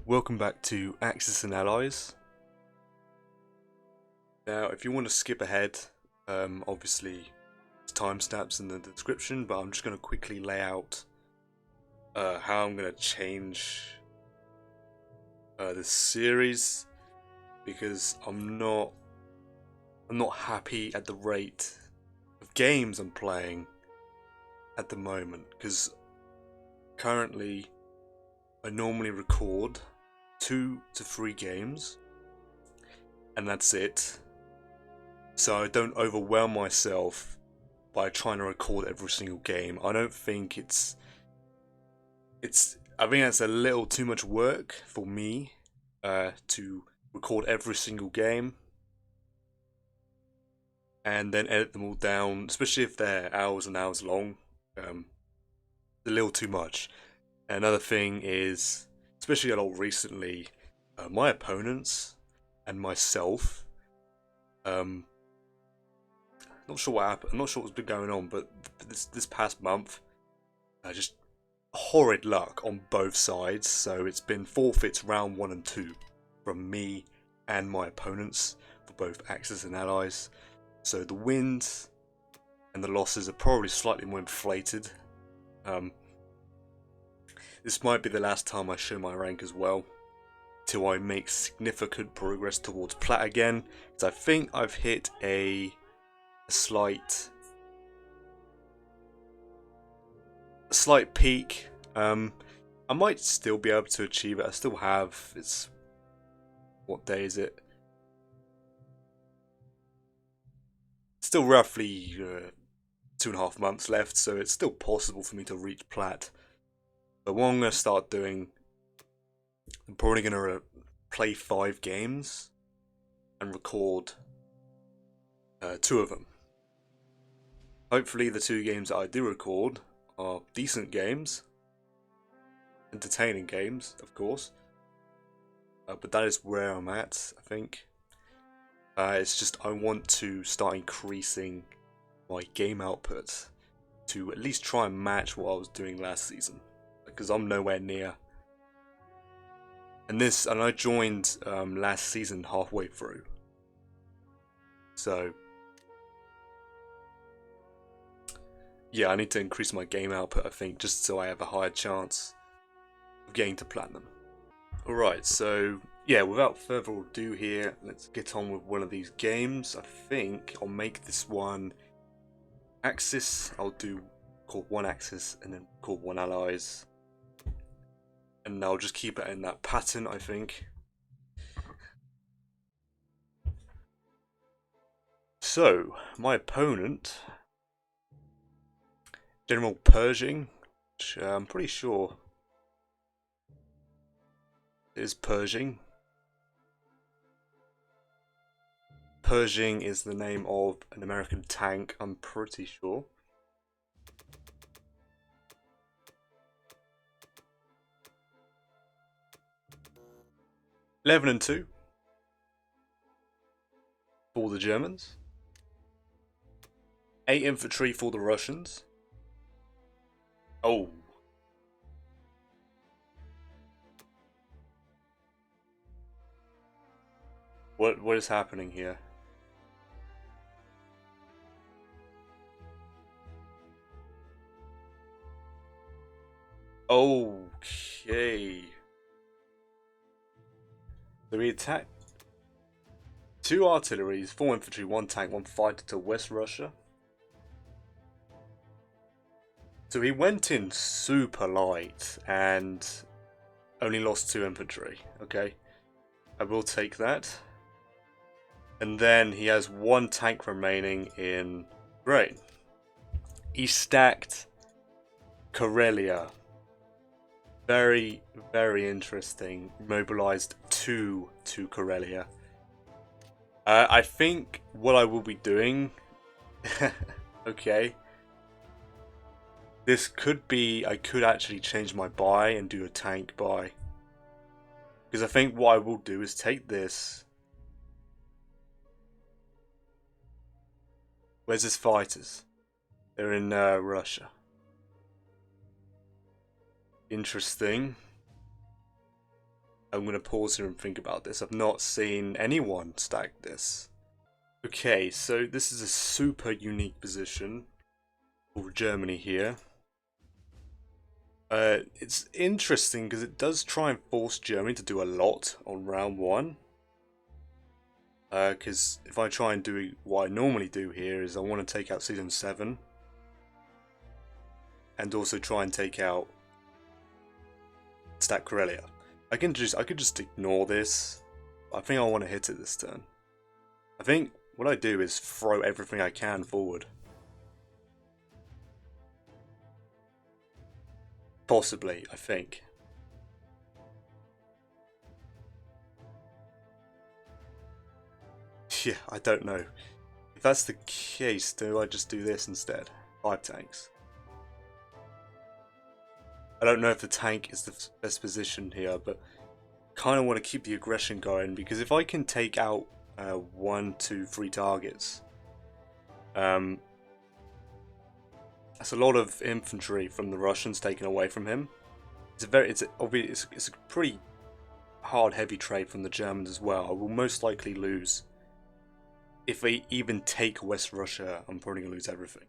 Welcome back to Axis and Allies. Now, if you want to skip ahead, obviously there's timestamps in the description, but I'm just going to quickly lay out how I'm going to change this series, because I'm not happy at the rate of games I'm playing at the moment, because currently I normally record 2 to 3 games and that's it, so I don't overwhelm myself by trying to record every single game. I don't think I think that's a little too much work for me to record every single game and then edit them all down, especially if they're hours and hours long. A little too much. Another thing is, especially a lot recently, my opponents and myself, not sure what happened. I'm not sure what's been going on, but this past month, just horrid luck on both sides. So it's been forfeits round 1 and 2 from me and my opponents for both Axis and Allies. So the wins and the losses are probably slightly more inflated. This might be the last time I show my rank as well, till I make significant progress towards Plat again, because I think I've hit a slight peak. I might still be able to achieve it. I still have, what day is it? Still roughly 2.5 months left, so it's still possible for me to reach Plat. But what I'm going to start doing, I'm probably going to play 5 games and record 2 of them. Hopefully the 2 games that I do record are decent games, entertaining games, of course. But that is where I'm at, I think. It's just I want to start increasing my game output to at least try and match what I was doing last season, because I'm nowhere near. And I joined last season halfway through, so yeah, I need to increase my game output, I think, just so I have a higher chance of getting to platinum. Alright, so yeah, without further ado here, let's get on with one of these games. I think I'll make this one Axis. I'll do called 1 Axis and then called 1 Allies. And I'll just keep it in that pattern, I think. So, my opponent, General PERSHING, which I'm pretty sure is PERSHING. PERSHING is the name of an American tank, I'm pretty sure. (11 and 2) for the Germans. 8 infantry for the Russians. Oh. What is happening here? Okay. So we attacked 2 artilleries, 4 infantry, 1 tank, 1 fighter to West Russia. So he went in super light and only lost 2 infantry. Okay, I will take that. And then he has 1 tank remaining in grain. He stacked Karelia. Very, very interesting. Mobilized 2 to Karelia. I think what I will be doing... okay. This could be... I could actually change my buy and do a tank buy. Because I think what I will do is take this... Where's his fighters? They're in Russia. Interesting. I'm going to pause here and think about this. I've not seen anyone stack this. Okay, so this is a super unique position for Germany here. It's interesting because it does try and force Germany to do a lot on round 1. Because if I try and do what I normally do here is I want to take out Season 7. And also try and take out stack Karelia. I could just ignore this. I think I want to hit it this turn. I think what I do is throw everything I can forward. Possibly, I think. Yeah, I don't know. If that's the case, do I just do this instead? 5 tanks. I don't know if the tank is the best position here, but kind of want to keep the aggression going, because if I can take out 1, 2, 3 targets, that's a lot of infantry from the Russians taken away from him. It's a pretty hard, heavy trade from the Germans as well. I will most likely lose. If they even take West Russia, I'm probably going to lose everything.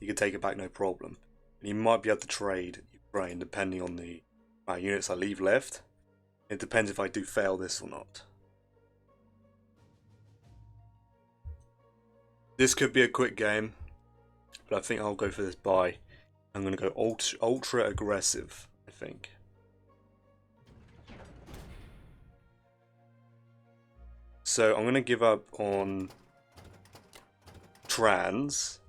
You can take it back no problem. And you might be able to trade Ukraine depending on the amount of units I leave left. It depends if I do fail this or not. This could be a quick game, but I think I'll go for this buy. I'm going to go ultra aggressive, I think. So I'm going to give up on trans.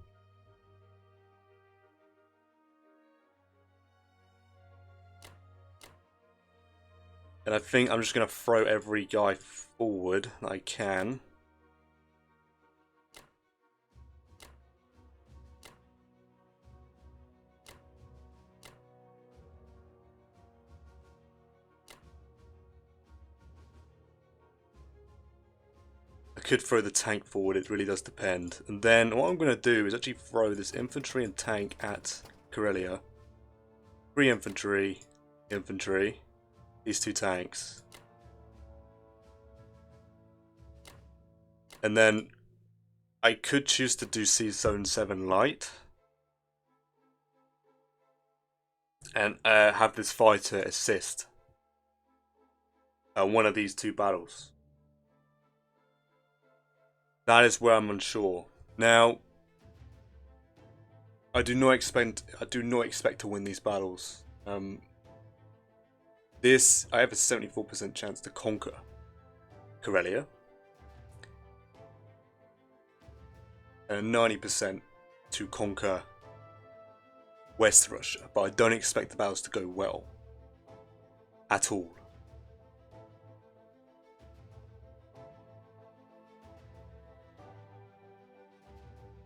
And I think I'm just going to throw every guy forward that I can. I could throw the tank forward, it really does depend. And then what I'm going to do is actually throw this infantry and tank at Karelia. 3 infantry, these 2 tanks. And then I could choose to do Zone 7 light. And have this fighter assist one of these 2 battles. That is where I'm unsure. Now, I do not expect to win these battles. I have a 74% chance to conquer Karelia, and a 90% to conquer West Russia, but I don't expect the battles to go well at all.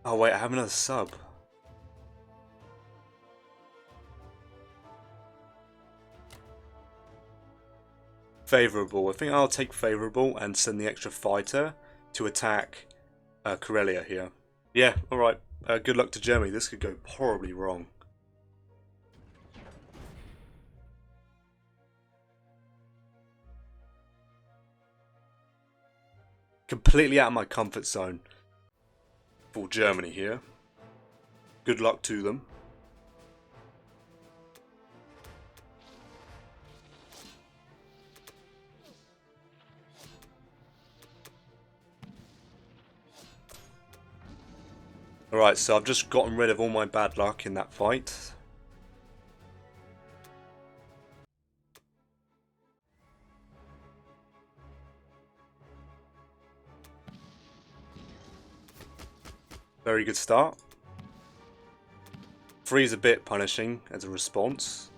Oh wait, I have another sub. Favourable. I think I'll take favourable and send the extra fighter to attack Karelia here. Yeah, alright. Good luck to Germany. This could go horribly wrong. Completely out of my comfort zone for Germany here. Good luck to them. Alright, so I've just gotten rid of all my bad luck in that fight. Very good start. 3 is a bit punishing as a response.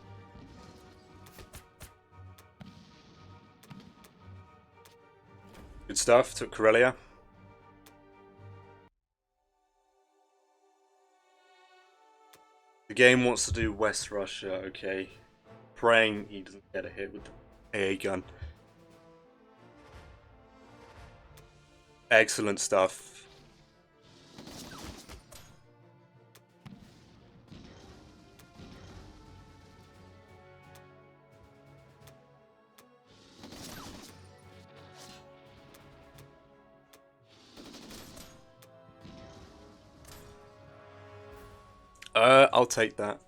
Good stuff, took Karelia. The game wants to do West Russia, okay. Praying he doesn't get a hit with the AA gun. Excellent stuff. I'll take that.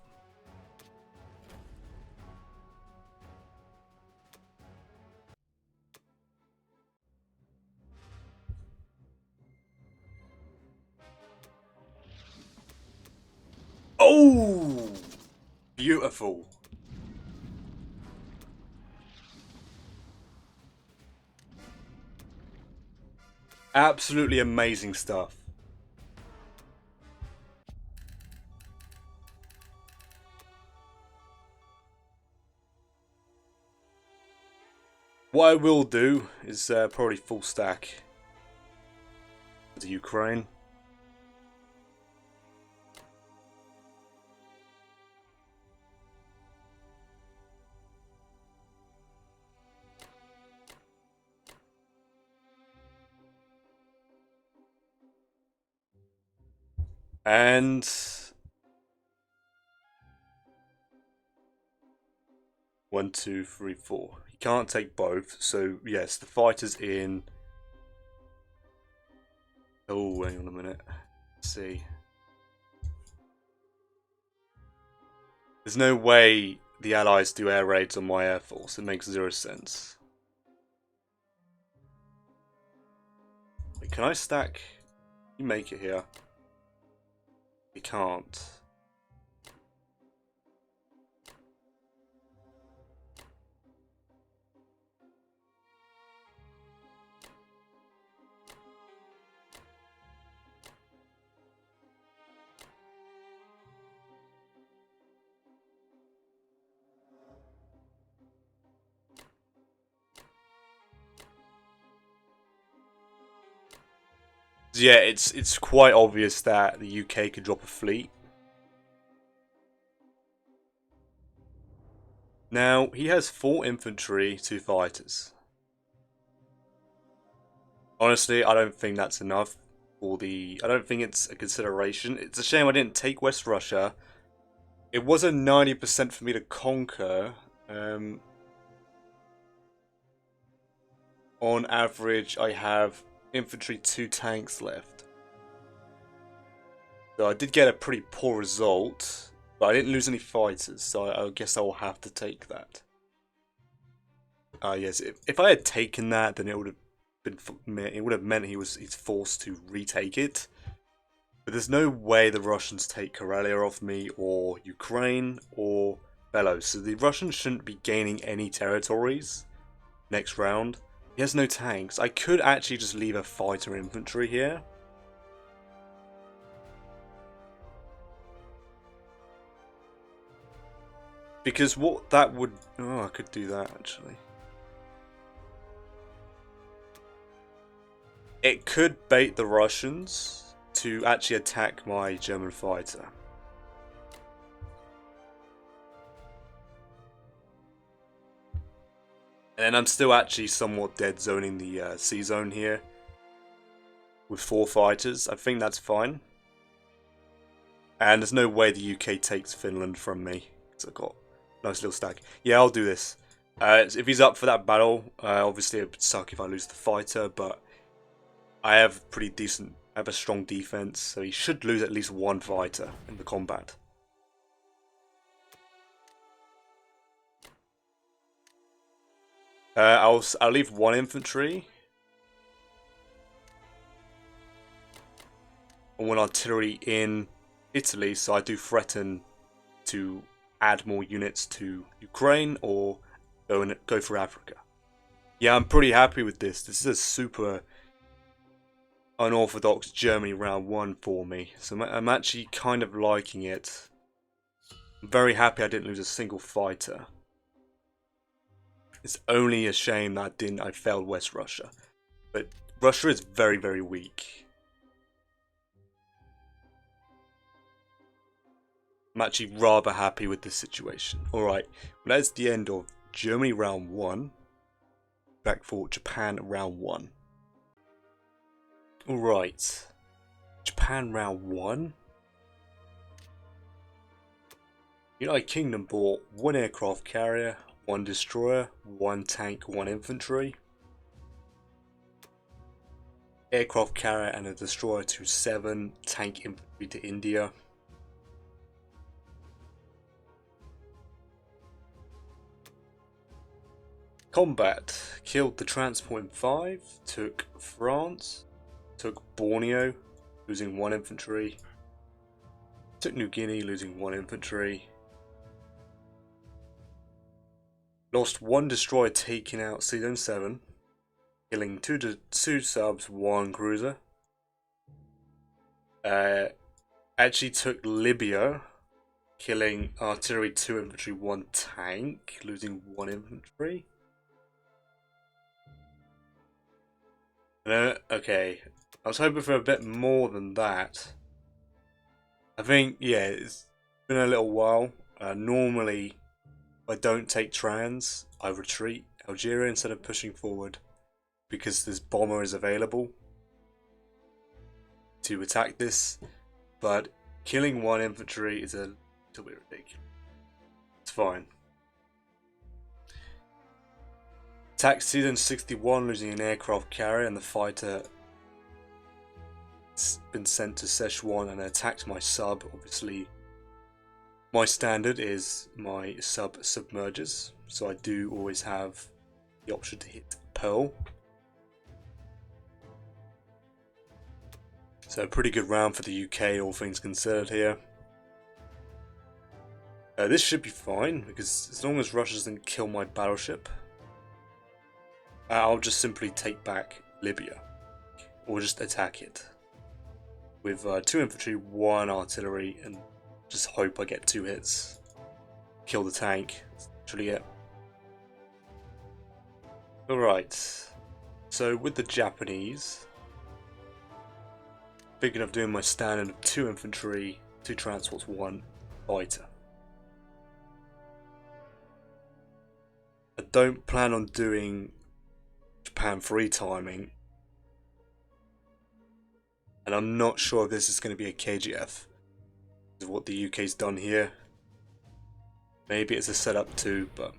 Oh, beautiful. Absolutely amazing stuff. What I will do is probably full stack to Ukraine. And 1, 2, 3, 4. He can't take both, so yes, the fighter's in. Oh, hang on a minute. Let's see. There's no way the Allies do air raids on my air force. It makes 0 sense. Wait, can I stack? You make it here. You can't. Yeah, it's quite obvious that the UK could drop a fleet. Now, he has 4 infantry, 2 fighters. Honestly, I don't think that's enough for the... I don't think it's a consideration. It's a shame I didn't take West Russia. It was a 90% for me to conquer. On average, I have infantry 2 tanks left. So I did get a pretty poor result, but I didn't lose any fighters, so I guess I will have to take that. Yes, if I had taken that, then it would have meant he's forced to retake it. But there's no way the Russians take Karelia off me, or Ukraine, or Belarus. So the Russians shouldn't be gaining any territories next round. He has no tanks. I could actually just leave a fighter infantry here. Because what that would... Oh, I could do that actually. It could bait the Russians to actually attack my German fighter. And then I'm still actually somewhat dead zoning the sea zone here. With 4 fighters. I think that's fine. And there's no way the UK takes Finland from me. So I've got a nice little stack. Yeah, I'll do this. If he's up for that battle, obviously it would suck if I lose the fighter, but I have pretty decent... I have a strong defense, so he should lose at least 1 fighter in the combat. I'll leave 1 infantry. And 1 artillery in Italy, so I do threaten to add more units to Ukraine or go for Africa. Yeah, I'm pretty happy with this. This is a super unorthodox Germany round 1 for me. So I'm actually kind of liking it. I'm very happy I didn't lose a single fighter. It's only a shame that I failed West Russia. But Russia is very, very weak. I'm actually rather happy with this situation. Alright, well, that's the end of Germany round 1. Back for Japan round 1. Alright. Japan round 1. United Kingdom bought 1 aircraft carrier, 1 destroyer, 1 tank, 1 infantry. Aircraft carrier and a destroyer to 7, tank infantry to India. Combat. Killed the transport in 5. Took France. Took Borneo, losing 1 infantry. Took New Guinea, losing 1 infantry. Lost 1 destroyer, taking out Season 7. Killing 2 subs, 1 cruiser. Actually took Libya, killing artillery, 2 infantry, 1 tank, losing 1 infantry. Okay, I was hoping for a bit more than that. I think, yeah, it's been a little while. Normally, if I don't take trans, I retreat Algeria instead of pushing forward, because this bomber is available to attack this. But killing 1 infantry is a little bit ridiculous. It's fine. Attack Season 61, losing an aircraft carrier, and the fighter has been sent to Szechuan and attacked my sub. Obviously, my standard is my sub submerges, so I do always have the option to hit Pearl. So a pretty good round for the UK, all things considered here. This should be fine, because as long as Russia doesn't kill my battleship, I'll just simply take back Libya, or just attack it with 2 infantry, 1 artillery, and just hope I get 2 hits. Kill the tank. That's literally it. Alright, so with the Japanese, thinking of doing my standard of 2 infantry, 2 transports, 1 fighter. I don't plan on doing Japan 3 timing, and I'm not sure if this is going to be a KGF. Is what the UK's done here. Maybe it's a setup too, but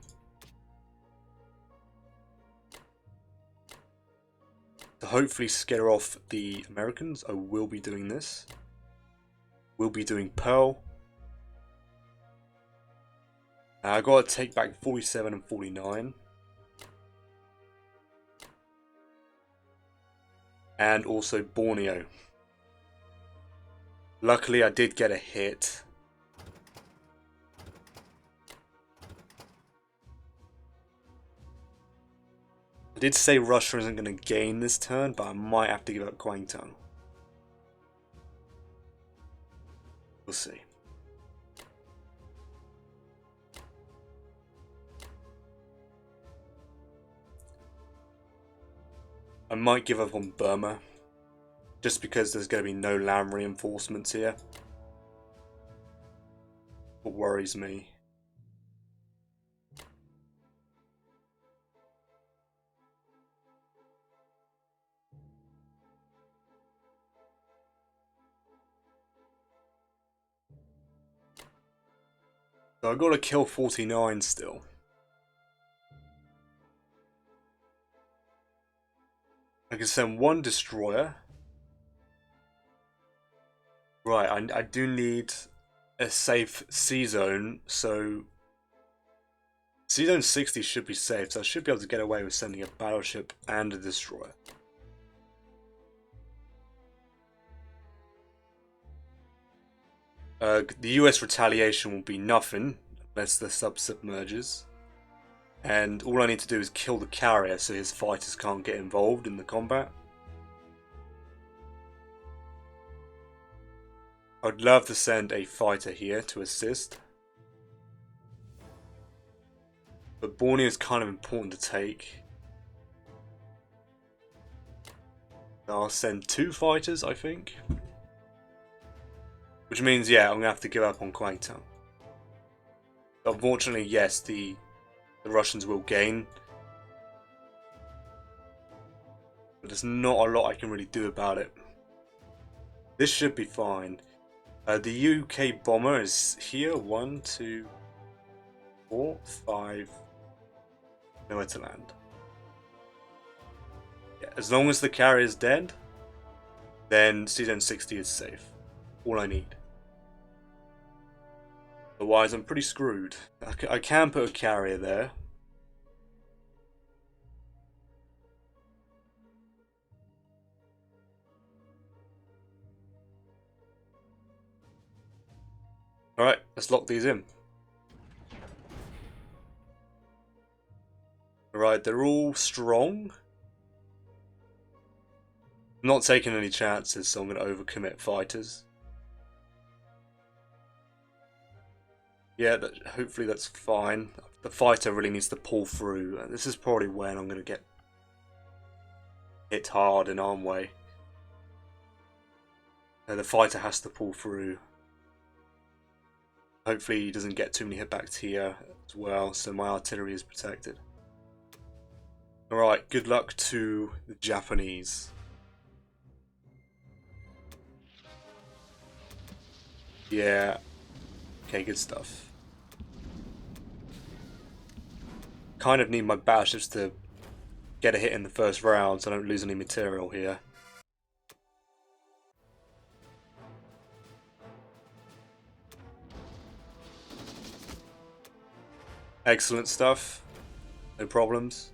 to hopefully scare off the Americans, I will be doing this. We'll be doing Pearl. I gotta take back 47 and 49. And also Borneo. Luckily I did get a hit. I did say Russia isn't going to gain this turn, but I might have to give up Guangdong. We'll see. I might give up on Burma, just because there's going to be no land reinforcements here. What worries me. So I've got to kill 49 still. I can send 1 destroyer. Right, I do need a safe sea zone, so sea zone 60 should be safe, so I should be able to get away with sending a battleship and a destroyer. The US retaliation will be nothing unless the sub submerges. And all I need to do is kill the carrier so his fighters can't get involved in the combat. I'd love to send a fighter here to assist. But Borneo is kind of important to take. I'll send 2 fighters, I think. Which means, yeah, I'm going to have to give up on Guangdong. Unfortunately, yes, the Russians will gain. But there's not a lot I can really do about it. This should be fine. The UK bomber is here. 1, 2, 4, 5. Nowhere to land. Yeah, as long as the carrier is dead, then Season 60 is safe. All I need. Otherwise, I'm pretty screwed. I can put a carrier there. Alright, let's lock these in. Alright, they're all strong. I'm not taking any chances, so I'm going to overcommit fighters. Yeah, hopefully that's fine. The fighter really needs to pull through, and this is probably when I'm going to get hit hard in arm way. The fighter has to pull through. Hopefully he doesn't get too many hitbacks here as well, so my artillery is protected. Alright, good luck to the Japanese. Yeah. Okay, good stuff. Kind of need my battleships to get a hit in the first round so I don't lose any material here. Excellent stuff. No problems.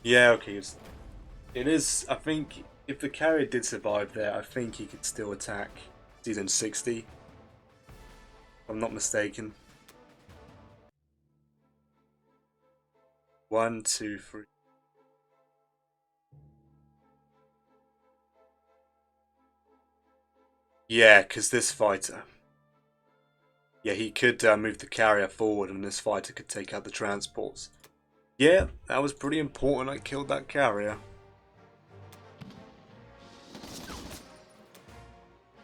Yeah, okay. It is, I think, if the carrier did survive there, I think he could still attack season 60. If I'm not mistaken. 1, 2, 3. Yeah, because this fighter. Yeah, he could move the carrier forward and this fighter could take out the transports. Yeah, that was pretty important. I killed that carrier.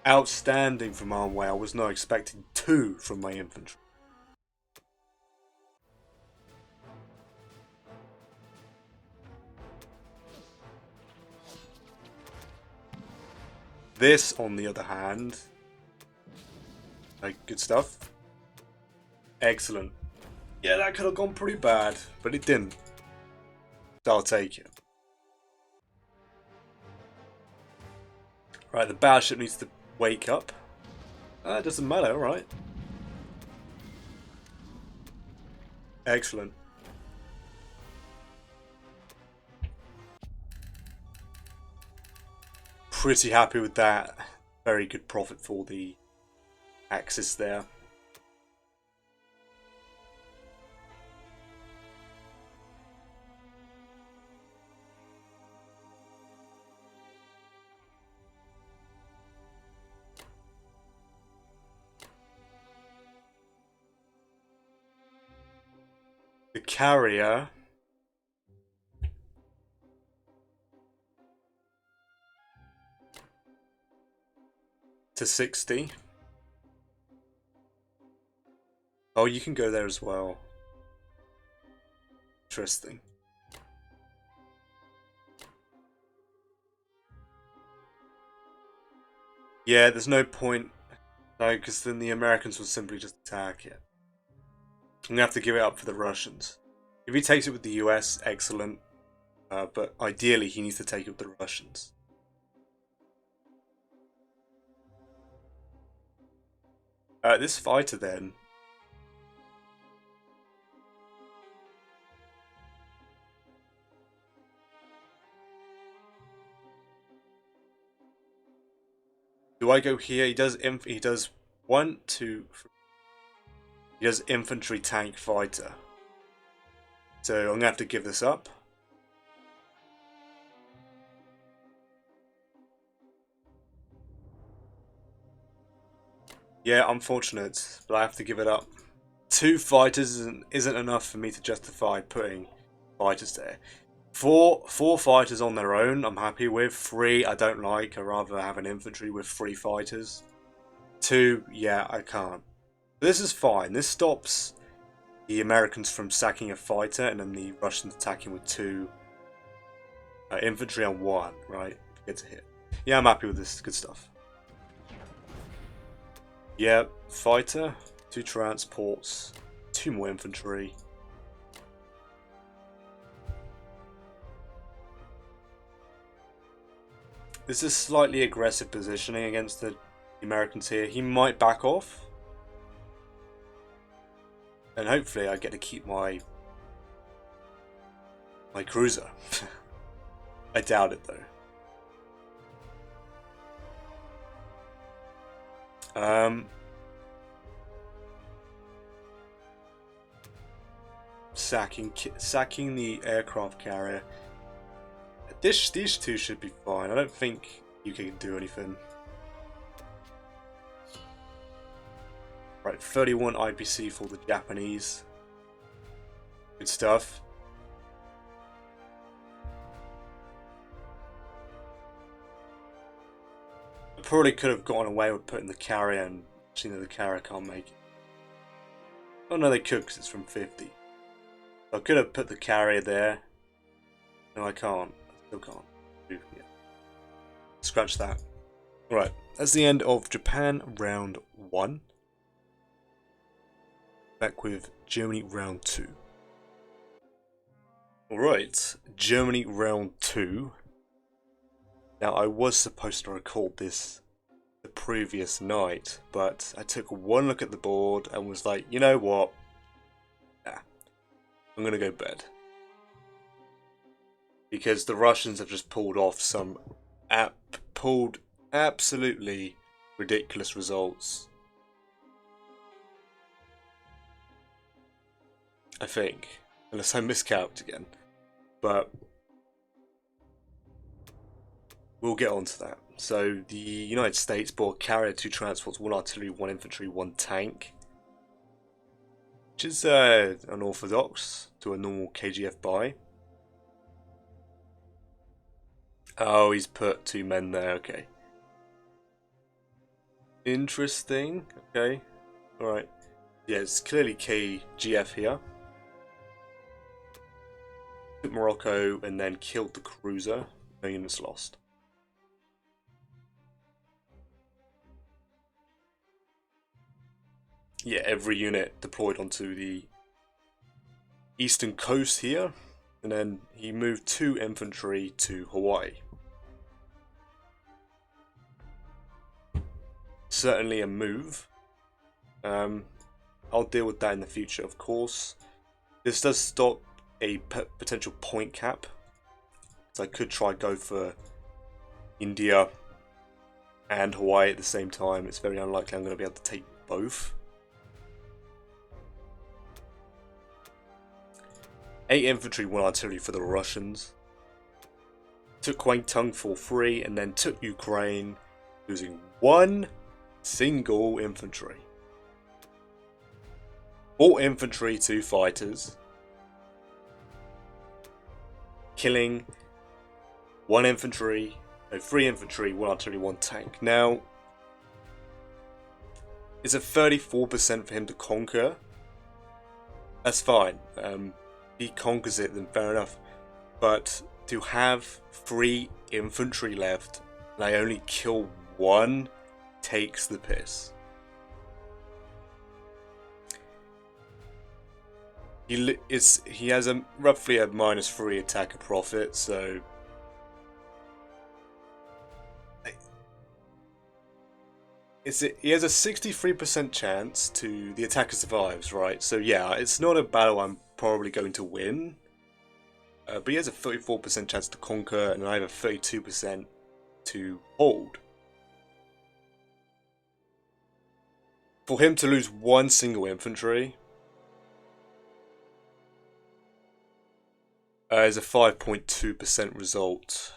Outstanding from our way. I was not expecting 2 from my infantry. This, on the other hand, good stuff. Excellent. Yeah, that could have gone pretty bad, but it didn't. So I'll take it. Right, the battleship needs to wake up. It doesn't matter, alright. Excellent. Pretty happy with that. Very good profit for the Axis there. The carrier to 60. Oh, you can go there as well. Interesting. Yeah, there's no point. No, because then the Americans will simply just attack it. I'm going to have to give it up for the Russians. If he takes it with the US, excellent. But ideally, he needs to take it with the Russians. This fighter then. Do I go here? He does 1, 2, 3. He does infantry tank fighter. So I'm going to have to give this up. Yeah, unfortunate, but I have to give it up. 2 fighters isn't enough for me to justify putting fighters there. Four fighters on their own, I'm happy with. 3, I don't like. I'd rather have an infantry with 3 fighters. 2, yeah, I can't. This is fine. This stops the Americans from sacking a fighter and then the Russians attacking with 2 infantry on 1, right? Get a hit. Yeah, I'm happy with this. Good stuff. Yeah, fighter, 2 transports, 2 more infantry. This is slightly aggressive positioning against the Americans here. He might back off. And hopefully I get to keep my cruiser. I doubt it though. Sacking the aircraft carrier. These two should be fine. I don't think you can do anything. Right, 31 IPC for the Japanese. Good stuff. I probably could have gotten away with putting the carrier and seeing that the carrier can't make it. Oh no, they could because it's from 50. I could have put the carrier there. No, I can't. I still can't. Yeah. Scratch that. Right, that's the end of Japan round 1. Back with Germany round 2. Alright, Germany round 2. Now, I was supposed to record this the previous night, but I took one look at the board and was like, you know what? Nah, I'm gonna go to bed. Because the Russians have just pulled off some absolutely ridiculous results. I think. Unless I miscalculated again. But we'll get on to that. So the United States bought carrier, 2 transports, 1 artillery, 1 infantry, 1 tank. Which is unorthodox to a normal KGF buy. Oh, he's put 2 men there, okay. Interesting, okay. Alright. Yeah, it's clearly KGF here. Took Morocco and then killed the cruiser. No units lost. Yeah, every unit deployed onto the eastern coast here. And then he moved 2 infantry to Hawaii. Certainly a move. I'll deal with that in the future, of course. This does stop a potential point cap. So I could try go for India and Hawaii at the same time. It's very unlikely I'm going to be able to take both. 8 infantry, 1 artillery for the Russians. Took Kwangtung for free and then took Ukraine, losing 1 single infantry. 4 infantry, 2 fighters. Killing 1 infantry, no, 3 infantry, 1 artillery, 1 tank. Now, it's a 34% for him to conquer. That's fine. He conquers it, then fair enough. But to have 3 infantry left and I only kill 1 takes the piss. He has a roughly a -3 attacker profit, so he has a 63% chance to the attacker survives, right? So yeah, it's not a battle I'm probably going to win. But he has a 34% chance to conquer, and I have a 32% to hold. For him to lose 1 single infantry is a 5.2% result.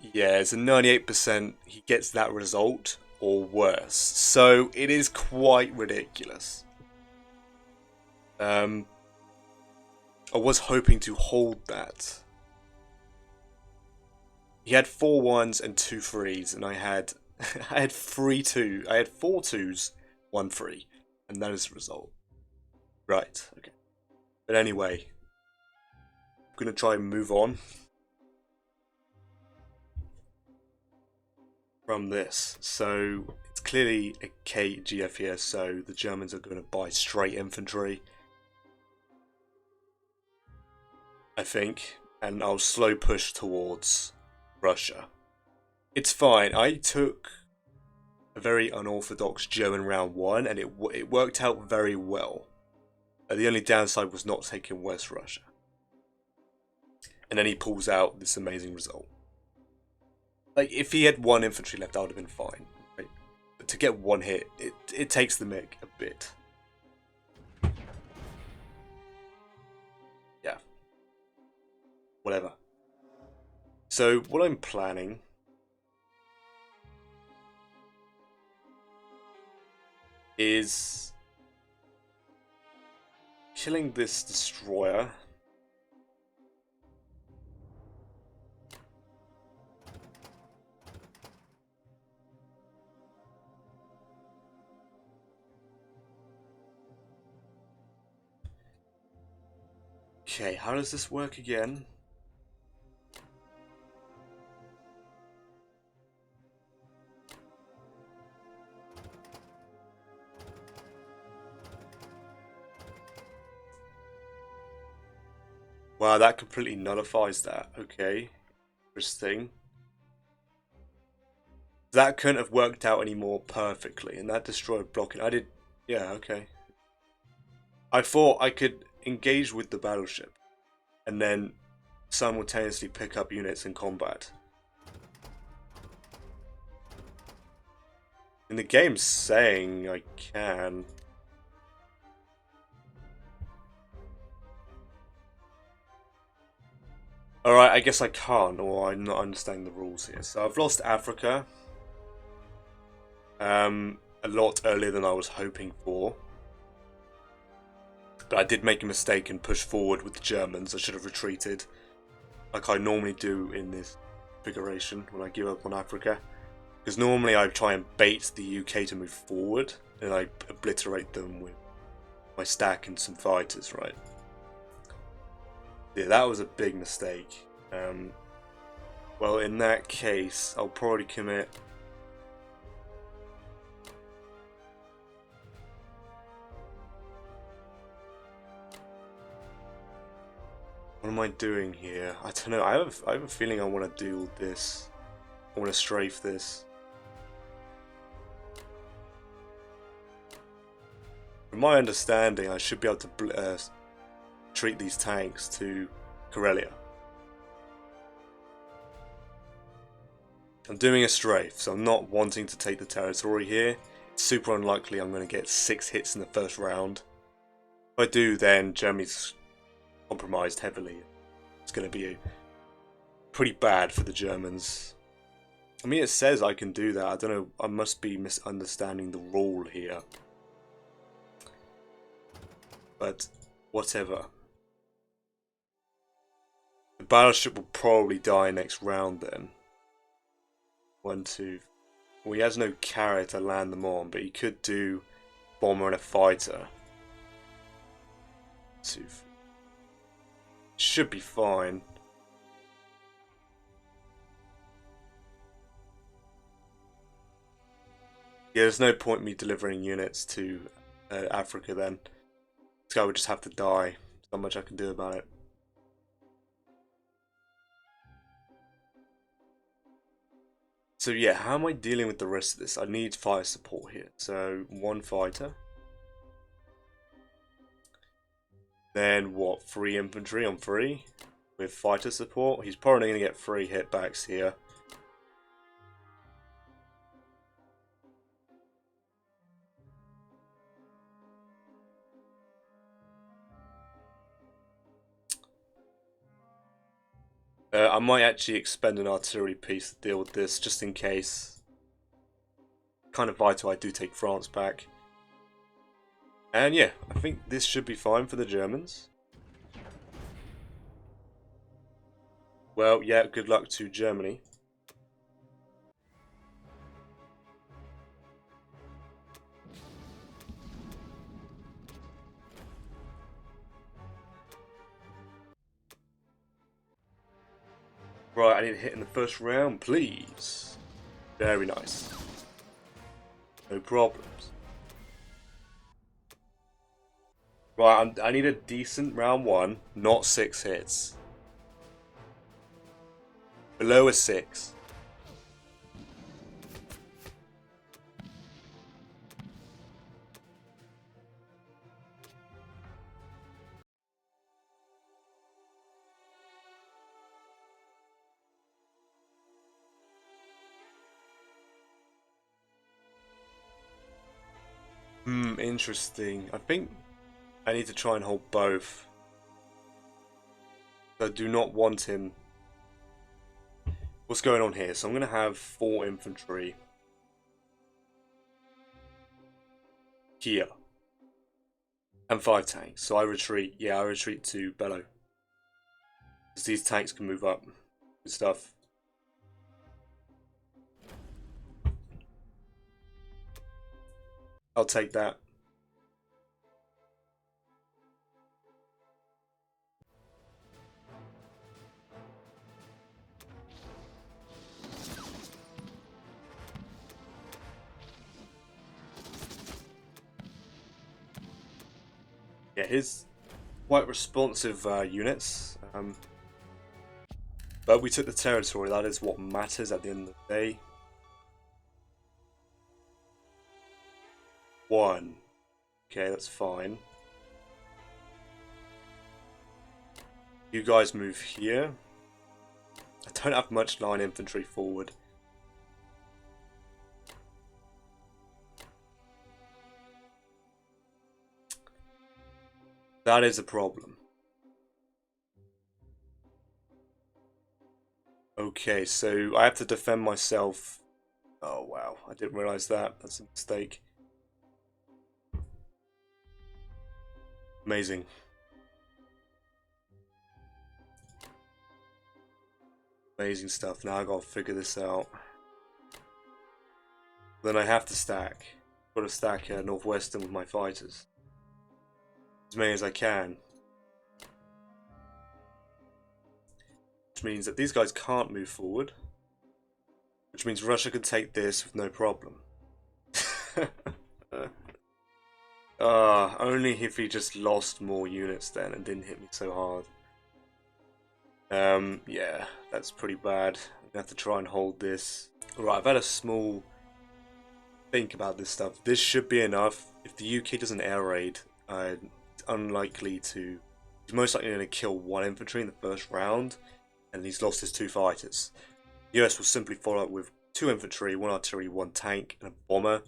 Yeah, it's a 98% he gets that result or worse. So it is quite ridiculous. I was hoping to hold that. He had 4 1s and 2 3s, and I had 4 2s, 1 3, and that is the result. Right, okay. But anyway, I'm gonna try and move on. from this. So it's clearly a KGF here, so the Germans are going to buy straight infantry, I think, and I'll slow push towards Russia. It's fine. I took a very unorthodox German round one, and it worked out very well. The only downside was not taking West Russia. And then he pulls out this amazing result. Like, if he had one infantry left, I would have been fine. Right? But to get one hit, it takes the mick a bit. Yeah. Whatever. So, what I'm planning is killing this destroyer. Okay, how does this work again? Wow, that completely nullifies that. Okay, interesting. That couldn't have worked out any more perfectly, and that destroyed blocking. I did, yeah, okay. I thought I could engage with the battleship, and then simultaneously pick up units in combat. And the game's saying I can. Alright, I guess I can't, or I'm not understanding the rules here. So I've lost Africa. A lot earlier than I was hoping for. But I did make a mistake and push forward with the Germans. I should have retreated, like I normally do in this configuration when I give up on Africa. Because normally I try and bait the UK to move forward, and I obliterate them with my stack and some fighters, right? Yeah, that was a big mistake. Well, in that case, I'll probably commit. What am I doing here? I don't know. I have a feeling I want to do this. I want to strafe this. From my understanding, I should be able to treat these tanks to Karelia. I'm doing a strafe, so I'm not wanting to take the territory here. It's super unlikely I'm going to get 6 hits in the first round. If I do, then Germany's compromised heavily. It's going to be pretty bad for the Germans. I mean, it says I can do that. I don't know. I must be misunderstanding the rule here. But whatever. The battleship will probably die next round then. 1, 2. Well, he has no carrier to land them on, but he could do bomber and a fighter. 2. Should be fine. Yeah, there's no point me delivering units to Africa then. This guy would just have to die. There's not much I can do about it. So yeah, how am I dealing with the rest of this? I need fire support here. So 1 fighter. Then what? 3 infantry on 3 with fighter support. He's probably going to get 3 hitbacks here. I might actually expend an artillery piece to deal with this, just in case. Kind of vital I do take France back. And yeah, I think this should be fine for the Germans. Well, yeah, good luck to Germany. Right, I need a hit in the first round, please. Very nice. No problems. Right, I need a decent round 1, not 6 hits. Below a 6. Interesting. I think I need to try and hold both. I do not want him. What's going on here? So I'm going to have 4 infantry here and 5 tanks. So I retreat. Yeah, I retreat to Bellow. Because these tanks can move up. Good stuff. I'll take that. Yeah, his quite responsive units. But we took the territory. That is what matters at the end of the day. 1. Okay, that's fine. You guys move here. I don't have much line infantry forward. That is a problem. Okay, so I have to defend myself. Oh wow, I didn't realize that. That's a mistake. Amazing. Amazing stuff. Now I gotta figure this out. Then I have to stack. Gotta stack Northwestern with my fighters. As many as I can. Which means that these guys can't move forward. Which means Russia could take this with no problem. Only if he just lost more units then and didn't hit me so hard. Yeah, that's pretty bad. I'm gonna have to try and hold this. Alright, I've had a small think about this stuff. This should be enough. If the UK doesn't air raid, it's unlikely to... He's most likely going to kill 1 infantry in the first round, and he's lost his 2 fighters. The US will simply follow up with 2 infantry, 1 artillery, 1 tank, and a bomber.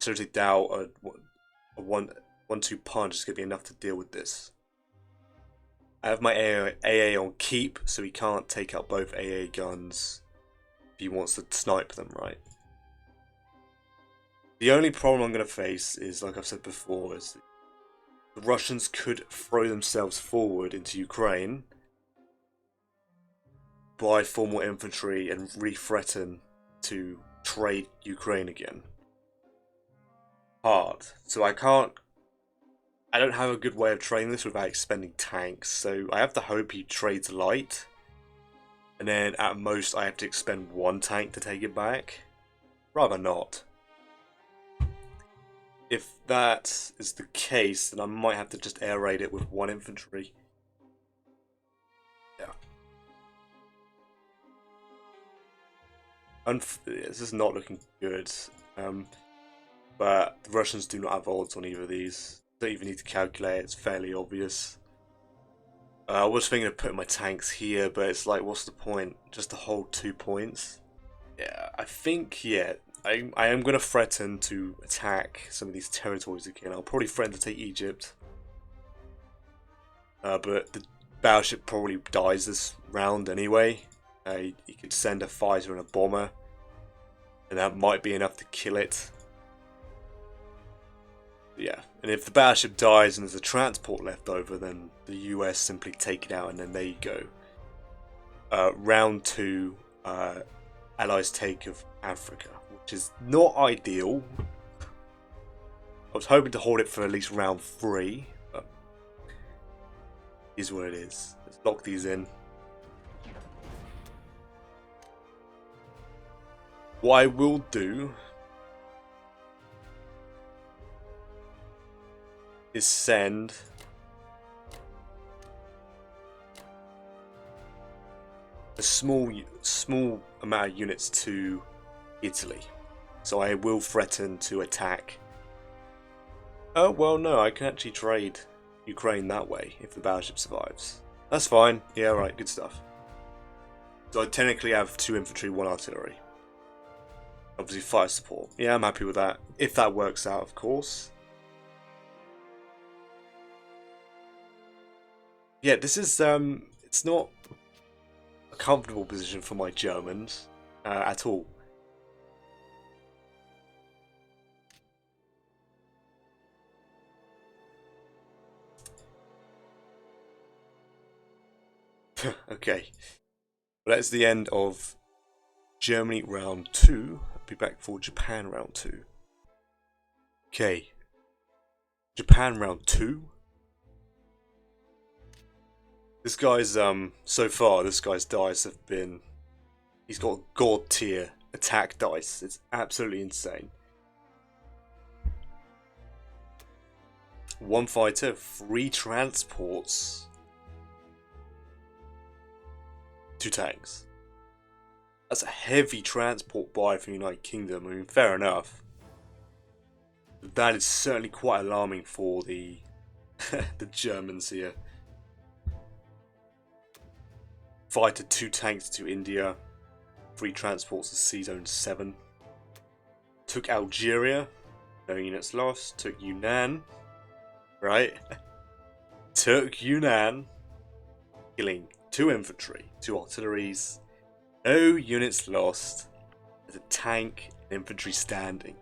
Seriously doubt a 1-2 punch is going to be enough to deal with this. I have my AA on keep, so he can't take out both AA guns if he wants to snipe them, right? The only problem I'm going to face is, like I've said before, is the Russians could throw themselves forward into Ukraine, buy 4 more infantry, and re-threaten to trade Ukraine again. Hard. So I don't have a good way of trading this without expending tanks, so I have to hope he trades light, and then at most I have to expend 1 tank to take it back. Rather not. If that is the case, then I might have to just air raid it with 1 infantry. Yeah. This is not looking good. But the Russians do not have odds on either of these. Don't even need to calculate, it's fairly obvious. I was thinking of putting my tanks here, but it's like, what's the point? Just to hold 2 points? Yeah, I think, yeah. I am going to threaten to attack some of these territories again. I'll probably threaten to take Egypt. But the battleship probably dies this round anyway. You could send a fighter and a bomber, and that might be enough to kill it. Yeah, and if the battleship dies and there's a transport left over, then the US simply take it out, and then there you go. Round 2, Allies take of Africa, which is not ideal. I was hoping to hold it for at least round 3, but it is what it is. Let's lock these in. What I will do is send a small amount of units to Italy. So I will threaten to attack. Oh, well, no, I can actually trade Ukraine that way if the battleship survives. That's fine. Yeah, right, good stuff. So I technically have 2 infantry, 1 artillery. Obviously, fire support. Yeah, I'm happy with that. If that works out, of course. Yeah, this is, it's not a comfortable position for my Germans at all. Okay. Well, that's the end of Germany round 2. I'll be back for Japan round 2. Okay. Japan round 2. This guy's, so far, this guy's dice have been... He's got god tier attack dice. It's absolutely insane. 1 fighter, 3 transports, 2 tanks. That's a heavy transport buy from the United Kingdom. I mean, fair enough. But that is certainly quite alarming for the the Germans here. Fighter 2 tanks to India, 3 transports to Sea Zone 7. Took Algeria, no units lost. Took Yunnan, right? Took Yunnan, killing 2 infantry, 2 artilleries, no units lost. There's a tank and infantry standing.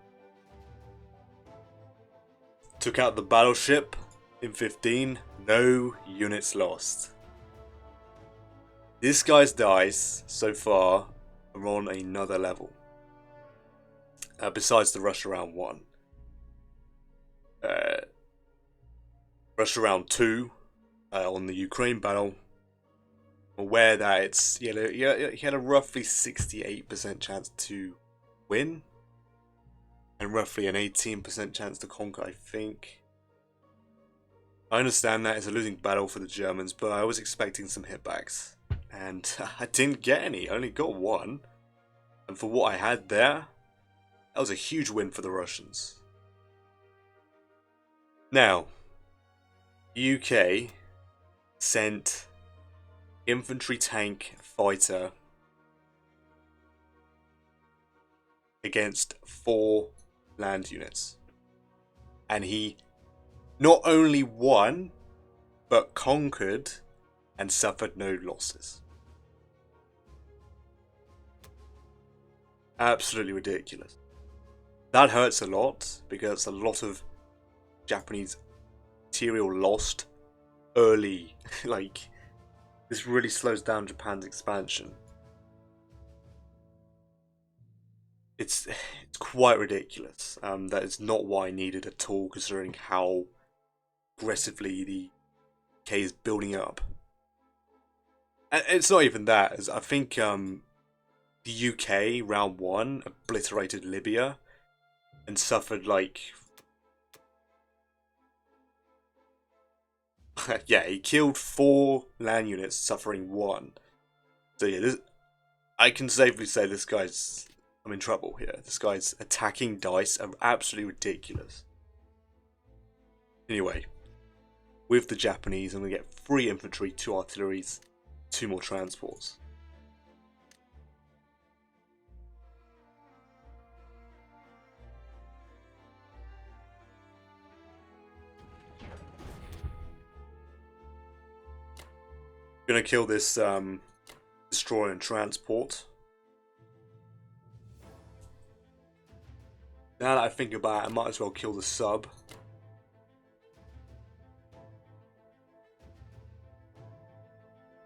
Took out the battleship in 15, no units lost. This guy's dice so far are on another level. Besides the Russia round 1. Russia round 2 on the Ukraine battle. I'm aware that it's he had a roughly 68% chance to win. And roughly an 18% chance to conquer, I think. I understand that it's a losing battle for the Germans, but I was expecting some hitbacks. And I didn't get any, I only got 1. And for what I had there, that was a huge win for the Russians. Now, UK sent infantry tank fighter against 4 land units. And he not only won, but conquered and suffered no losses. Absolutely ridiculous. That hurts a lot, because a lot of Japanese material lost early. Like, this really slows down Japan's expansion. It's quite ridiculous. That is not what I needed at all, considering how aggressively the UK is building up. And it's not even that, as I think the UK round 1 obliterated Libya and suffered like yeah, he killed 4 land units, suffering 1. So yeah, I can safely say this guy's... I'm in trouble here. This guy's attacking dice are absolutely ridiculous. Anyway, with the Japanese, I'm going to get 3 infantry, 2 artilleries, 2 more transports. I'm going to kill this destroyer and transport. Now that I think about it, I might as well kill the sub.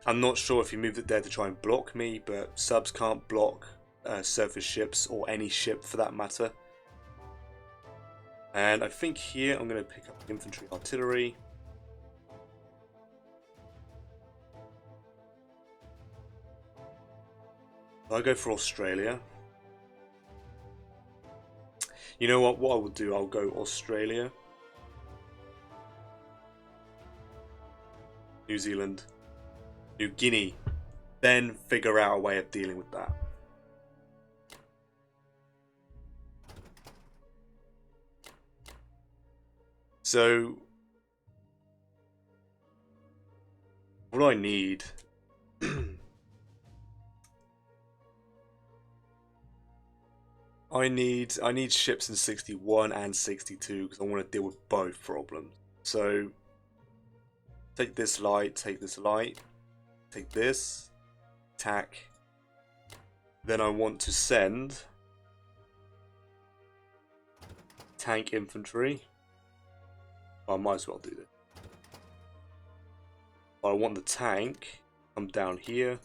I'm not sure if he moved it there to try and block me, but subs can't block surface ships, or any ship for that matter. And I think here I'm going to pick up infantry artillery. I'll go for Australia. You know what? What I will do, I'll go Australia, New Zealand, New Guinea, then figure out a way of dealing with that. So, what do I need? I need ships in 61 and 62 because I want to deal with both problems. So take this light, take this, attack. Then I want to send tank infantry. Well, I might as well do this. But I want the tank come down here.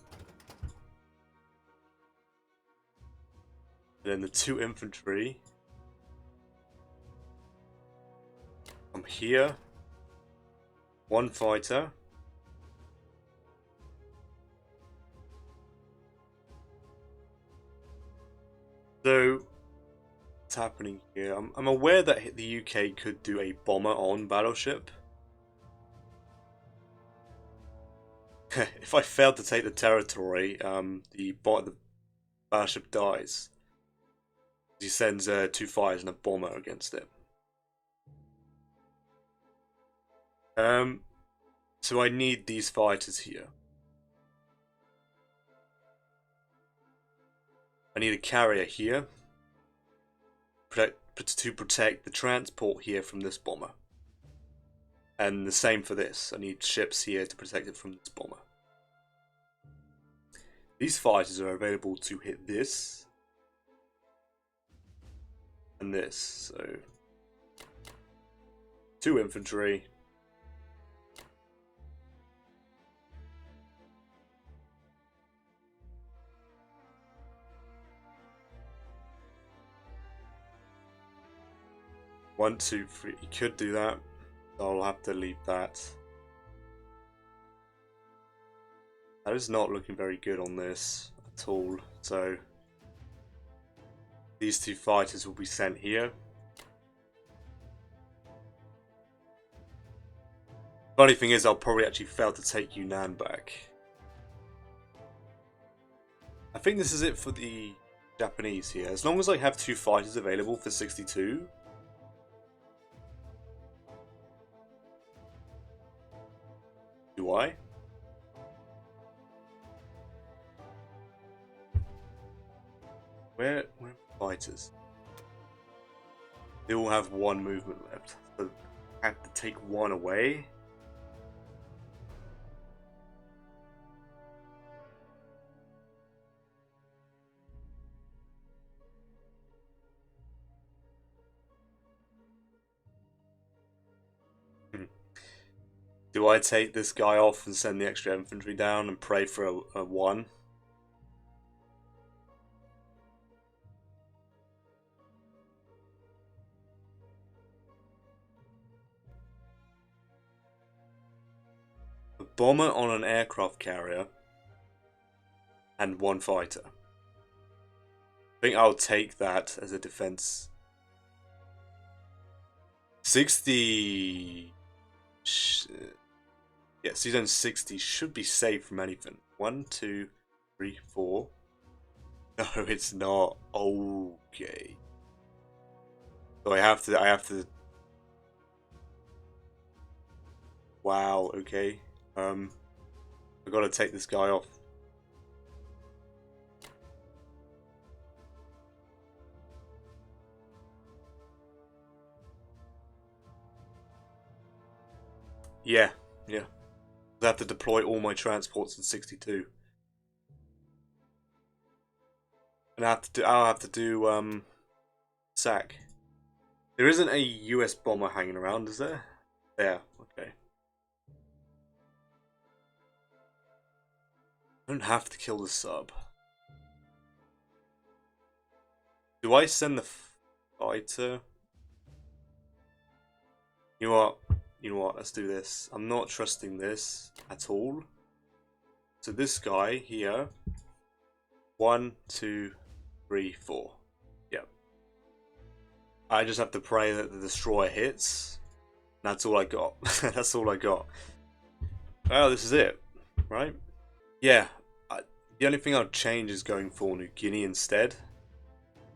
And then the 2 infantry come here. 1 fighter. So, what's happening here? I'm aware that the UK could do a bomber on battleship. If I fail to take the territory, the battleship dies. He sends 2 fighters and a bomber against it. So I need these fighters here. I need a carrier here to protect the transport here from this bomber. And the same for this. I need ships here to protect it from this bomber. These fighters are available to hit this and this. So 2 infantry. One, two, three. You could do that. I'll have to leave that. That is not looking very good on this at all. So these 2 fighters will be sent here. Funny thing is, I'll probably actually fail to take Yunnan back. I think this is it for the Japanese here. As long as I have 2 fighters available for 62. Do I? Where are fighters? They all have 1 movement left. So I have to take 1 away. Do I take this guy off and send the extra infantry down and pray for a 1? A bomber on an aircraft carrier and 1 fighter. I think I'll take that as a defense. 60... Yeah, season 60 should be safe from anything. 1, 2, 3, 4. No, it's not. Okay. So I have to. Wow. Okay. I gotta take this guy off. Yeah. Yeah. I have to deploy all my transports in 62. And I'll have to do SAC. There isn't a US bomber hanging around, is there? There, okay. I don't have to kill the sub. Do I send the fighter? You know what? You know what? Let's do this. I'm not trusting this at all. So this guy here. 1, 2, 3, 4. Yep. I just have to pray that the destroyer hits. That's all I got. That's all I got. Well, this is it, right? Yeah. The only thing I'd change is going for New Guinea instead.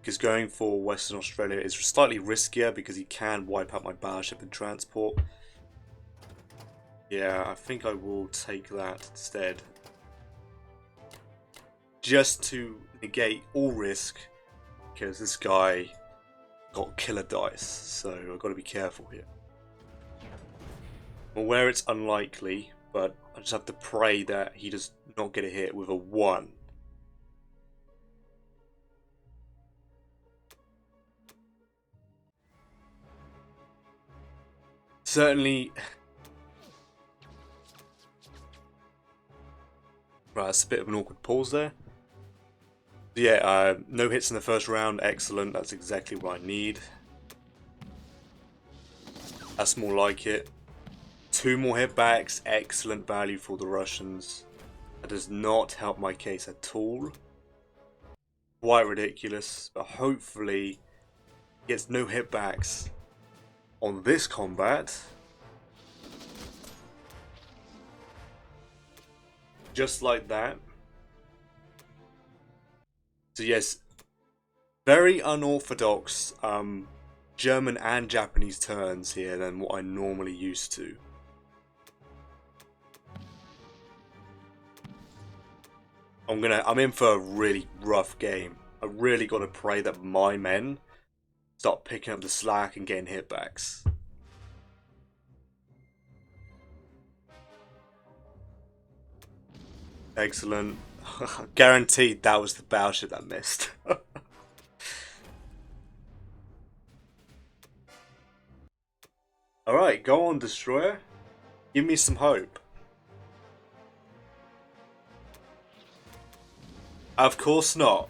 Because going for Western Australia is slightly riskier because he can wipe out my battleship and transport. Yeah, I think I will take that instead. Just to negate all risk, because this guy got killer dice, so I've got to be careful here. I'm aware it's unlikely, but I just have to pray that he does not get a hit with a 1. Certainly. Right, that's a bit of an awkward pause there. Yeah, no hits in the first round, excellent, that's exactly what I need. That's more like it. 2 more hitbacks, excellent value for the Russians. That does not help my case at all. Quite ridiculous, but hopefully he gets no hitbacks on this combat. Just like that. So yes, very unorthodox German and Japanese turns here than what I'm normally used to. I'm in for a really rough game. I really got to pray that my men start picking up the slack and getting hitbacks. Excellent. Guaranteed that was the battleship that missed. Alright, go on, Destroyer. Give me some hope. Of course not.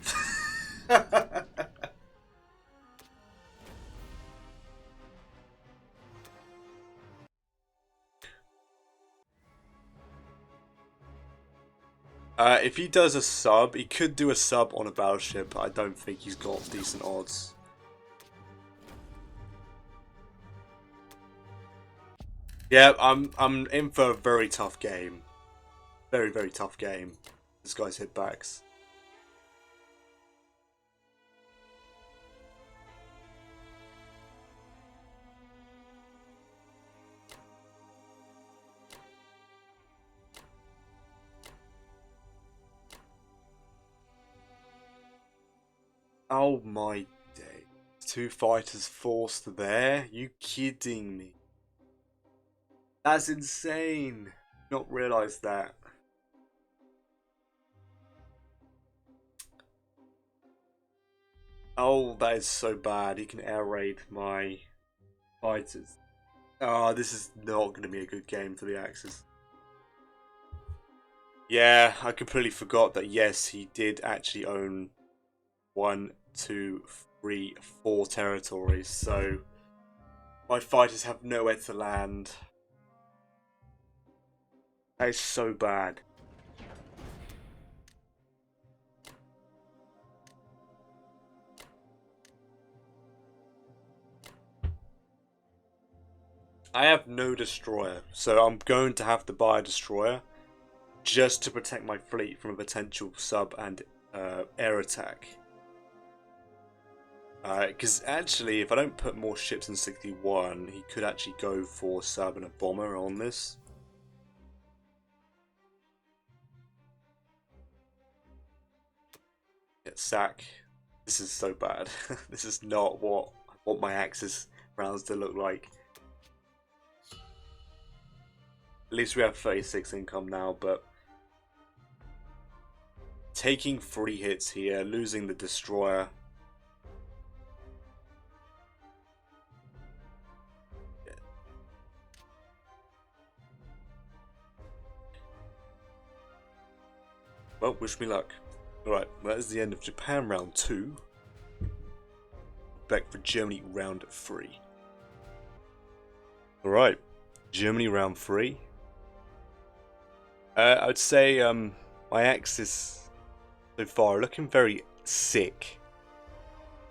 If he does a sub, he could do a sub on a battleship, but I don't think he's got decent odds. Yeah, I'm in for a very tough game. Very, very tough game. This guy's hitbacks. Oh my day. 2 fighters forced there? You kidding me? That's insane. Not realised that. Oh, that is so bad. He can air raid my fighters. Oh, this is not going to be a good game for the Axis. Yeah, I completely forgot that yes, he did actually own 1, 2, 3, 4 territories, so my fighters have nowhere to land. That is so bad. I have no destroyer, so I'm going to have to buy a destroyer just to protect my fleet from a potential sub and air attack. Because actually, if I don't put more ships in 61, he could actually go for sub and a bomber on this. Get sack. This is so bad. This is not what I want my Axis rounds to look like. At least we have 36 income now, but taking 3 hits here, losing the destroyer. Well, wish me luck. Alright, that is the end of Japan round 2. Back for Germany round 3. Alright, Germany round 3. I would say my Axis so far are looking very sick.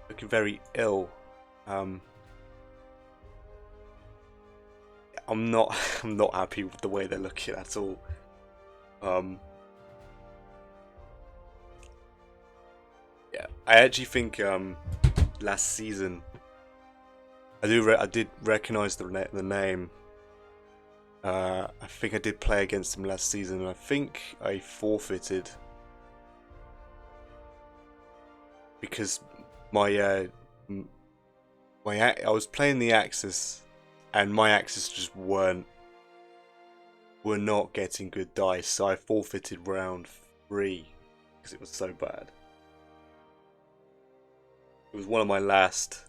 Looking very ill. Um, I'm not I'm not happy with the way they're looking at all. Yeah, I actually think last season I did recognize the name. I think I did play against them last season, and I think I forfeited because my I was playing the Axis, and my Axis just were not getting good dice, so I forfeited round 3 because it was so bad. It was one of my last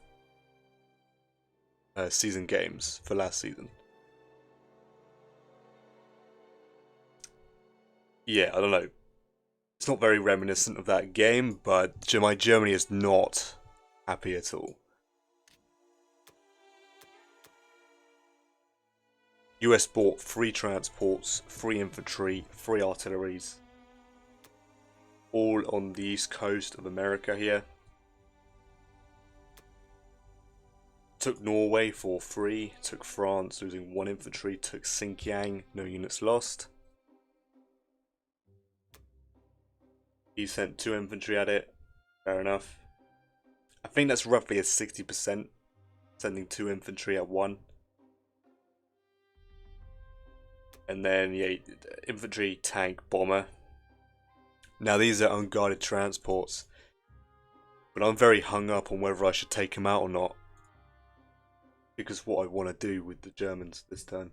season games for last season. Yeah, I don't know. It's not very reminiscent of that game, but my Germany is not happy at all. US bought 3 transports, 3 infantry, 3 artilleries, all on the east coast of America here. Took Norway for 3, took France losing 1 infantry, took Xinjiang, no units lost. He sent 2 infantry at it, fair enough. I think that's roughly a 60%, sending 2 infantry at 1. And then, yeah, infantry, tank, bomber. Now these are unguarded transports, but I'm very hung up on whether I should take them out or not, because what I want to do with the Germans this turn.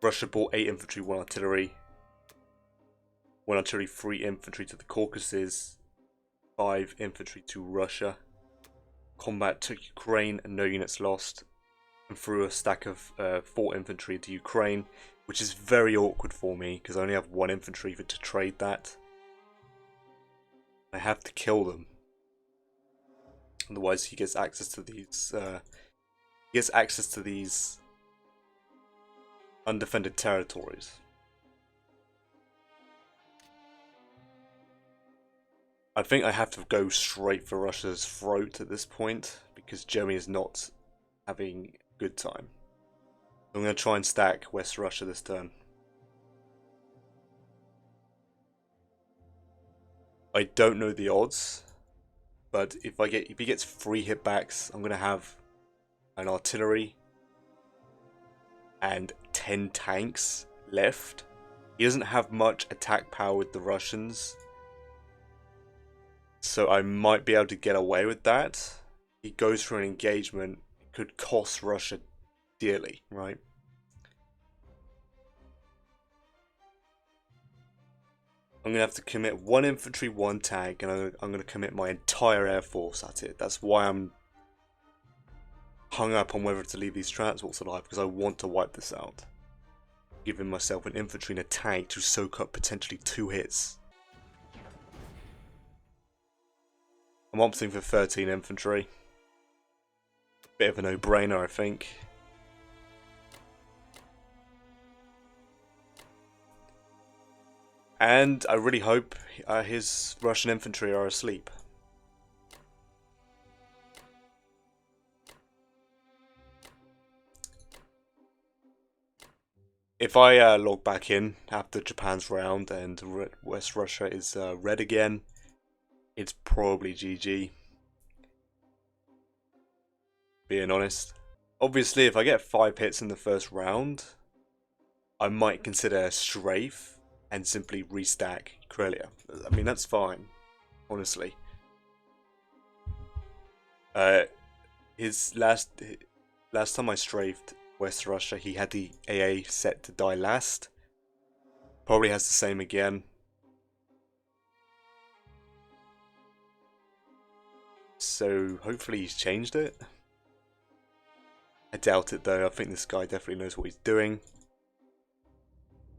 Russia bought 8 infantry, 1 artillery. 1 artillery, 3 infantry to the Caucasus, 5 infantry to Russia. Combat took Ukraine and no units lost, and threw a stack of 4 infantry to Ukraine, which is very awkward for me because I only have 1 infantry to trade that. I have to kill them, otherwise he gets access to these. Undefended territories. I think I have to go straight for Russia's throat at this point because Germany is not having a good time. I'm going to try and stack West Russia this turn. I don't know the odds, but if he gets 3 hitbacks, I'm going to have an artillery and 10 tanks left. He doesn't have much attack power with the Russians, so I might be able to get away with that. He goes for an engagement, it could cost Russia dearly, right? I'm going to have to commit 1 infantry, 1 tank, and I'm going to commit my entire air force at it. That's why I'm hung up on whether to leave these transports alive, because I want to wipe this out. Giving myself an infantry and a tank to soak up potentially 2 hits. I'm opting for 13 infantry. Bit of a no-brainer, I think. And I really hope his Russian infantry are asleep. If I log back in after Japan's round and West Russia is red again, it's probably GG. Being honest. Obviously, if I get 5 hits in the first round, I might consider a strafe and simply restack Karelia. I mean, that's fine, honestly. His last time I strafed West Russia, he had the AA set to die last. Probably has the same again. So hopefully he's changed it. I doubt it though. I think this guy definitely knows what he's doing.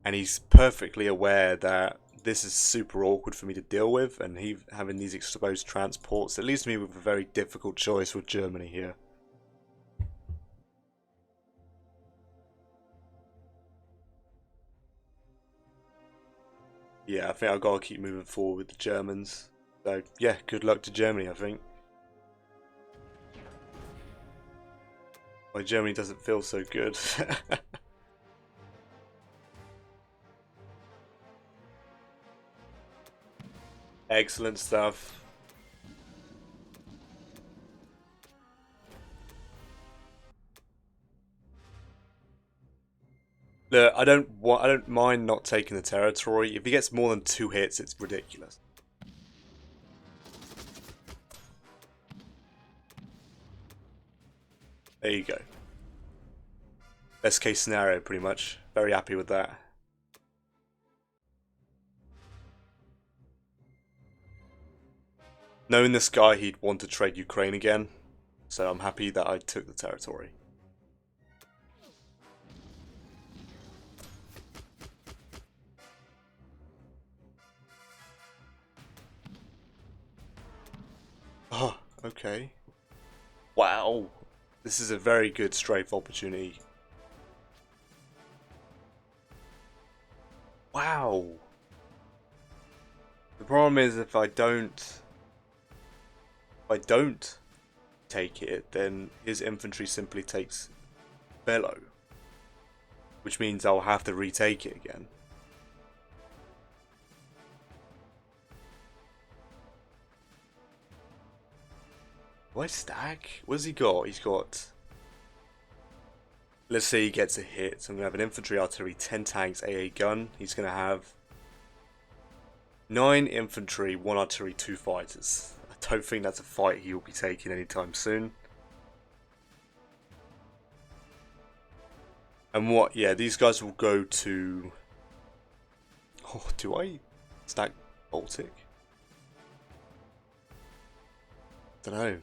And he's perfectly aware that this is super awkward for me to deal with, and he having these exposed transports, it leaves me with a very difficult choice with Germany here. Yeah, I think I've got to keep moving forward with the Germans. So yeah, good luck to Germany, I think. Why Germany doesn't feel so good. Excellent stuff. Look, I don't mind not taking the territory. If he gets more than 2 hits, it's ridiculous. There you go. Best case scenario, pretty much. Very happy with that. Knowing this guy, he'd want to trade Ukraine again, so I'm happy that I took the territory. Oh, okay. Wow. This is a very good strafe opportunity. Wow. The problem is if I don't take it, then his infantry simply takes Bellow, which means I'll have to retake it again. Do I stack? What has he got? He's got... Let's say he gets a hit. So I'm going to have an infantry, artillery, 10 tanks, AA gun. He's going to have 9 infantry, 1 artillery, 2 fighters. I don't think that's a fight he will be taking anytime soon. And what? Yeah, these guys will go to... Oh, do I stack Baltic? Don't know.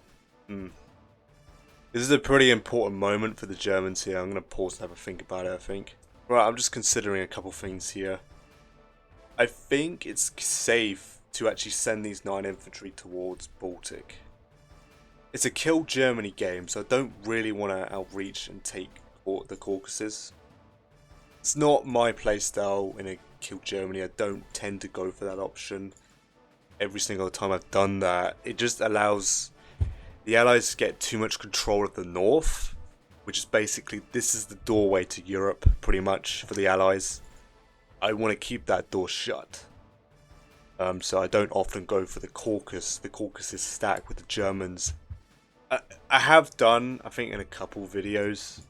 This is a pretty important moment for the Germans here. I'm going to pause to have a think about it, I think. Right, I'm just considering a couple things here. I think it's safe to actually send these 9 infantry towards Baltic. It's a kill Germany game, so I don't really want to outreach and take the Caucasus. It's not my playstyle in a kill Germany. I don't tend to go for that option. Every single time I've done that, it just allows the Allies to get too much control of the north, which is basically, this is the doorway to Europe, pretty much, for the Allies. I want to keep that door shut. So I don't often go for the Caucasus stack with the Germans. I have done, I think, in a couple videos,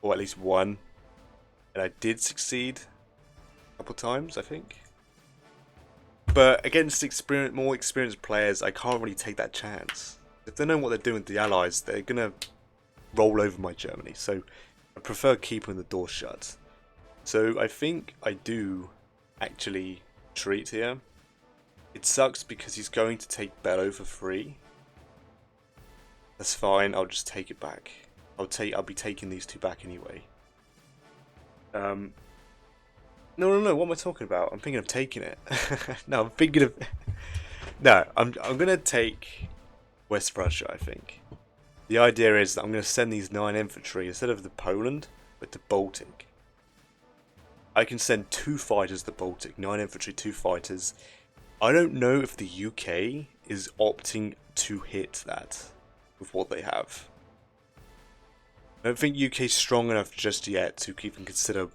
or at least one, and I did succeed a couple times, I think. But against more experienced players, I can't really take that chance. If they know what they're doing with the Allies, they're going to roll over my Germany. So I prefer keeping the door shut. So I think I do actually retreat here. It sucks because he's going to take Bellow for free. That's fine, I'll just take it back. I'll be taking these 2 back anyway. No, what am I talking about? I'm thinking of taking it. No, I'm thinking of... No, I'm gonna take West Russia, I think. The idea is that I'm gonna send these 9 infantry, instead of to Poland, but to Baltic. I can send 2 fighters to Baltic, 9 infantry, 2 fighters. I don't know if the UK is opting to hit that with what they have. I don't think UK is strong enough just yet to even consider,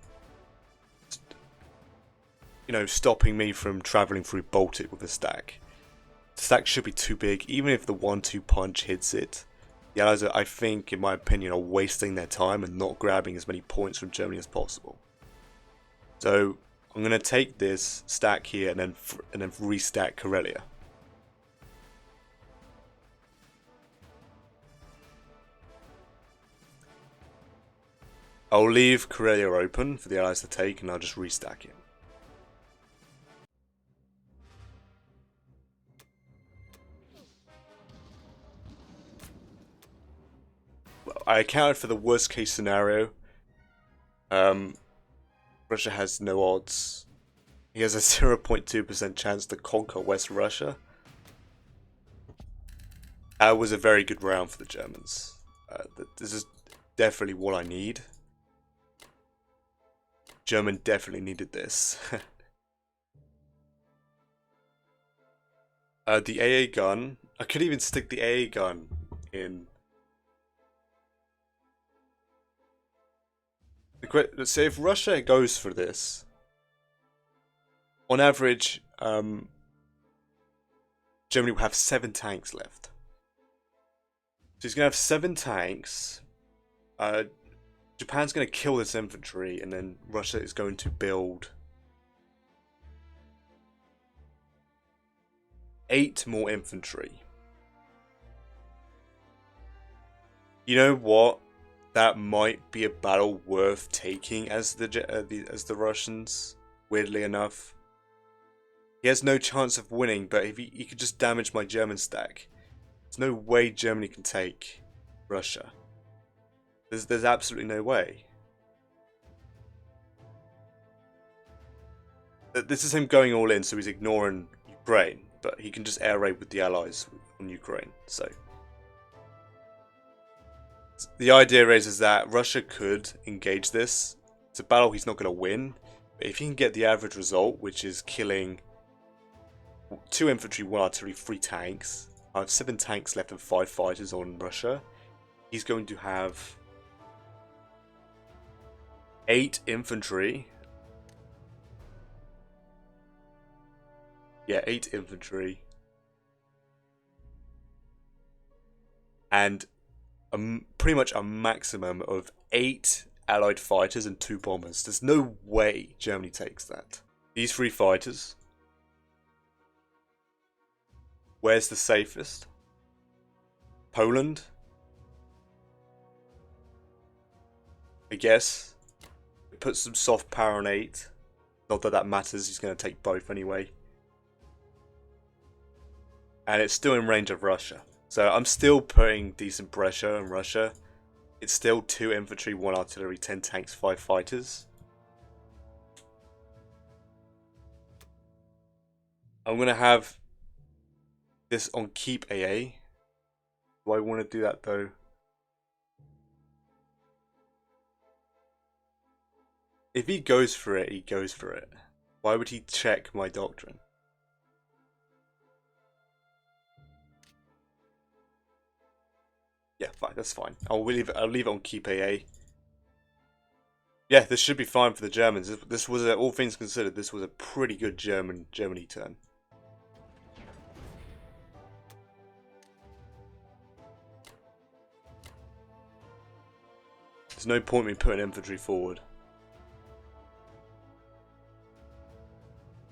you know, stopping me from travelling through Baltic with a stack. The stack should be too big, even if the 1-2 punch hits it. The Allies, I think, in my opinion, are wasting their time and not grabbing as many points from Germany as possible. So I'm going to take this stack here and then restack Karelia. I'll leave Karelia open for the Allies to take, and I'll just restack it. Well, I accounted for the worst case scenario. Russia has no odds. He has a 0.2% chance to conquer West Russia. That was a very good round for the Germans. This is definitely what I need. German definitely needed this. The AA gun. I could even stick the AA gun in. Let's say if Russia goes for this, on average, Germany will have 7 tanks left. So he's gonna have 7 tanks. Japan's gonna kill this infantry, and then Russia is going to build 8 more infantry. You know what? That might be a battle worth taking as the Russians. Weirdly enough, he has no chance of winning, but if he could just damage my German stack, there's no way Germany can take Russia. There's absolutely no way. This is him going all in, so he's ignoring Ukraine, but he can just air raid with the allies on Ukraine. So the idea is that Russia could engage this. It's a battle he's not going to win, but if he can get the average result, which is killing 2 infantry, 1 artillery, 3 tanks. I have 7 tanks left and 5 fighters on Russia. He's going to have 8 infantry. Yeah, 8 infantry. And pretty much a maximum of 8 allied fighters and 2 bombers. There's no way Germany takes that. These 3 fighters. Where's the safest? Poland? I guess. Put some soft power on 8. Not that that matters, he's going to take both anyway. And it's still in range of Russia. So I'm still putting decent pressure on Russia. It's still 2 infantry, 1 artillery, 10 tanks, 5 fighters. I'm going to have this on keep AA. Do I want to do that though? If he goes for it, he goes for it. Why would he check my doctrine? Yeah, fine, that's fine. I'll leave it on keep AA. Yeah, this should be fine for the Germans. This was, all things considered, this was a pretty good Germany turn. There's no point in me putting infantry forward.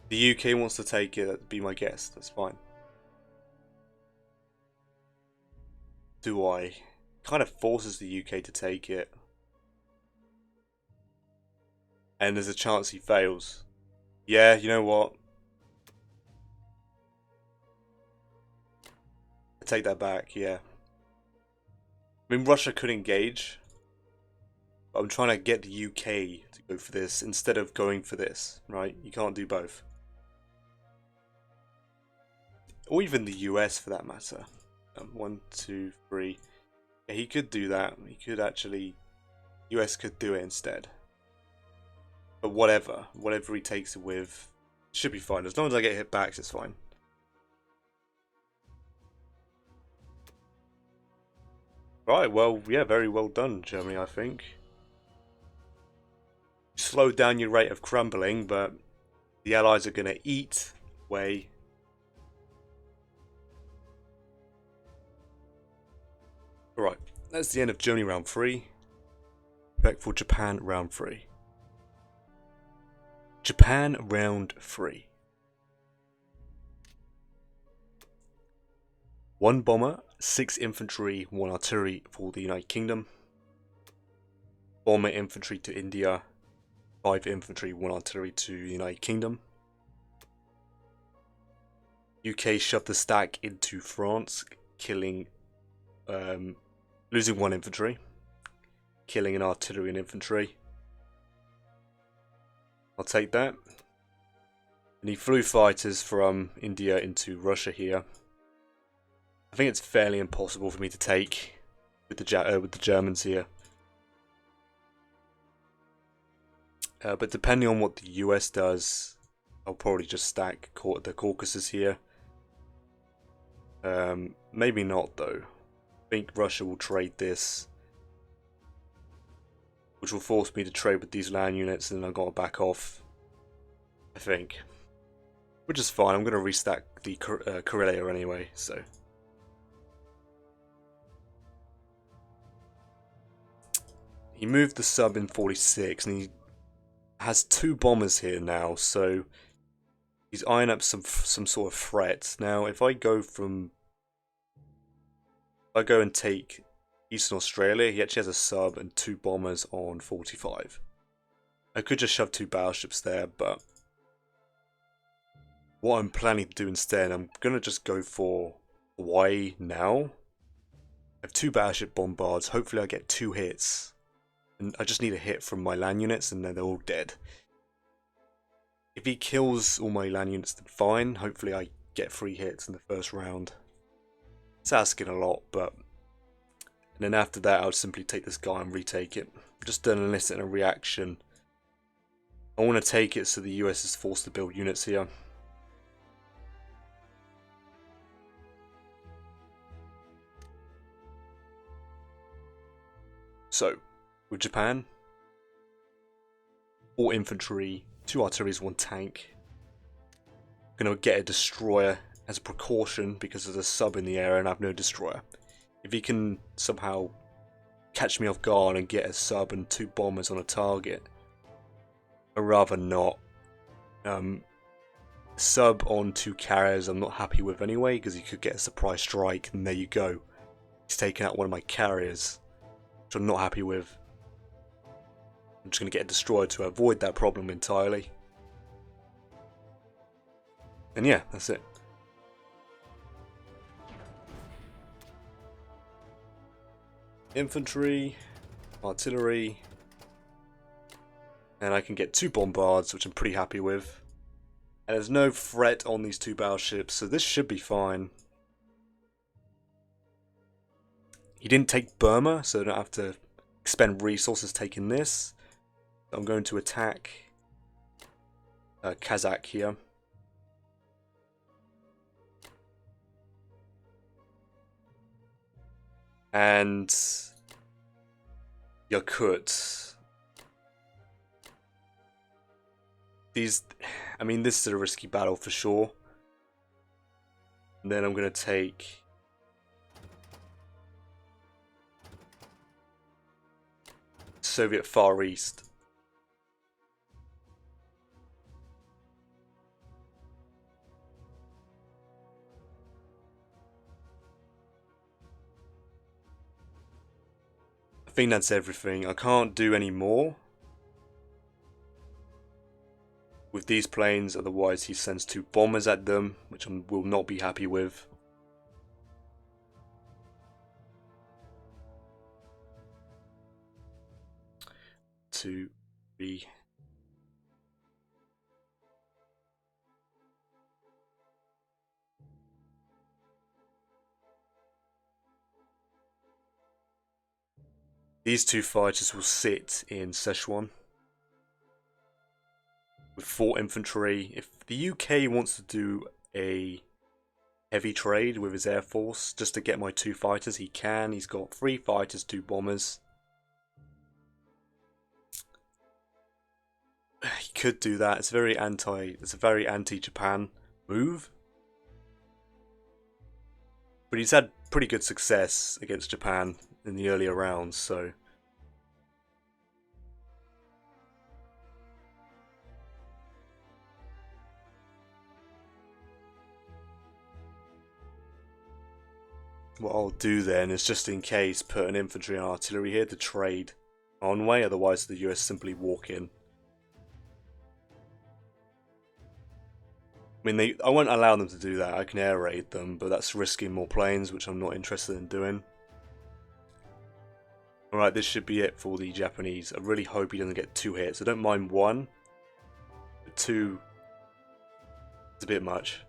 The UK wants to take it, that'd be my guess, that's fine. Do I? Kind of forces the UK to take it. And there's a chance he fails. Yeah, you know what? I take that back, yeah. I mean, Russia could engage. But I'm trying to get the UK to go for this instead of going for this, right? You can't do both. Or even the US for that matter. 1, 2, 3. Yeah, he could do that. He could actually... US could do it instead. But whatever he takes it with, should be fine. As long as I get hit back, it's fine. Right, well, yeah, very well done, Germany, I think. Slow down your rate of crumbling, but the Allies are going to eat away. Alright, that's the end of Germany round 3. Back for Japan round 3. Japan round 3. 1 bomber, 6 infantry, 1 artillery for the United Kingdom. Bomber infantry to India. 5 infantry, 1 artillery to the United Kingdom. UK shoved the stack into France, killing, losing 1 infantry, killing an artillery and infantry. I'll take that. And he flew fighters from India into Russia here. I think it's fairly impossible for me to take with the Germans here. But depending on what the US does, I'll probably just stack the Caucasus here. Maybe not though. I think Russia will trade this. which will force me to trade with these land units, and then I've got to back off, I think. Which is fine, I'm going to restack the Karelia anyway, so. He moved the sub in 46, and he has 2 bombers here now, so he's eyeing up some sort of threat. Now, if I go and take Eastern Australia, he actually has a sub and 2 bombers on 45. I could just shove 2 battleships there, but what I'm planning to do instead, I'm going to just go for Hawaii now. I have 2 battleship bombards, hopefully I get 2 hits. And I just need a hit from my land units and then they're all dead. If he kills all my land units, then fine. Hopefully I get 3 hits in the first round. It's asking a lot, but... And then after that, I'll simply take this guy and retake it. Just don't elicit a reaction. I want to take it so the US is forced to build units here. So, with Japan, 4 infantry, 2 artilleries, 1 tank. I'm going to get a destroyer as a precaution because there's a sub in the area and I have no destroyer. If he can somehow catch me off guard and get a sub and 2 bombers on a target, I'd rather not. Sub on 2 carriers I'm not happy with anyway because he could get a surprise strike and there you go. He's taken out one of my carriers, which I'm not happy with. I'm just going to get a destroyer to avoid that problem entirely. And yeah, that's it. Infantry, artillery, and I can get 2 bombards, which I'm pretty happy with. And there's no threat on these 2 battleships, so this should be fine. He didn't take Burma, so I don't have to expend resources taking this. I'm going to attack Kazakh here. And Yakut. These, I mean, this is a risky battle for sure. And then I'm going to take Soviet Far East. I think that's everything. I can't do any more with these planes, otherwise he sends 2 bombers at them, which I will not be happy with. Two, 3. These 2 fighters will sit in Szechuan with 4 infantry. If the UK wants to do a heavy trade with his air force just to get my 2 fighters, he can. He's got 3 fighters, 2 bombers. He could do that. It's a very anti-Japan move. But he's had pretty good success against Japan in the earlier rounds, so what I'll do then is, just in case, put an infantry and artillery here to trade on way, otherwise the US simply walk in. I mean, I won't allow them to do that. I can air raid them, but that's risking more planes, which I'm not interested in doing. Alright, this should be it for the Japanese. I really hope he doesn't get 2 hits. I don't mind 1, but 2 is a bit much.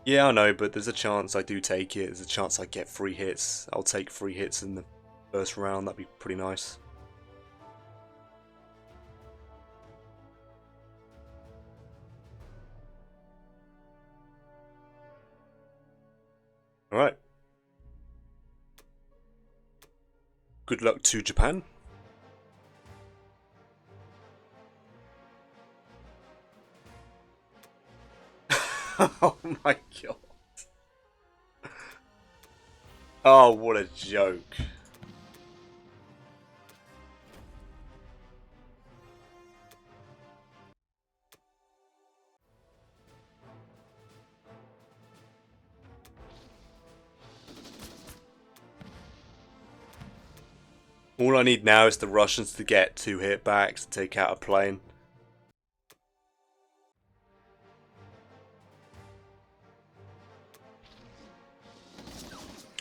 Yeah, I know, but there's a chance I do take it. There's a chance I get 3 hits. I'll take 3 hits in the first round. That'd be pretty nice. Good luck to Japan. Oh my god. Oh, what a joke. All I need now is the Russians to get 2 hit backs to take out a plane.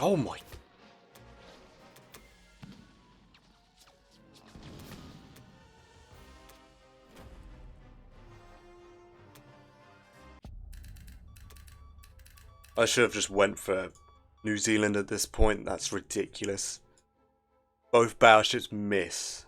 Oh my. I should have just went for New Zealand at this point. That's ridiculous. Both battleships miss.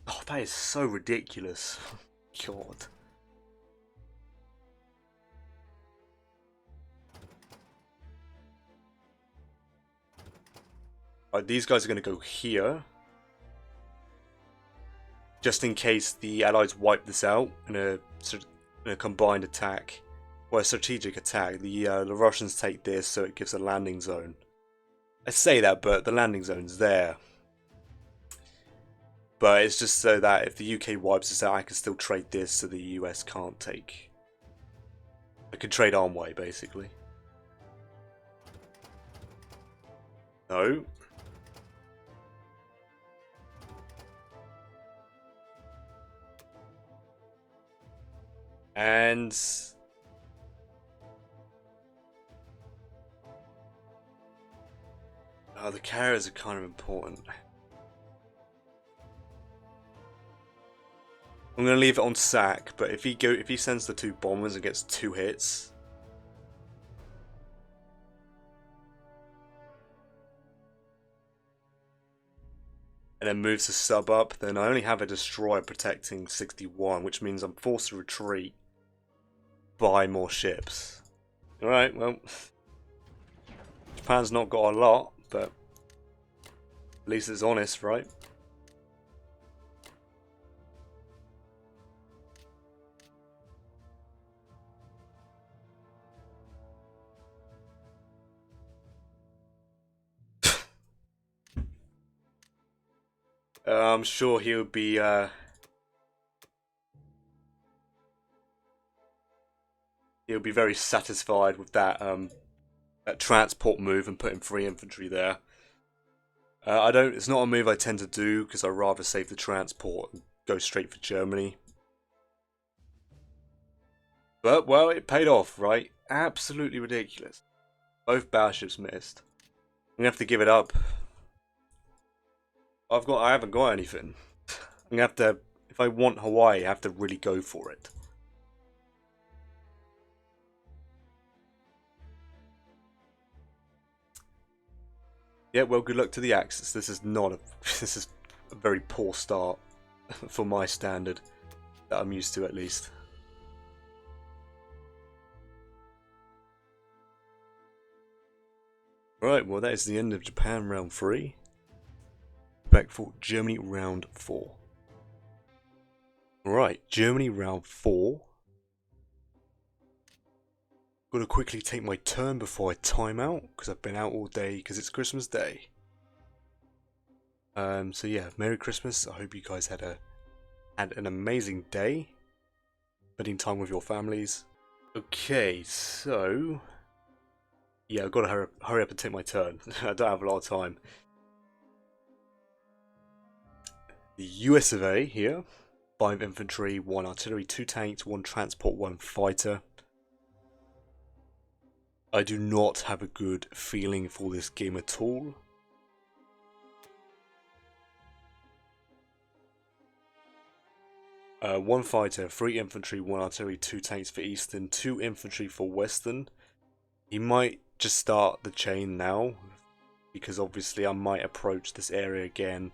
Oh, that is so ridiculous. God. Right, these guys are going to go here. Just in case the Allies wipe this out in a combined attack. Or a strategic attack. The Russians take this, so it gives a landing zone. I say that, but the landing zone's there. But it's just so that if the UK wipes this out, I can still trade this so the US can't take. I can trade arm way, basically. No. And the carriers are kind of important. I'm gonna leave it on sack, but if he sends the 2 bombers and gets 2 hits, and then moves the sub up, then I only have a destroyer protecting 61, which means I'm forced to retreat, buy more ships. Alright, well, Japan's not got a lot, but at least it's honest, right? I'm sure he'll be very satisfied with that that transport move and putting 3 infantry there. It's not a move I tend to do because I'd rather save the transport and go straight for Germany. But well, it paid off, right? Absolutely ridiculous. Both battleships missed. I'm gonna have to give it up. I haven't got anything. I'm gonna have to, if I want Hawaii, I have to really go for it. Yeah, well, good luck to the Axis. This is a very poor start for my standard that I'm used to, at least. Right, well, that is the end of Japan round 3. Back for Germany round 4. Right, Germany round 4. Gotta quickly take my turn before I time out, because I've been out all day because it's Christmas Day. So yeah, Merry Christmas. I hope you guys had an amazing day, spending time with your families. Okay, so yeah, I've got to hurry up and take my turn. I don't have a lot of time. The US of A here, 5 infantry, 1 artillery, 2 tanks, 1 transport, 1 fighter. I do not have a good feeling for this game at all. 1 fighter, 3 infantry, 1 artillery, 2 tanks for Eastern, 2 infantry for Western. He might just start the chain now, because obviously I might approach this area again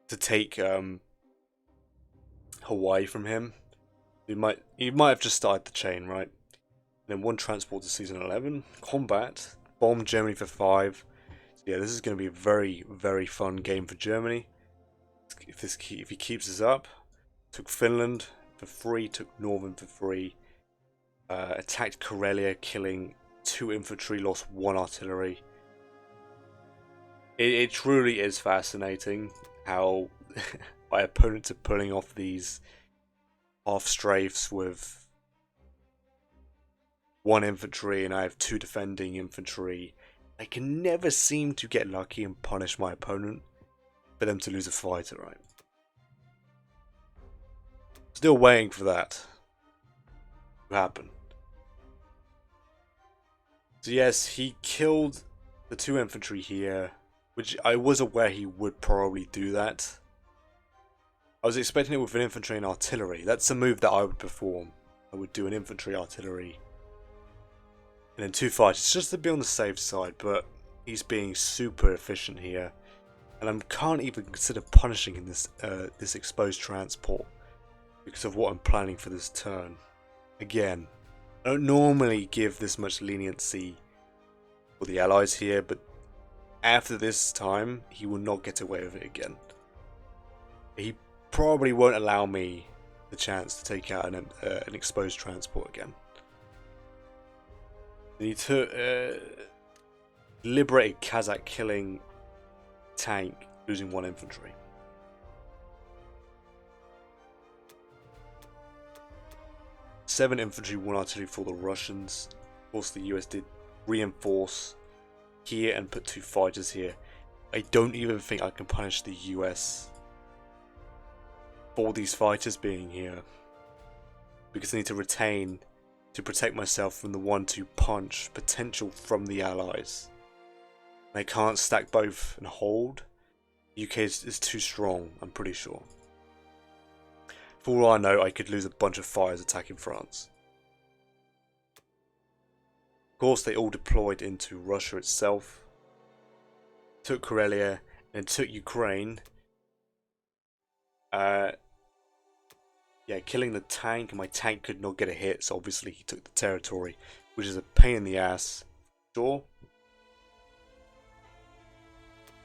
to take Hawaii from him. He might have just started the chain, right? And then 1 transport to season 11. Combat, bomb Germany for 5. So yeah, this is going to be a very, very fun game for Germany. If he keeps this up. Took Finland for 3, took Northern for 3. Attacked Karelia, killing 2 infantry, lost 1 artillery. It truly is fascinating how my opponents are pulling off these half strafes with 1 infantry and I have 2 defending infantry. I can never seem to get lucky and punish my opponent for them to lose a fighter, right? Still waiting for that to happen. So yes, he killed the 2 infantry here, which I was aware he would probably do that. I was expecting it with an infantry and artillery. That's a move that I would perform. I would do an infantry, artillery, and then 2 fighters, just to be on the safe side, but he's being super efficient here. And I can't even consider punishing in this exposed transport because of what I'm planning for this turn. Again, I don't normally give this much leniency for the allies here, but after this time, he will not get away with it again. He probably won't allow me the chance to take out an exposed transport again. He took liberated Kazakh, killing tank, losing 1 infantry. Seven infantry, 1 artillery for the Russians. Of course, the US did reinforce here and put 2 fighters here. I don't even think I can punish the US for these fighters being here, because I need to retain to protect myself from the 1-2 punch potential from the allies. I can't stack both and hold. UK is too strong, I'm pretty sure. For all I know, I could lose a bunch of fighters attacking France. Of course, they all deployed into Russia itself. Took Karelia and took Ukraine. Yeah, killing the tank. My tank could not get a hit, so obviously he took the territory, which is a pain in the ass. Sure.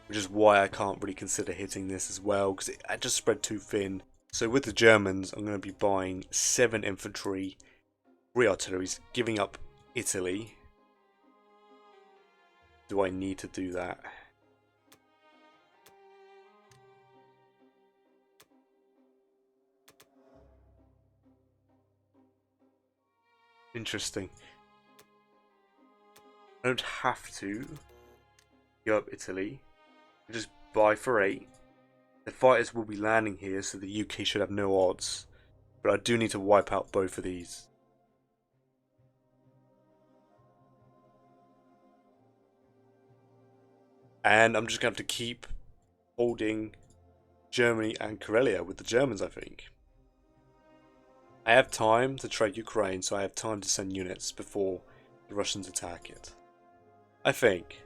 Which is why I can't really consider hitting this as well, because I just spread too thin. So with the Germans, I'm going to be buying 7 infantry, 3 artilleries, giving up Italy. Do I need to do that? Interesting. I don't have to give up Italy. I just buy for 8. The fighters will be landing here, so the UK should have no odds. But I do need to wipe out both of these. And I'm just going to have to keep holding Germany and Karelia with the Germans, I think. I have time to trade Ukraine, so I have time to send units before the Russians attack it. I think.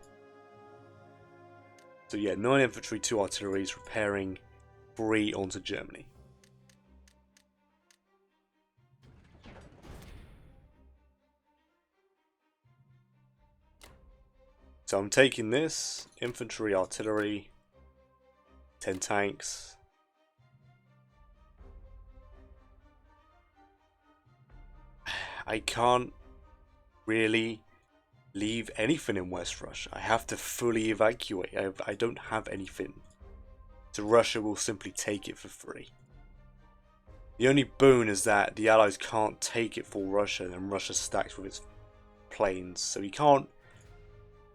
So yeah, 9 infantry, 2 artilleries, repairing 3 onto Germany. So I'm taking this, infantry, artillery, 10 tanks. I can't really leave anything in West Russia. I have to fully evacuate. I don't have anything. So Russia will simply take it for free. The only boon is that the Allies can't take it for Russia, and Russia stacks with its planes. So we can't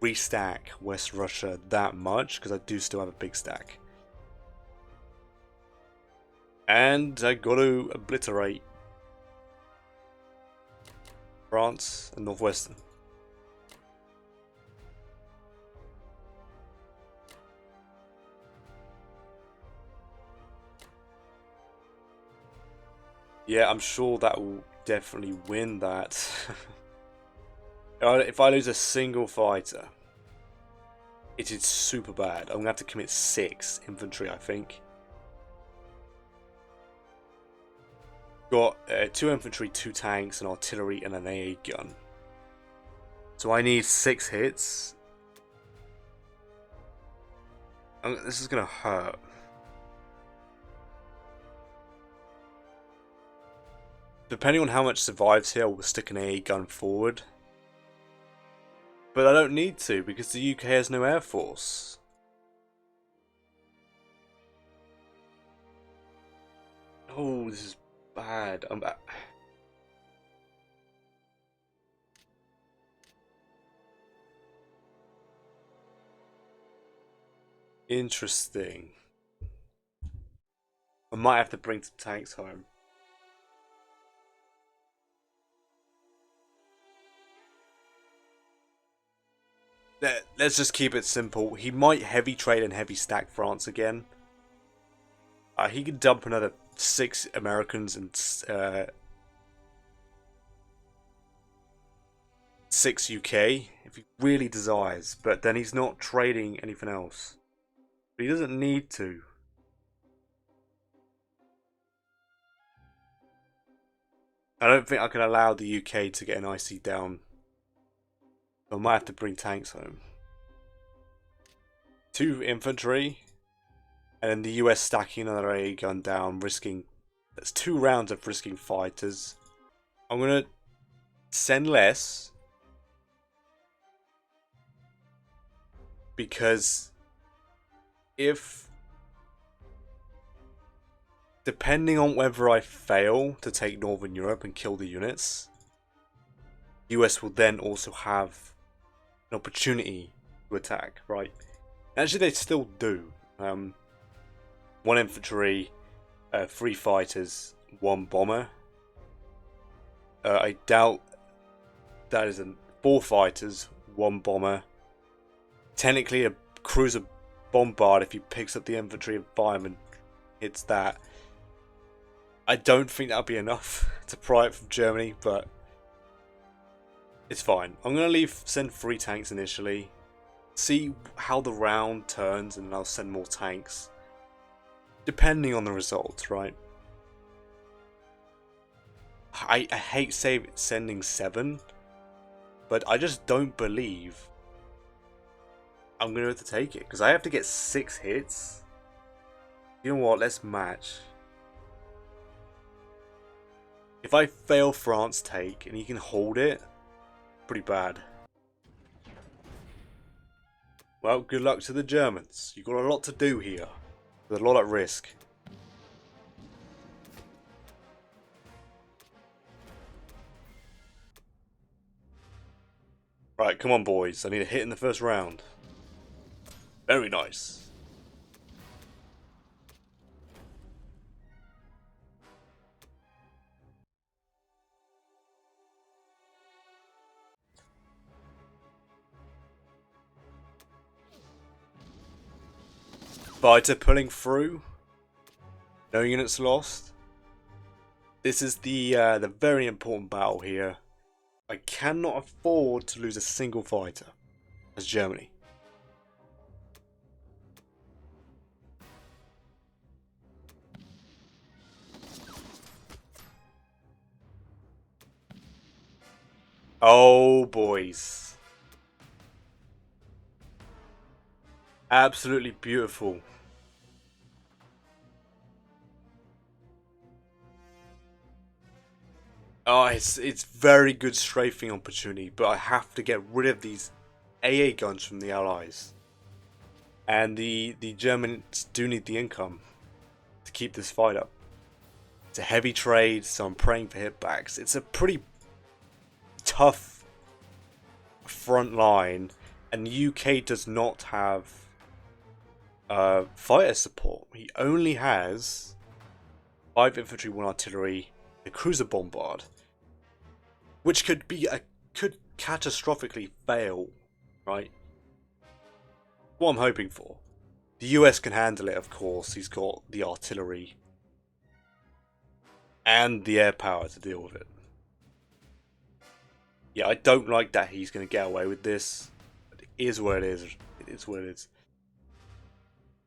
restack West Russia that much, because I do still have a big stack. And I got to obliterate France and Northwestern. Yeah, I'm sure that will definitely win that. If I lose a single fighter, it is super bad. I'm going to have to commit 6 infantry, I think. Got 2 infantry, 2 tanks, an artillery, and an AA gun. So I need 6 hits. This is going to hurt. Depending on how much survives here, we'll stick an AA gun forward. But I don't need to, because the UK has no air force. Oh, this is bad. I'm back. Interesting. I might have to bring some tanks home. Let's just keep it simple. He might heavy trade and heavy stack France again. He could dump another 6 Americans and 6 UK if he really desires. But then he's not trading anything else. But he doesn't need to. I don't think I can allow the UK to get an IC down. I might have to bring tanks home. 2 infantry. And then the US stacking another AA gun down, risking... That's 2 rounds of risking fighters. I'm going to send less. Because if... Depending on whether I fail to take Northern Europe and kill the units, US will then also have an opportunity to attack, right? Actually, they still do. 1 infantry, 3 fighters, 1 bomber. I doubt that isn't 4 fighters, 1 bomber. Technically, a cruiser bombard if he picks up the infantry and fireman hits that. I don't think that'll be enough to pry it from Germany, but it's fine. I'm going to send 3 tanks initially, see how the round turns, and I'll send more tanks. Depending on the results, right? I hate sending 7, but I just don't believe I'm going to have to take it, because I have to get 6 hits. You know what, let's match. If I fail France take and he can hold it, pretty bad. Well, good luck to the Germans. You've got a lot to do here. There's a lot at risk. Right, come on boys. I need a hit in the first round. Very nice. Fighter pulling through. No units lost. This is the very important battle here. I cannot afford to lose a single fighter as Germany. Oh, boys. Absolutely beautiful. Oh, it's very good strafing opportunity, but I have to get rid of these AA guns from the Allies. And the Germans do need the income to keep this fight up. It's a heavy trade, so I'm praying for hitbacks. It's a pretty tough front line, and the UK does not have fighter support. He only has 5 infantry, 1 artillery, a cruiser bombard, which could catastrophically fail, right? What I'm hoping for. The US can handle it, of course. He's got the artillery. and the air power to deal with it. Yeah, I don't like that he's going to get away with this. But it is what it is. It is what it is.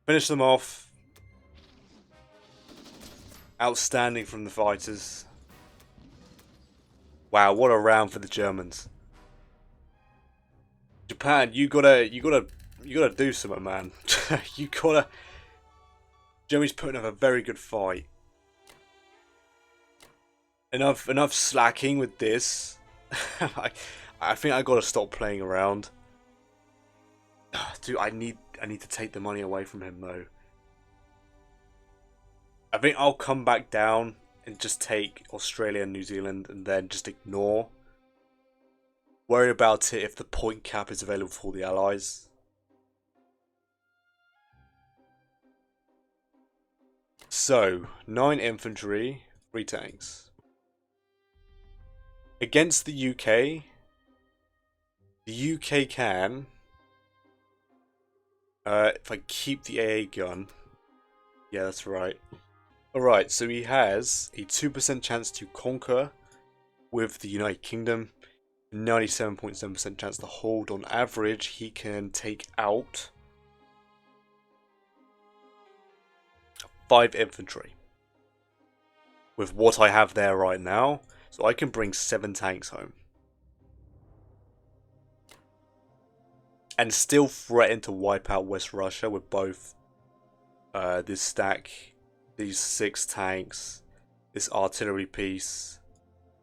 Finish them off. Outstanding from the fighters. Wow, what a round for the Germans. Japan, you gotta do something, man. you gotta. Germany's putting up a very good fight. Enough slacking with this. I think I gotta stop playing around. Dude, I need to take the money away from him though. I think I'll come back down and just take Australia and New Zealand and then just ignore. Worry about it if the point cap is available for all the allies. So, 9 infantry, 3 tanks. Against the UK can, if I keep the AA gun, yeah, that's right. Alright, so he has a 2% chance to conquer with the United Kingdom, 97.7% chance to hold. On average, he can take out 5 infantry. With what I have there right now, so I can bring 7 tanks home. And still threaten to wipe out West Russia with both this stack, these 6 tanks, this artillery piece,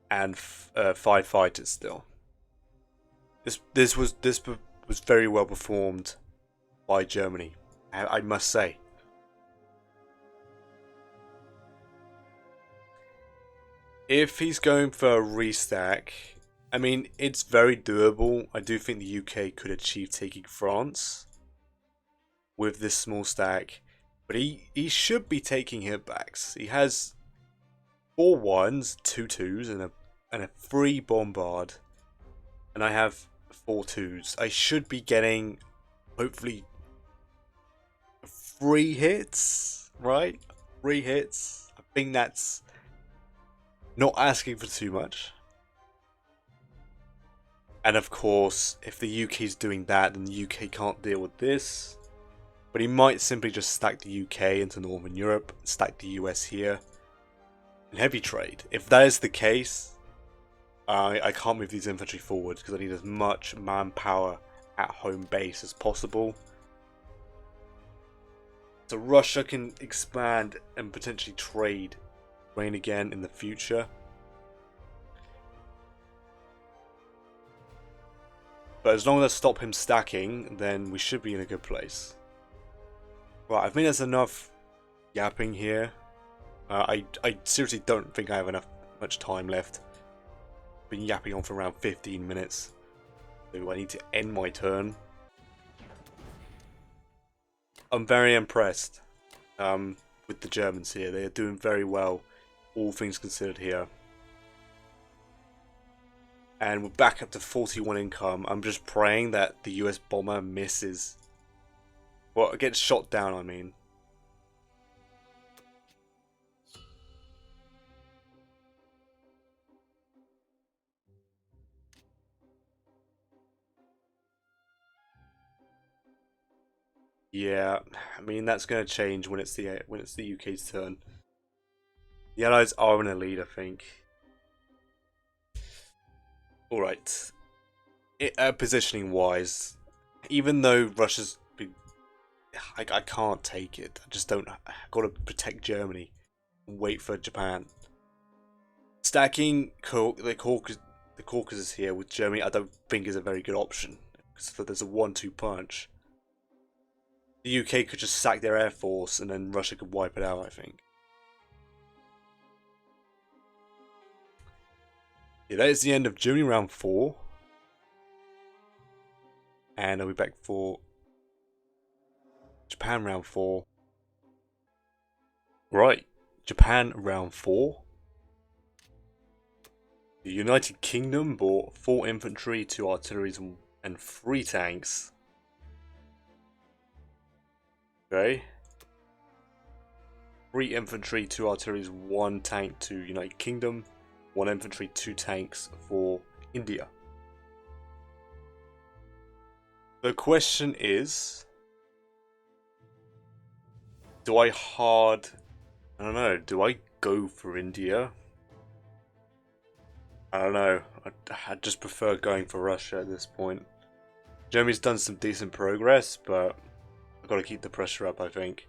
and 5 fighters still. This was very well performed by Germany, I must say. If he's going for a restack, I mean, it's very doable. I do think the UK could achieve taking France with this small stack, but he should be taking hitbacks. He has 4 1s, 2 2s, and a 3 bombard, and I have 4 2s. I should be getting hopefully 3 hits, right? 3 hits. I think that's not asking for too much. And of course, if the UK is doing that, then the UK can't deal with this. But he might simply just stack the UK into Northern Europe, stack the US here, and heavy trade. If that is the case, I can't move these infantry forward because I need as much manpower at home base as possible. So Russia can expand and potentially trade Ukraine again in the future. But as long as I stop him stacking, then we should be in a good place. Right, I think there's enough yapping here. I seriously don't think I have much time left. I've been yapping on for around 15 minutes. So I need to end my turn. I'm very impressed with the Germans here. They are doing very well, all things considered here. And we're back up to 41 income. I'm just praying that the US bomber misses. Well, gets shot down, I mean. Yeah, I mean that's going to change when it's the UK's turn. The Allies are in a lead, I think. All right. Positioning wise, even though Russia's been, I can't take it. I just don't. I got to protect Germany and wait for Japan. Stacking the Caucasus here with Germany, I don't think is a very good option because there's a 1-2 punch. The UK could just sack their air force and then Russia could wipe it out, I think. Yeah, that is the end of Germany round 4. And I'll be back for Japan round 4. Right, Japan round 4. The United Kingdom bought 4 infantry, 2 artilleries, and 3 tanks. Okay. 3 infantry, 2 artillery, 1 tank to United Kingdom, 1 infantry, 2 tanks for India. The question is, do I don't know, do I go for India? I don't know, I just prefer going for Russia at this point. Germany's done some decent progress, but I've got to keep the pressure up, I think.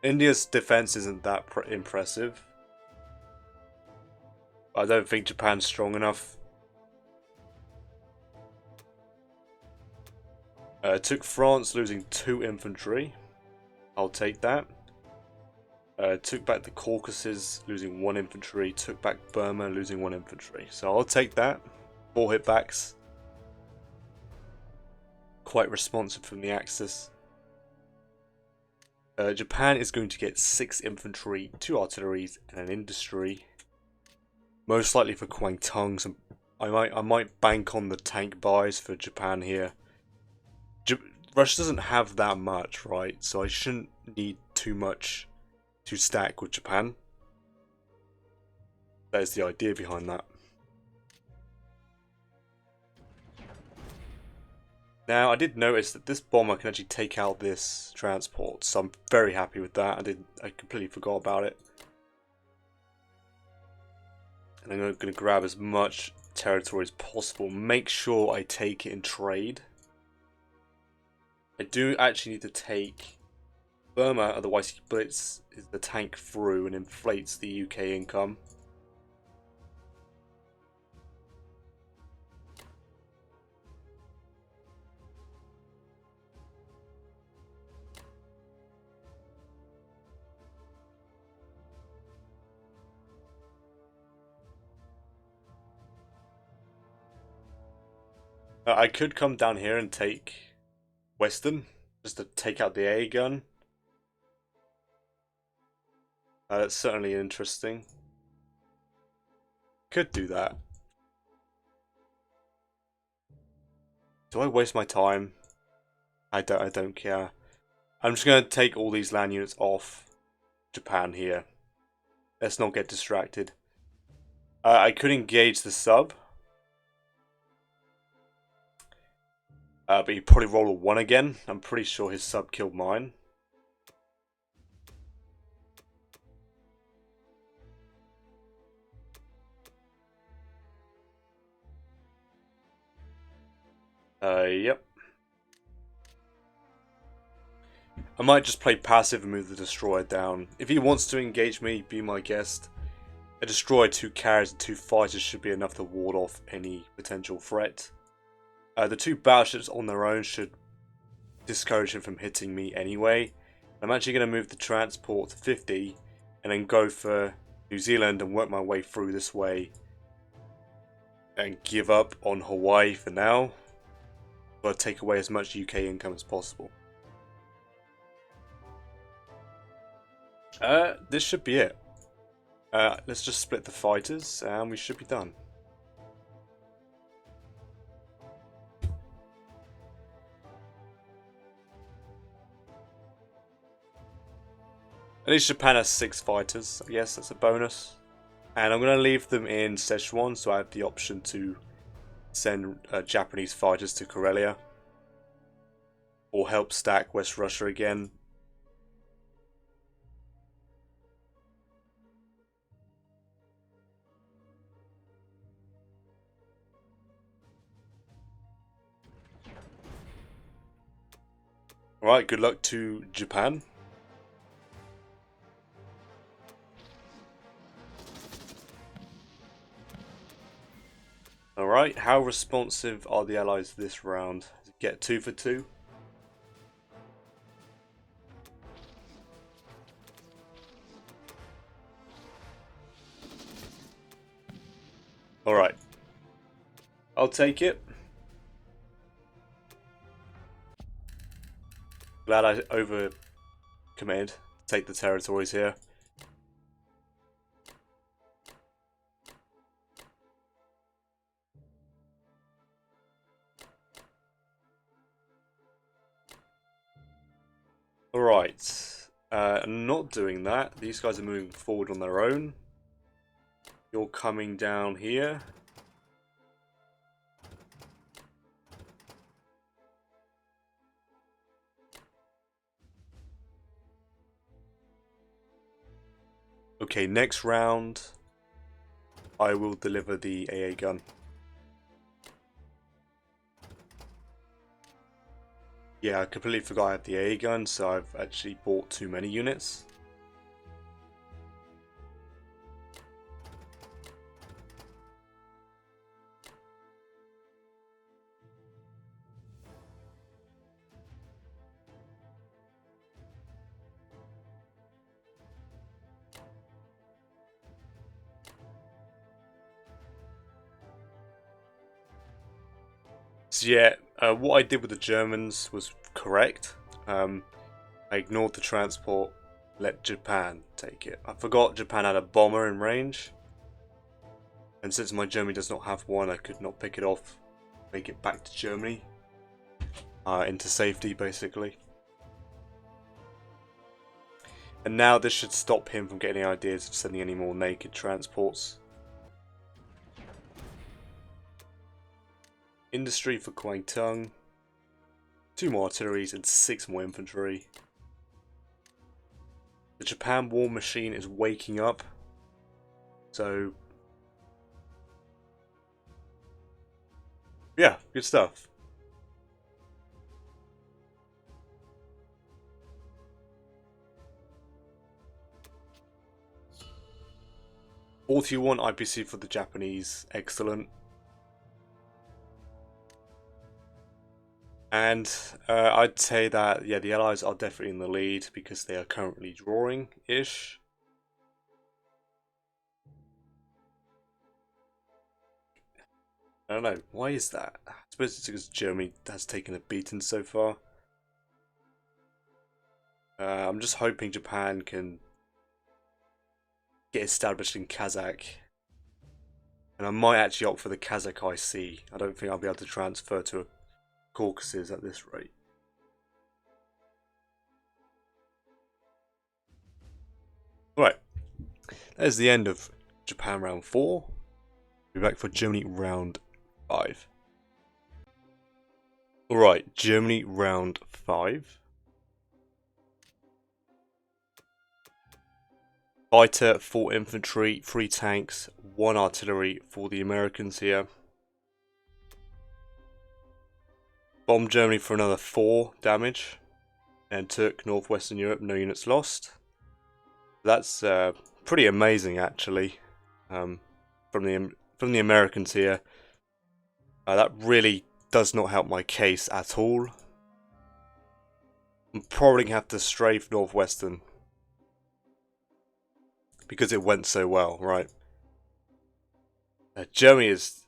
India's defense isn't that impressive. I don't think Japan's strong enough. Took France, losing 2 infantry. I'll take that. Took back the Caucasus, losing 1 infantry. Took back Burma, losing 1 infantry. So I'll take that. 4 hitbacks. Quite responsive from the Axis. Japan is going to get 6 infantry, 2 artilleries, and an industry. Most likely for Kwangtung. So I might bank on the tank buys for Japan here. Russia doesn't have that much, right? So I shouldn't need too much to stack with Japan. That is the idea behind that. Now, I did notice that this bomber can actually take out this transport, so I'm very happy with that. I completely forgot about it. And I'm going to grab as much territory as possible. Make sure I take it in trade. I do actually need to take Burma, otherwise he blitzes the tank through and inflates the UK income. I could come down here and take Western, just to take out the A gun. That's certainly interesting. Could do that. Do I waste my time? I don't care. I'm just going to take all these land units off Japan here. Let's not get distracted. I could engage the sub. But he'd probably roll a 1 again. I'm pretty sure his sub killed mine. Yep. I might just play passive and move the destroyer down. If he wants to engage me, be my guest. A destroyer, 2 carriers, and 2 fighters should be enough to ward off any potential threat. The 2 battleships on their own should discourage him from hitting me anyway. I'm actually going to move the transport to 50 and then go for New Zealand and work my way through this way and give up on Hawaii for now. But take away as much UK income as possible. This should be it. Let's just split the fighters and we should be done. At least Japan has 6 fighters. I guess that's a bonus. And I'm going to leave them in Szechuan, so I have the option to send Japanese fighters to Karelia. Or help stack West Russia again. Alright, good luck to Japan. Alright, how responsive are the allies this round? Get 2 for 2? Alright. I'll take it. Glad I over-committed to take the territories here. Alright. not doing that. These guys are moving forward on their own. You're coming down here. Okay, next round, I will deliver the AA gun. Yeah, I completely forgot I have the AA gun, so I've actually bought too many units. So yeah, what I did with the Germans was correct. I ignored the transport, let Japan take it. I forgot Japan had a bomber in range. And since my Germany does not have one, I could not pick it off, make it back to Germany. Into safety, basically. And now this should stop him from getting any ideas of sending any more naked transports. Industry for Kwangtung. 2 more artilleries and 6 more infantry. The Japan war machine is waking up. So yeah, good stuff. '41 IPC for the Japanese, excellent. And I'd say that, yeah, the Allies are definitely in the lead because they are currently drawing-ish. I don't know, why is that? I suppose it's because Germany has taken a beating so far. I'm just hoping Japan can get established in Kazakh. And I might actually opt for the Kazakh IC. I don't think I'll be able to transfer to a Caucasus at this rate. Right, that is the end of Japan round 4. We'll be back for Germany round 5. Alright, Germany round 5. Fighter, 4 infantry, 3 tanks, 1 artillery for the Americans here. Bombed Germany for another 4 damage. And took Northwestern Europe, no units lost. That's pretty amazing, actually, from the Americans here. That really does not help my case at all. I'm probably going to have to strafe Northwestern because it went so well, right? Germany is...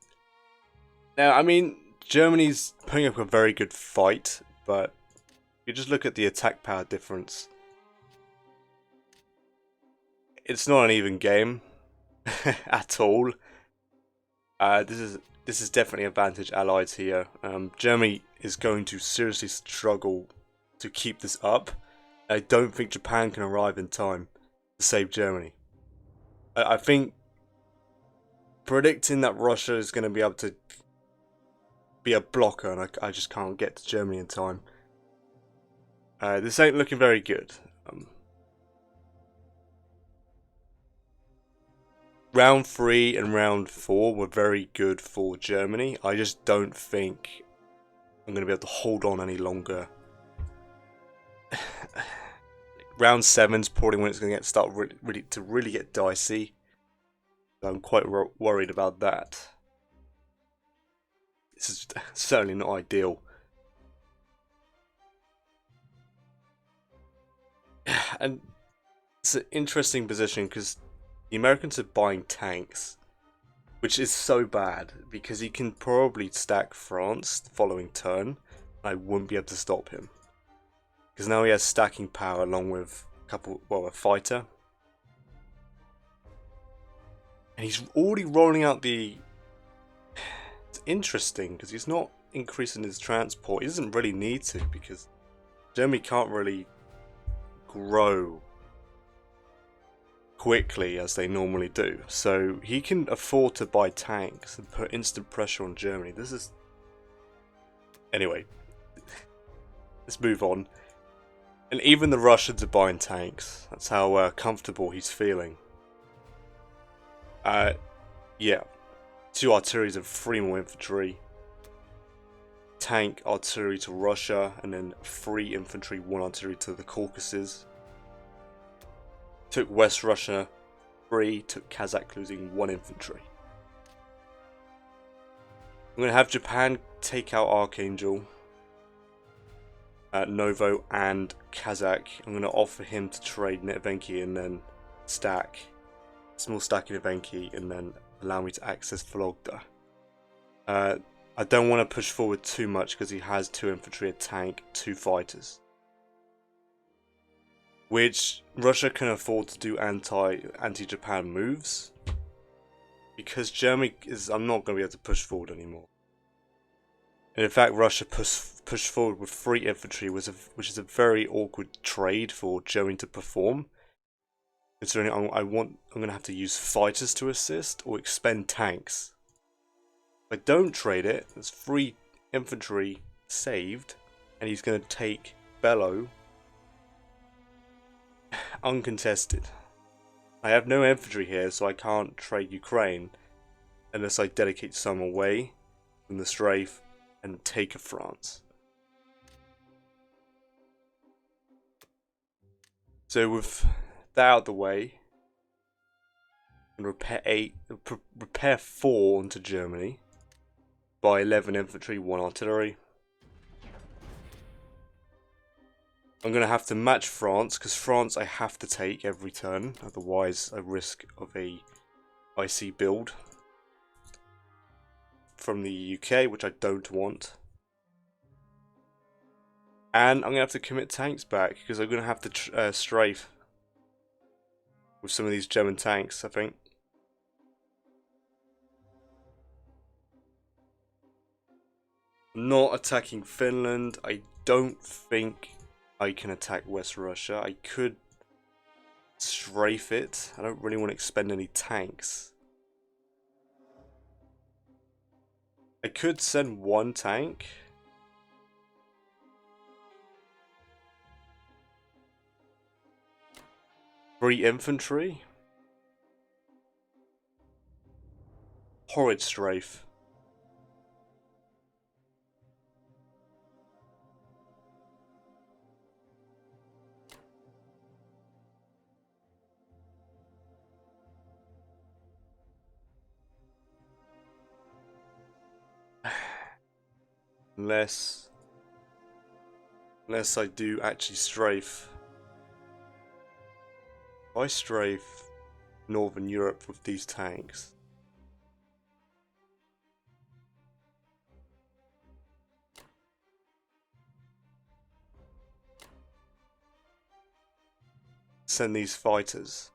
Now, I mean, Germany's putting up a very good fight, but you just look at the attack power difference. It's not an even game at all. This is definitely advantage Allies here. Germany is going to seriously struggle to keep this up. I don't think Japan can arrive in time to save Germany. I think predicting that Russia is going to be able to be a blocker, and I just can't get to Germany in time. This ain't looking very good. Round 3 and round 4 were very good for Germany. I just don't think I'm going to be able to hold on any longer. Round 7's probably when it's going to start really get dicey. I'm quite worried about that. This is certainly not ideal. And it's an interesting position because the Americans are buying tanks, which is so bad because he can probably stack France the following turn. I wouldn't be able to stop him because now he has stacking power along with a fighter. And he's already rolling out the... It's interesting because he's not increasing his transport. He doesn't really need to because Germany can't really grow quickly as they normally do. So he can afford to buy tanks and put instant pressure on Germany. This is... Anyway, let's move on. And even the Russians are buying tanks. That's how comfortable he's feeling. Yeah. 2 artilleries and 3 more infantry. Tank artillery to Russia, and then 3 infantry, 1 artillery to the Caucasus. Took West Russia 3, took Kazakh losing 1 infantry. I'm going to have Japan take out Archangel, Novo and Kazakh. I'm going to offer him to trade Nitvenki and then stack, small stack in Nitvenki, and then allow me to access Vologda. I don't want to push forward too much because he has 2 infantry, a tank, 2 fighters. Which Russia can afford to do anti-Japan moves. Because Germany is... I'm not going to be able to push forward anymore. And in fact, Russia pushed forward with 3 infantry, which is a very awkward trade for Germany to perform. Considering I'm going to have to use fighters to assist or expend tanks. If I don't trade it, there's 3 infantry saved, and he's going to take Bello uncontested. I have no infantry here, so I can't trade Ukraine unless I dedicate some away from the strafe and take a France. So with that out of the way, and repair 4 onto Germany by 11 infantry, 1 artillery. I'm going to have to match France, because France I have to take every turn, otherwise I risk of a IC build from the UK, which I don't want. And I'm going to have to commit tanks back, because I'm going to have to strafe with some of these German tanks, I think. I'm not attacking Finland. I don't think I can attack West Russia. I could strafe it. I don't really want to expend any tanks. I could send 1 tank. Three infantry. Horrid strafe. Unless I do actually strafe. If I strafe Northern Europe with these tanks, send these fighters.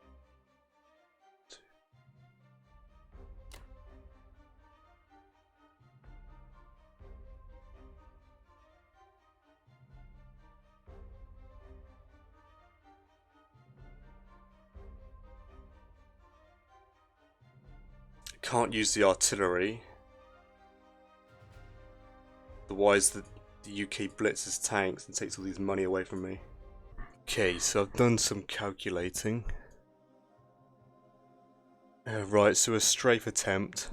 Can't use the artillery, otherwise the UK blitzes tanks and takes all these money away from me. Okay, so I've done some calculating. Right, so a strafe attempt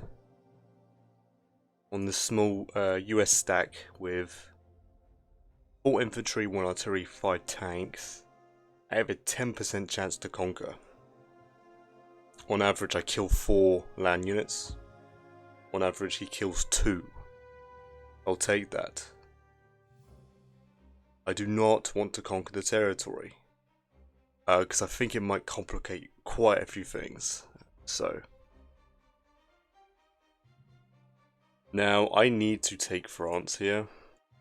on the small US stack with 4 infantry, 1 artillery, 5 tanks. I have a 10% chance to conquer. On average, I kill 4 land units. On average, he kills 2. I'll take that. I do not want to conquer the territory, because I think it might complicate quite a few things. So now I need to take France here,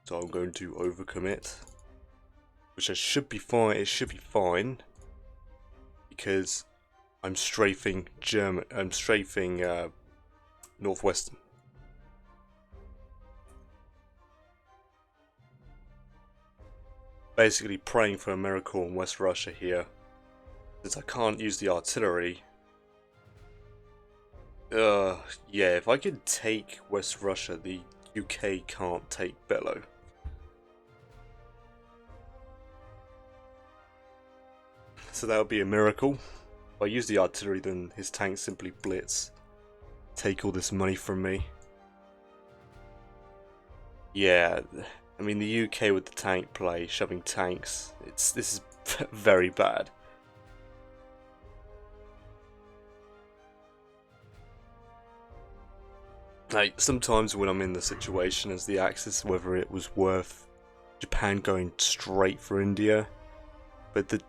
so I'm going to overcommit, which should be fine. It should be fine because I'm strafing Northwestern. basically praying for a miracle in West Russia here. Since I can't use the artillery. Yeah, if I could take West Russia, the UK can't take Bello. So that would be a miracle. If I use the artillery, then his tanks simply blitz. Take all this money from me. Yeah, I mean the UK with the tank play, shoving tanks, this is very bad. Like, sometimes when I'm in the situation as the Axis, whether it was worth Japan going straight for India, but the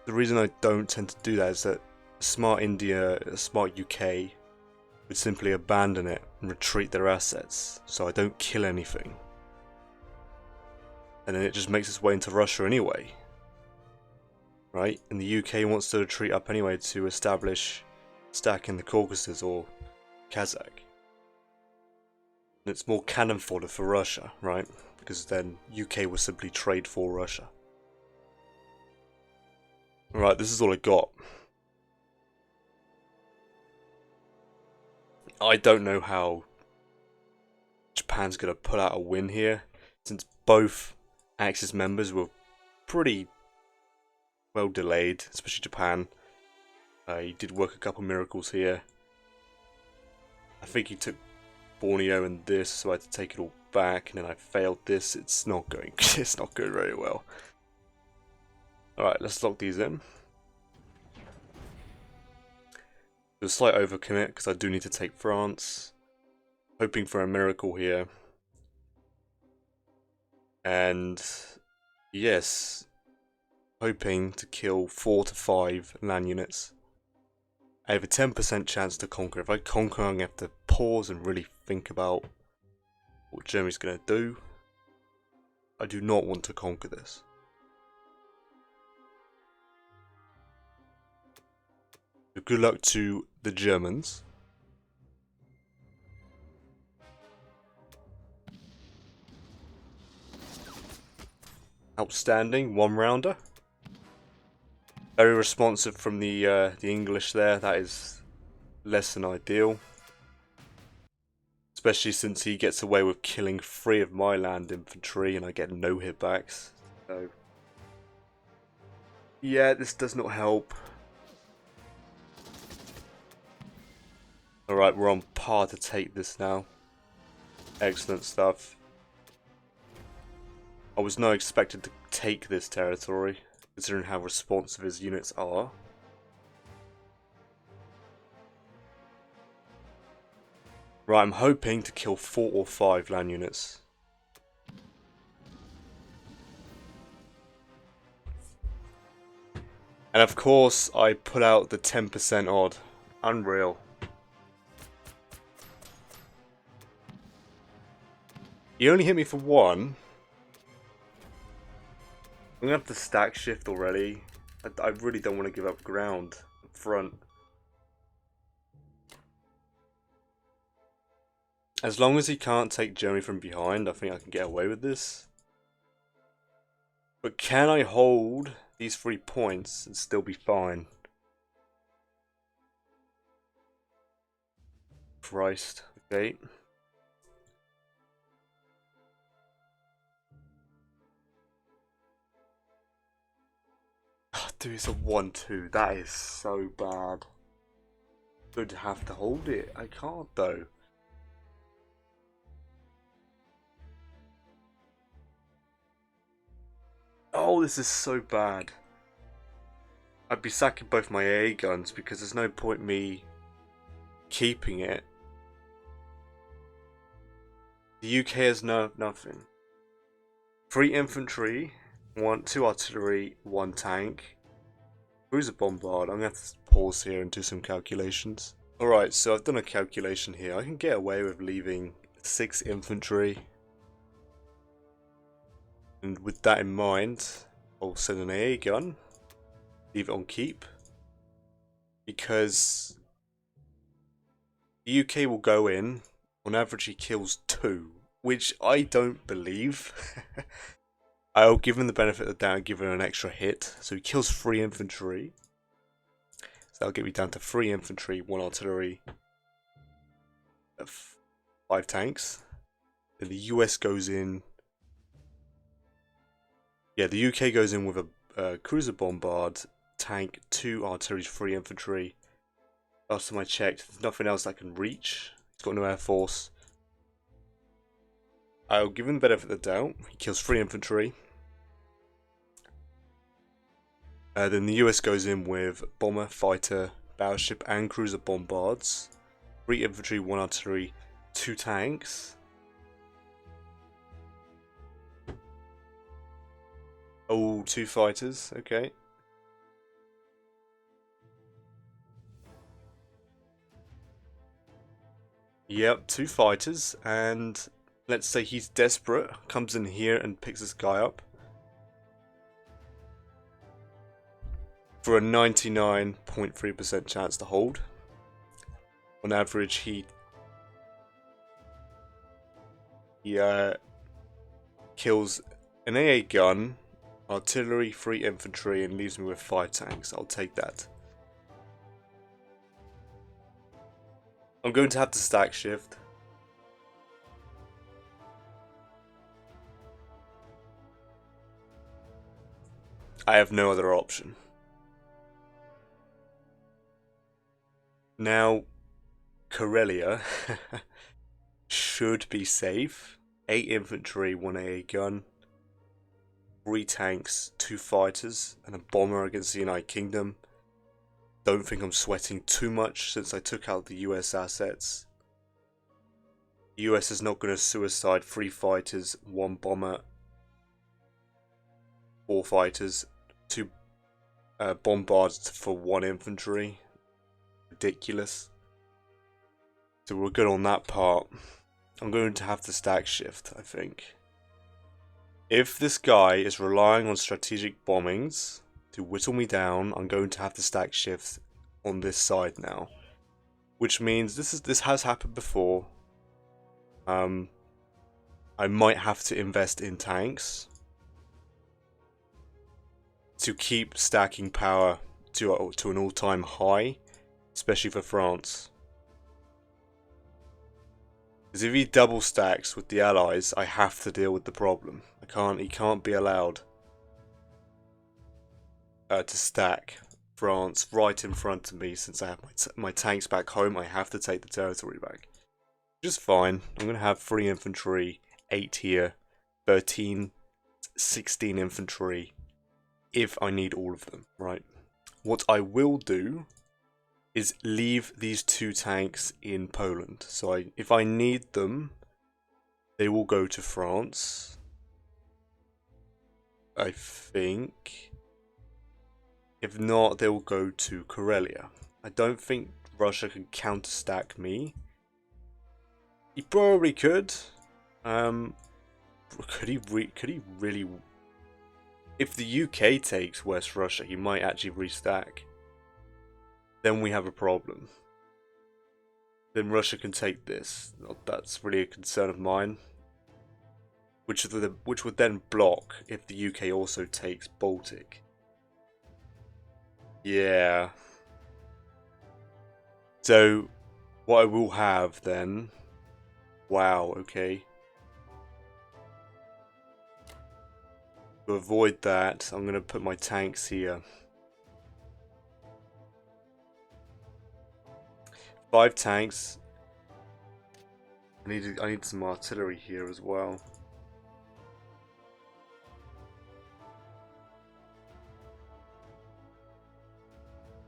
reason I don't tend to do that is that a smart India, a smart UK would simply abandon it and retreat their assets, so I don't kill anything. And then it just makes its way into Russia anyway. Right? And the UK wants to retreat up anyway to establish stack in the Caucasus or Kazakh. And it's more cannon fodder for Russia, right? Because then UK will simply trade for Russia. Alright, this is all I got. I don't know how Japan's going to pull out a win here, since both Axis members were pretty well delayed, especially Japan. He did work a couple miracles here. I think he took Borneo and this, so I had to take it all back, and then I failed this. It's not going very well. Alright, let's lock these in. There's a slight overcommit because I do need to take France. Hoping for a miracle here. And yes, hoping to kill 4 to 5 land units. I have a 10% chance to conquer. If I conquer, I'm going to have to pause and really think about what Germany's going to do. I do not want to conquer this. So good luck to the Germans. Outstanding, one rounder. Very responsive from the English there. That is less than ideal. Especially since he gets away with killing 3 of my land infantry and I get no hitbacks. So yeah, this does not help. Alright, we're on par to take this now. Excellent stuff. I was not expected to take this territory, considering how responsive his units are. Right, I'm hoping to kill 4 or 5 land units. And of course, I put out the 10% odd. Unreal. He only hit me for 1. I'm gonna have to stack shift already. I really don't want to give up ground up front. As long as he can't take Germany from behind, I think I can get away with this. But can I hold these 3 points and still be fine? Christ, okay. Oh, dude, it's a 1-2. That is so bad. Good to have to hold it. I can't though. Oh, this is so bad. I'd be sacking both my AA guns because there's no point me keeping it. The UK has nothing. 3 infantry, 2 artillery, 1 tank. Cruiser bombard. I'm going to have to pause here and do some calculations. Alright, so I've done a calculation here. I can get away with leaving 6 infantry. And with that in mind, I'll send an AA gun. Leave it on keep. Because the UK will go in. On average he kills 2. Which I don't believe. I'll give him the benefit of the doubt and give him an extra hit. So he kills 3 infantry. So that'll get me down to 3 infantry, 1 artillery, 5 tanks. Then the US goes in. Yeah, the UK goes in with a cruiser bombard, tank, 2 artillery, 3 infantry. Last time I checked, there's nothing else that can reach. He's got no air force. I'll give him the benefit of the doubt. He kills 3 infantry. Then the US goes in with bomber, fighter, battleship, and cruiser bombards. 3 infantry, 1 artillery, 2 tanks. Oh, 2 fighters. Okay. Yep, 2 fighters, and let's say he's desperate, comes in here and picks this guy up. For a 99.3% chance to hold. On average, he kills an AA gun, artillery, 3 infantry, and leaves me with 5 tanks. I'll take that. I'm going to have to stack shift. I have no other option. Now, Karelia should be safe. 8 infantry, 1 AA gun, 3 tanks, 2 fighters, and a bomber against the United Kingdom. Don't think I'm sweating too much since I took out the US assets. The US is not going to suicide 3 fighters, 1 bomber, 4 fighters, 2 bombards for 1 infantry. Ridiculous. So we're good on that part. I'm going to have to stack shift, I think. If this guy is relying on strategic bombings to whittle me down, I'm going to have to stack shift on this side now. Which means this has happened before. I might have to invest in tanks to keep stacking power to an all-time high, especially for France. Because if he double stacks with the allies, I have to deal with the problem. He can't be allowed to stack France right in front of me. Since I have my tanks back home, I have to take the territory back. Which is fine. I'm going to have 3 infantry, 8 here, 13, 16 infantry, if I need all of them, right? What I will do is leave these 2 tanks in Poland. So if I need them, they will go to France. I think. If not, they will go to Karelia. I don't think Russia can counter-stack me. He probably could. Could he really? If the UK takes West Russia, he might actually restack. Then we have a problem. Then Russia can take this. That's really a concern of mine. Which would then block if the UK also takes Baltic. Yeah. So, what I will have then... Wow, okay. To avoid that, I'm going to put my tanks here. 5 tanks. I need some artillery here as well.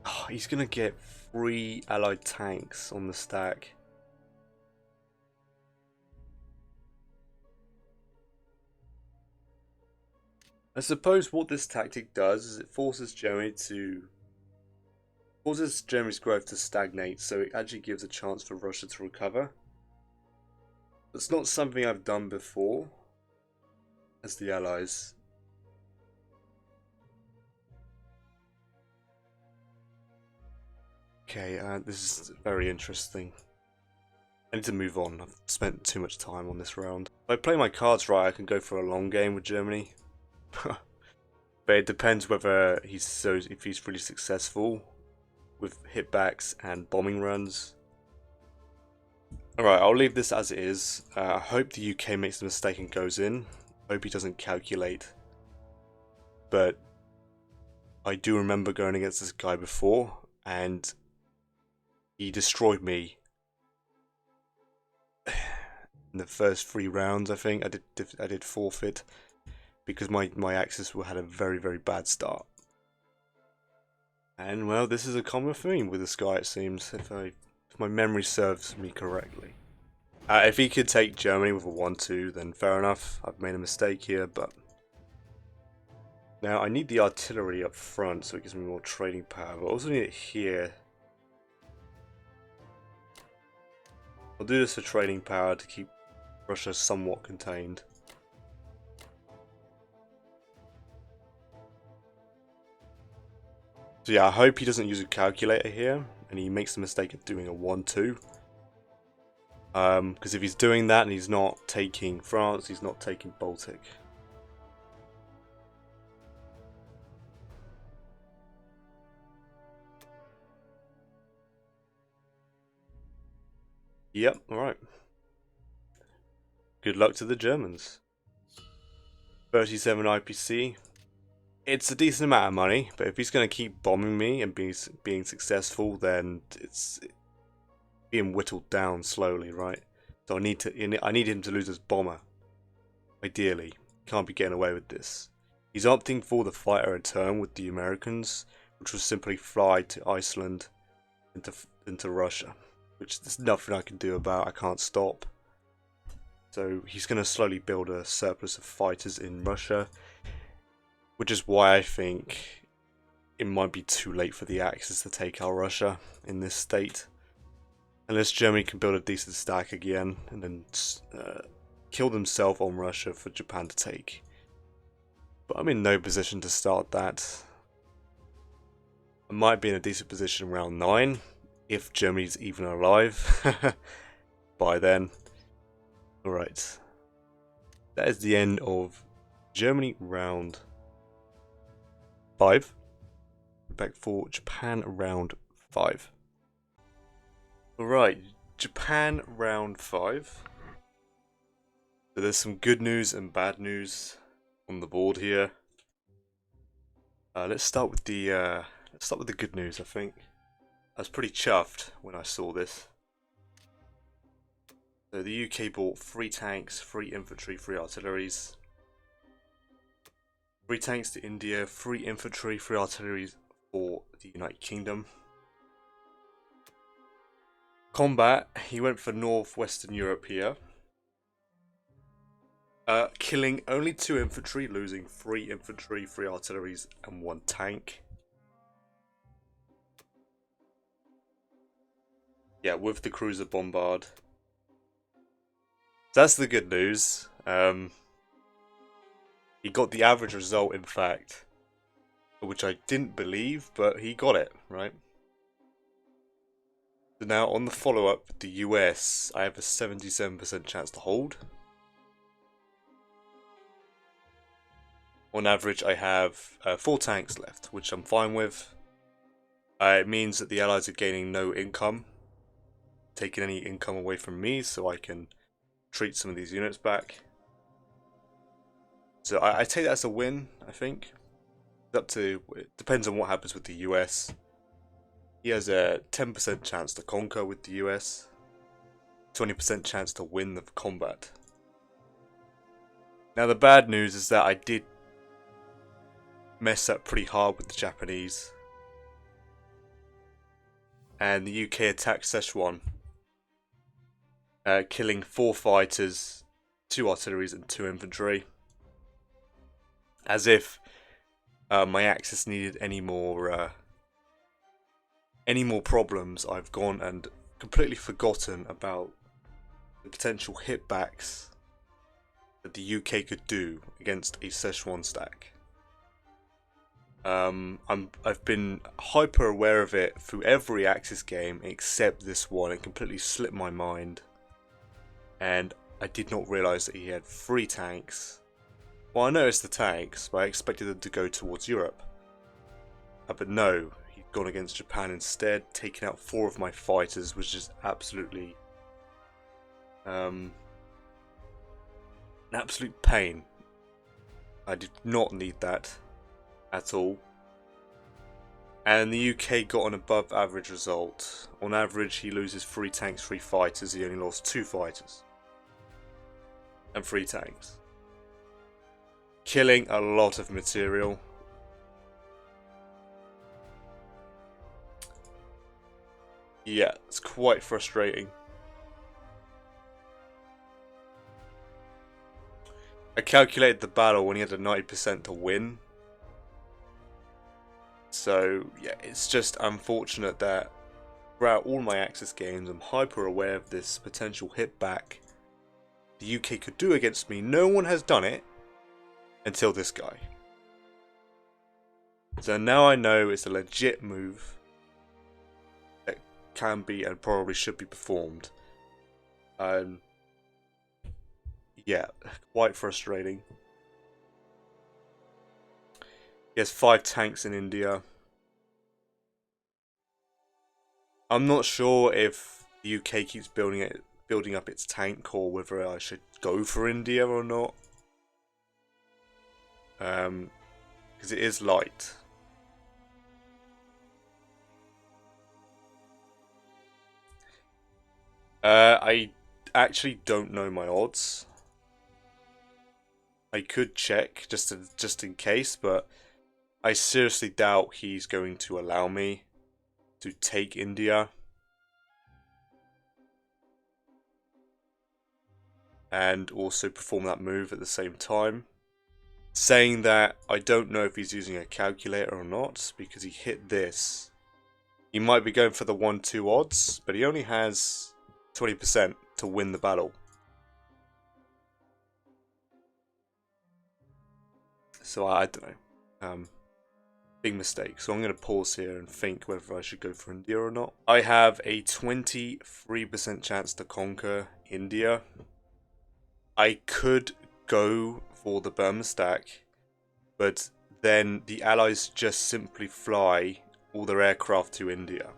Oh, he's gonna get 3 allied tanks on the stack. I suppose what this tactic does is it forces Germany's growth to stagnate, so it actually gives a chance for Russia to recover. It's not something I've done before as the Allies. Okay, this is very interesting. I need to move on. I've spent too much time on this round. If I play my cards right, I can go for a long game with Germany. But it depends whether if he's really successful with hitbacks and bombing runs. Alright, I'll leave this as it is. I hope the UK makes a mistake and goes in. I hope he doesn't calculate. But I do remember going against this guy before, and he destroyed me in the first 3 rounds. I think I did forfeit because my Axis had a very bad start. And well, this is a common theme with this guy, it seems, if my memory serves me correctly. If he could take Germany with a 1-2, then fair enough. I've made a mistake here, but now I need the artillery up front so it gives me more trading power, but I also need it here. I'll do this for trading power to keep Russia somewhat contained. So yeah, I hope he doesn't use a calculator here, and he makes the mistake of doing a 1-2. Because if he's doing that and he's not taking France, he's not taking Baltic. Yep, alright. Good luck to the Germans. 37 IPC. It's a decent amount of money, but if he's going to keep bombing me and being successful, then it's being whittled down slowly, right? So I need him to lose his bomber. Ideally, can't be getting away with this. He's opting for the fighter return with the Americans, which will simply fly to Iceland into Russia, which there's nothing I can do about. I can't stop. So he's going to slowly build a surplus of fighters in Russia. Which is why I think it might be too late for the Axis to take out Russia in this state. Unless Germany can build a decent stack again and then kill themselves on Russia for Japan to take. But I'm in no position to start that. I might be in a decent position round 9 if Germany's even alive by then. Alright. That is the end of Germany round 5. Back for Japan round 5. Alright, Japan round 5. So there's some good news and bad news on the board here. Let's start with the good news. I think I was pretty chuffed when I saw this. So the UK bought 3 tanks, 3 infantry, 3 artilleries. 3 tanks to India, 3 infantry, 3 artillery for the United Kingdom. Combat, he went for northwestern Europe here. Killing only 2 infantry, losing 3 infantry, 3 artilleries and 1 tank. Yeah, with the cruiser bombard. That's the good news. He got the average result, in fact, which I didn't believe, but he got it, right? So now on the follow-up, the US, I have a 77% chance to hold. On average, I have 4 tanks left, which I'm fine with. It means that the Allies are gaining no income, taking any income away from me, so I can treat some of these units back. So I take that as a win, I think. It depends on what happens with the US. He has a 10% chance to conquer with the US. 20% chance to win the combat. Now the bad news is that I did mess up pretty hard with the Japanese. And the UK attacked Szechuan. Killing 4 fighters, 2 artilleries and 2 infantry. As if my Axis needed any more problems. I've gone and completely forgotten about the potential hitbacks that the UK could do against a Szechuan stack. I've been hyper aware of it through every Axis game except this one. It completely slipped my mind, and I did not realise that he had 3 tanks, Well, I noticed the tanks, but I expected them to go towards Europe. But no, he'd gone against Japan instead, taking out 4 of my fighters, which is absolutely an absolute pain. I did not need that at all. And the UK got an above average result. On average, he loses 3 tanks, 3 fighters. He only lost 2 fighters and 3 tanks, killing a lot of material. Yeah, it's quite frustrating. I calculated the battle when he had a 90% to win. So, yeah, it's just unfortunate that throughout all my Axis games, I'm hyper aware of this potential hit back the UK could do against me. No one has done it until this guy. So now I know it's a legit move that can be and probably should be performed. Yeah, quite frustrating. He has 5 tanks in India. I'm not sure if the UK keeps building up its tank, or whether I should go for India or not. Because it is light. I actually don't know my odds. I could check just in case, but I seriously doubt he's going to allow me to take India and also perform that move at the same time. Saying that, I don't know if he's using a calculator or not, because he hit this. He might be going for the 1-2 odds, but he only has 20% to win the battle. So I don't know. Big mistake. So I'm going to pause here and think whether I should go for India or not. I have a 23% chance to conquer India. I could go for the Burma stack, but then the Allies just simply fly all their aircraft to India.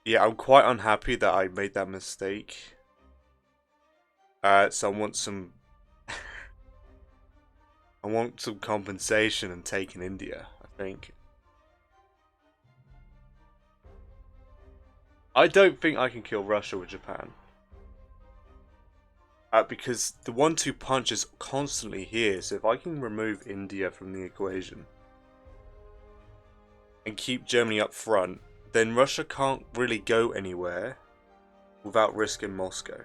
Yeah, I'm quite unhappy that I made that mistake. So I want some I want some compensation and taking India, I think. I don't think I can kill Russia with Japan. Because the 1-2 punch is constantly here, so if I can remove India from the equation and keep Germany up front, then Russia can't really go anywhere without risking Moscow.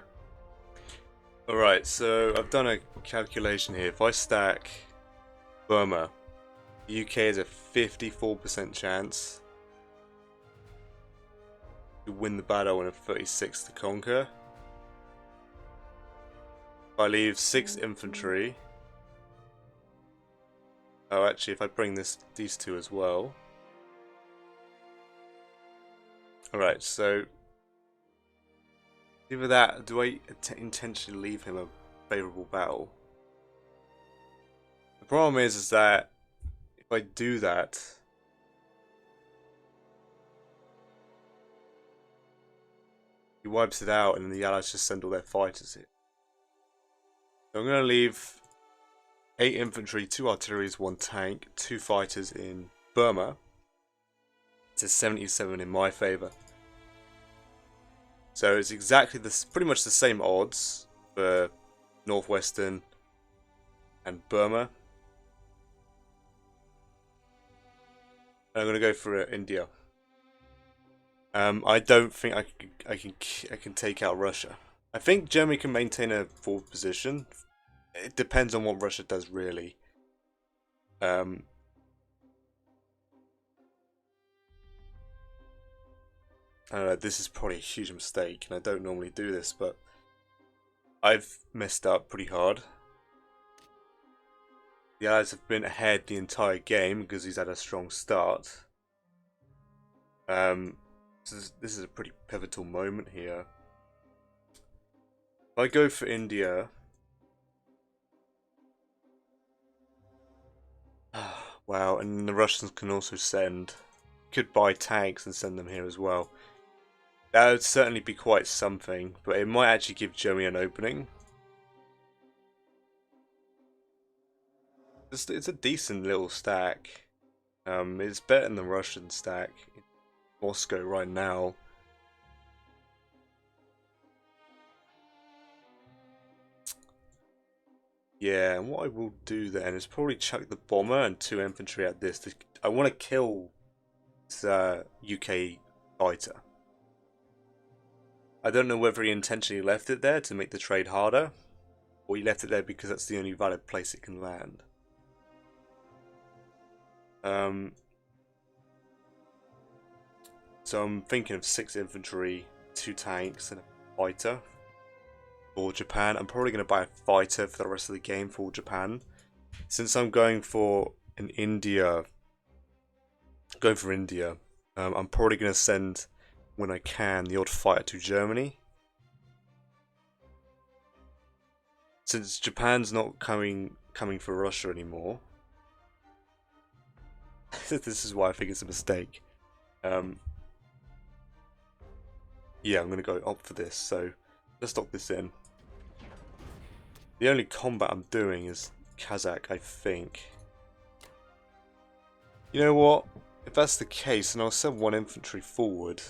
Alright, so I've done a calculation here. If I stack Burma, the UK has a 54% chance to win the battle and a 36 to conquer. If I leave 6 infantry. Oh, actually, if I bring these 2 as well. Alright, so either that, do I intentionally leave him a favourable battle? The problem is that if I do that, he wipes it out and the Allies just send all their fighters in. So I'm going to leave 8 infantry, 2 artillery, 1 tank, 2 fighters in Burma. It's a 77 in my favour. So it's exactly pretty much the same odds for Northwestern and Burma. And I'm going to go for India. I don't think I can take out Russia. I think Germany can maintain a forward position. It depends on what Russia does, really. I don't know, this is probably a huge mistake, and I don't normally do this, but I've messed up pretty hard. The Allies have been ahead the entire game because he's had a strong start. So this is a pretty pivotal moment here. If I go for India, wow, and the Russians can also could buy tanks and send them here as well. That would certainly be quite something, but it might actually give Germany an opening. It's a decent little stack. It's better than the Russian stack in Moscow right now. Yeah, and what I will do then is probably chuck the bomber and 2 infantry at this. I want to kill this UK fighter. I don't know whether he intentionally left it there to make the trade harder, or he left it there because that's the only valid place it can land. So I'm thinking of 6 infantry, 2 tanks, and a fighter for Japan. I'm probably going to buy a fighter for the rest of the game for Japan. Since I'm going for India, I'm probably going to send, when I can, the odd fighter to Germany. Since Japan's not coming for Russia anymore, this is why I think it's a mistake. Yeah, I'm going to go opt for this, so let's lock this in. The only combat I'm doing is Kazakh, I think. You know what? If that's the case, then I'll send 1 infantry forward.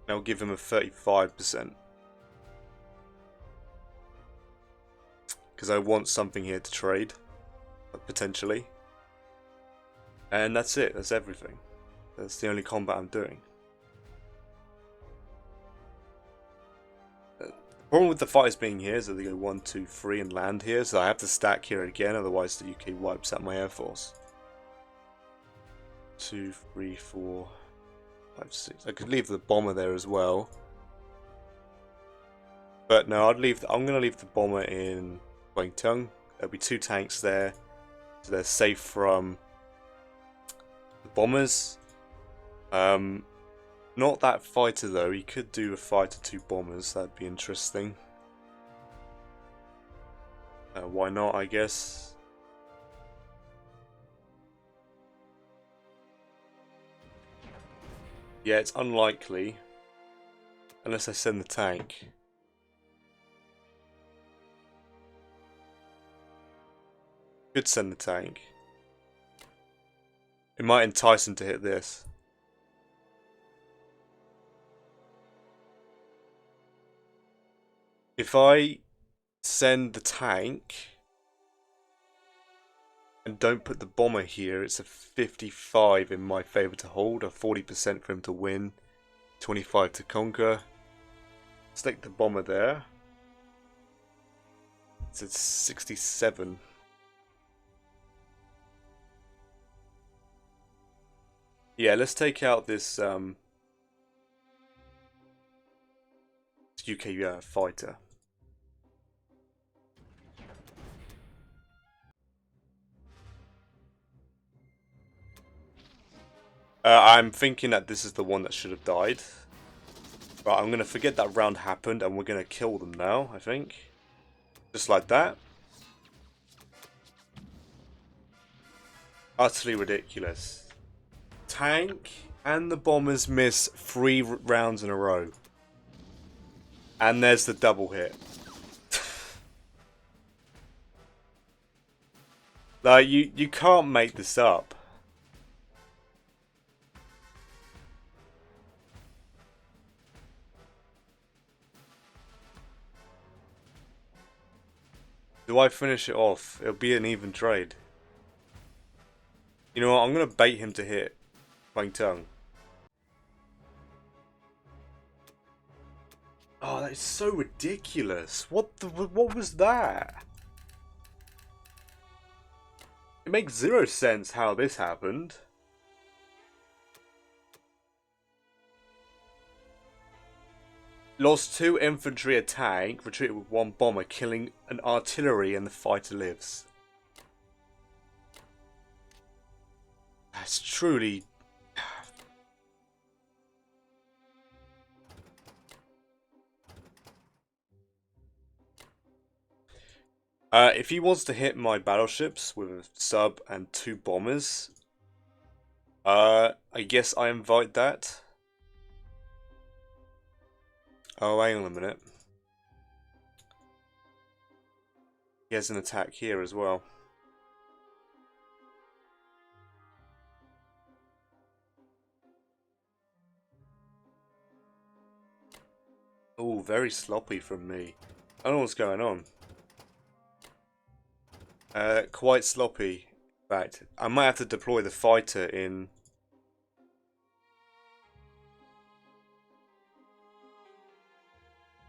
And I'll give him a 35%. Because I want something here to trade, potentially. And that's it, that's everything. That's the only combat I'm doing. The problem with the fighters being here is that they go 1, 2, 3 and land here, so I have to stack here again, otherwise the UK wipes out my air force. 2, 3, 4, 5, 6. I could leave the bomber there as well. But no, I'm going to leave the bomber in Guangdong. There'll be 2 tanks there, so they're safe from the bombers. Not that fighter though. He could do a fighter 2 bombers. That'd be interesting. Why not? I guess. Yeah, it's unlikely, unless I send the tank. Could send the tank. It might entice him to hit this. If I send the tank and don't put the bomber here, it's a 55 in my favour to hold, a 40% for him to win, 25 to conquer. Stick the bomber there. It's at 67. Yeah, let's take out this UK fighter. I'm thinking that this is the one that should have died. Right, I'm going to forget that round happened and we're going to kill them now, I think. Just like that. Utterly ridiculous. Tank and the bombers miss 3 rounds in a row. And there's the double hit. Like, you can't make this up. Do I finish it off? It'll be an even trade. You know what? I'm going to bait him to hit Guangdong. Oh, that is so ridiculous. What was that? It makes 0 sense how this happened. Lost 2 infantry, a tank, retreated with 1 bomber, killing an artillery, and the fighter lives. It's truly... if he wants to hit my battleships with a sub and 2 bombers, I guess I invite that. Oh, hang on a minute. He has an attack here as well. Oh, very sloppy from me. I don't know what's going on. Quite sloppy. In fact, I might have to deploy the fighter in...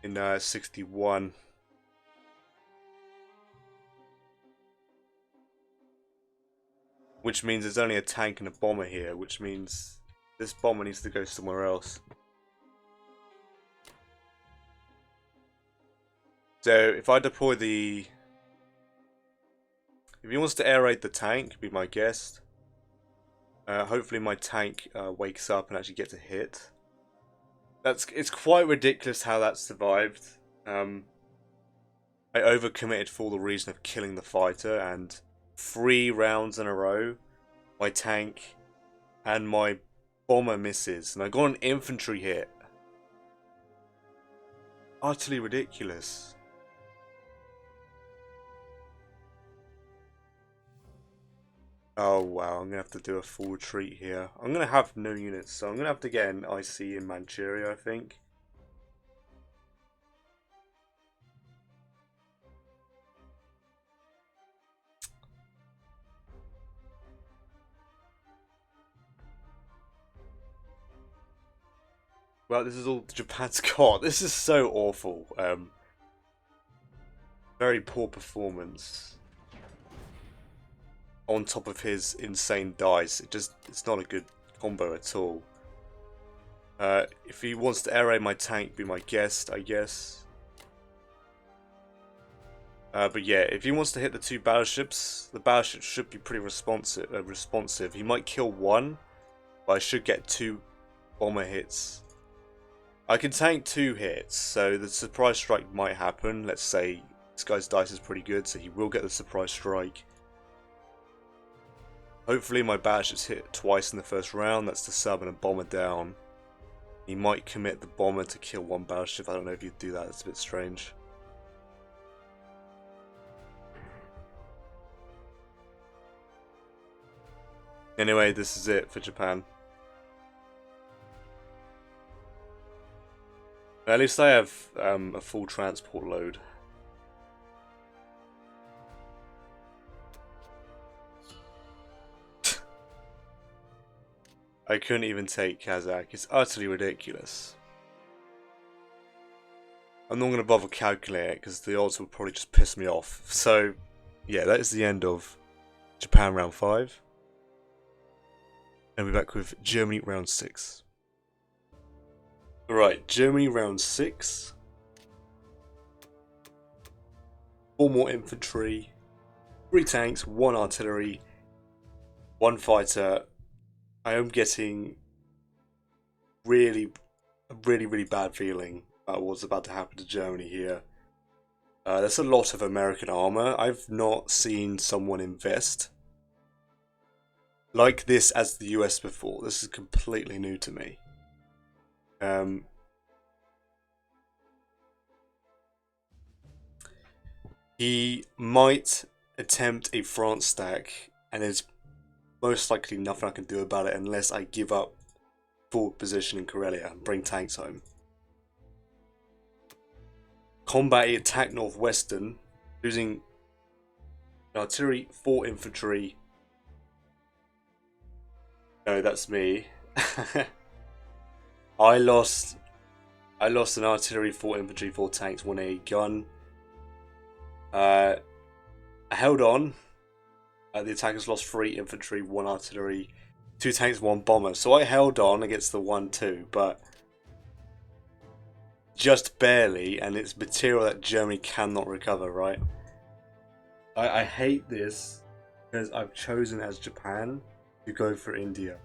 in 61. Which means there's only a tank and a bomber here, which means this bomber needs to go somewhere else. So if I deploy the... if he wants to air raid the tank, be my guest. Hopefully my tank wakes up and actually gets a hit. It's quite ridiculous how that survived. I overcommitted for the reason of killing the fighter, and 3 rounds in a row, my tank and my bomber misses, and I got an infantry hit. Utterly ridiculous. Oh wow, I'm gonna have to do a full retreat here. I'm gonna have no units, so I'm gonna have to get an IC in Manchuria, I think. Well, this is all Japan's got. This is so awful. Very poor performance. On top of his insane dice, it's not a good combo at all. If he wants to air raid my tank, be my guest, I guess. But yeah, if he wants to hit the 2 battleships, the battleships should be pretty responsive. He might kill 1, but I should get 2 bomber hits. I can tank 2 hits, so the surprise strike might happen. Let's say this guy's dice is pretty good, so he will get the surprise strike. Hopefully my battleships hit twice in the first round. That's the sub and a bomber down. He might commit the bomber to kill 1 battleship. I don't know if you'd do that. That's a bit strange. Anyway, this is it for Japan. At least I have a full transport load. I couldn't even take Kazakh. It's utterly ridiculous. I'm not going to bother calculating it because the odds will probably just piss me off. So, yeah, that is the end of Japan round 5. And we'll be back with Germany round 6. Alright, Germany round 6. 4 more infantry, 3 tanks, 1 artillery, 1 fighter. I am getting really bad feeling about what's about to happen to Germany here. There's a lot of American armor. I've not seen someone invest like this as the US before. This is completely new to me. He might attempt a France stack, and there's most likely nothing I can do about it unless I give up forward position in Karelia and bring tanks home. Combat attack northwestern, losing artillery, 4 infantry. No, that's me. I lost an artillery, 4 infantry, 4 tanks, 1 AE gun. I held on. The attackers lost 3 infantry, 1 artillery, 2 tanks, 1 bomber. So I held on against the 1-2, but just barely, and it's material that Germany cannot recover, right? I hate this because I've chosen as Japan to go for India,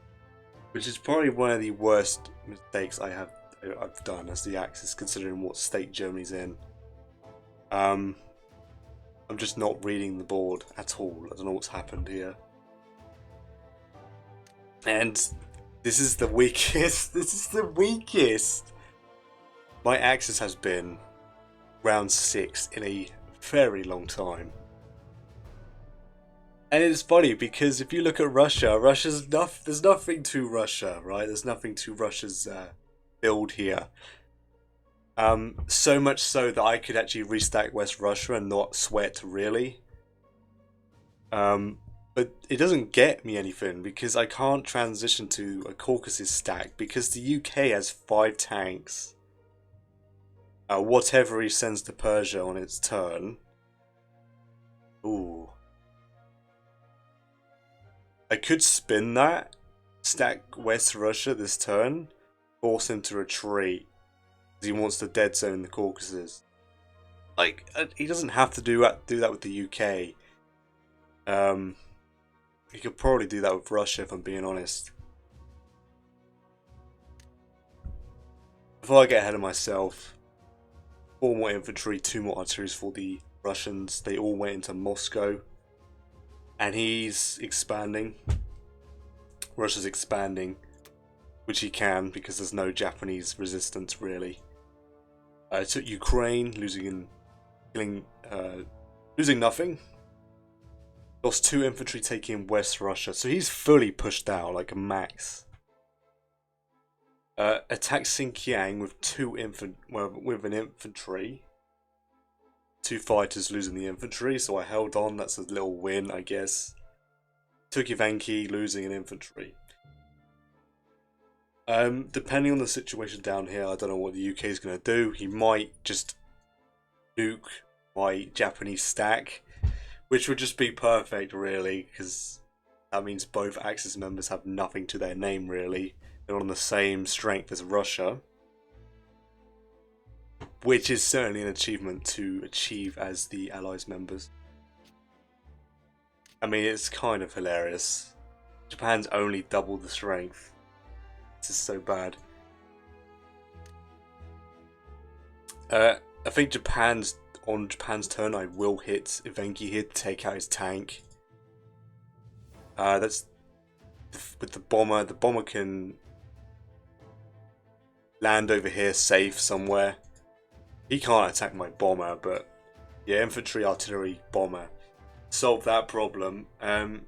which is probably one of the worst mistakes I've done as the Axis, considering what state Germany's in. I'm just not reading the board at all. I don't know what's happened here. And this is the weakest. This is the weakest my Axis has been round 6 in a very long time. And it's funny because if you look at Russia, there's nothing to Russia, right? There's nothing to Russia's build here. So much so that I could actually restack West Russia and not sweat really. But it doesn't get me anything because I can't transition to a Caucasus stack because the UK has 5 tanks. Whatever he sends to Persia on its turn. Ooh. I could spin that, stack West Russia this turn, force him to retreat. He wants to dead zone the Caucasus. Like, he doesn't have to do that with the UK. He could probably do that with Russia if I'm being honest. Before I get ahead of myself, 4 more infantry, 2 more artillery for the Russians. They all went into Moscow. And he's expanding. Russia's expanding, which he can because there's no Japanese resistance really. Took Ukraine, losing nothing. Lost 2 infantry taking West Russia, so he's fully pushed out like a max. Attacked Xinjiang with an infantry. 2 fighters losing the infantry, so I held on. That's a little win, I guess. Took Ivanki, losing an infantry. Depending on the situation down here, I don't know what the UK is going to do. He might just nuke my Japanese stack, which would just be perfect, really, because that means both Axis members have nothing to their name, really. They're on the same strength as Russia. Which is certainly an achievement to achieve as the Allies members. I mean, it's kind of hilarious. Japan's only double the strength. This is so bad. I think on Japan's turn, I will hit Ivanki here to take out his tank. That's with the bomber. The bomber can land over here safe somewhere. He can't attack my bomber, but yeah, infantry, artillery, bomber. Solve that problem. I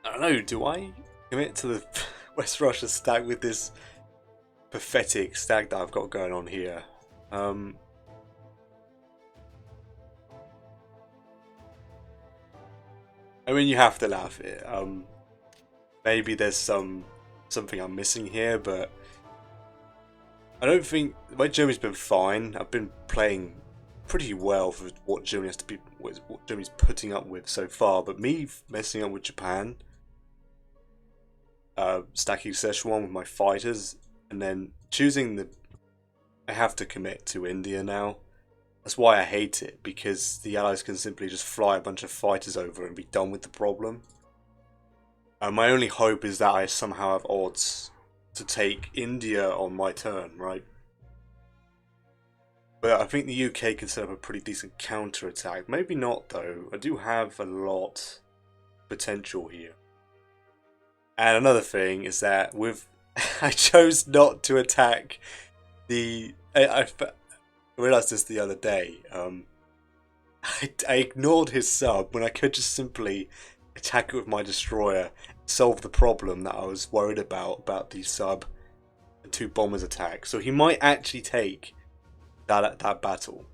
don't know, do I commit to the West Russia stack with this pathetic stack that I've got going on here? I mean, you have to laugh at it. Maybe there's something I'm missing here, but I don't think my Germany's been fine. I've been playing pretty well for what Germany has to be, what Germany's putting up with so far. But me messing up with Japan, stacking Szechuan with my fighters, and then choosing I have to commit to India now. That's why I hate it, because the Allies can simply just fly a bunch of fighters over and be done with the problem. My only hope is that I somehow have odds to take India on my turn, right? But I think the UK can set up a pretty decent counter-attack. Maybe not, though. I do have a lot of potential here. And another thing is that I chose not to attack the... I realised this the other day. I ignored his sub when I could just simply attack it with my destroyer, solve the problem that I was worried about the sub and 2 bombers attack. So he might actually take that battle.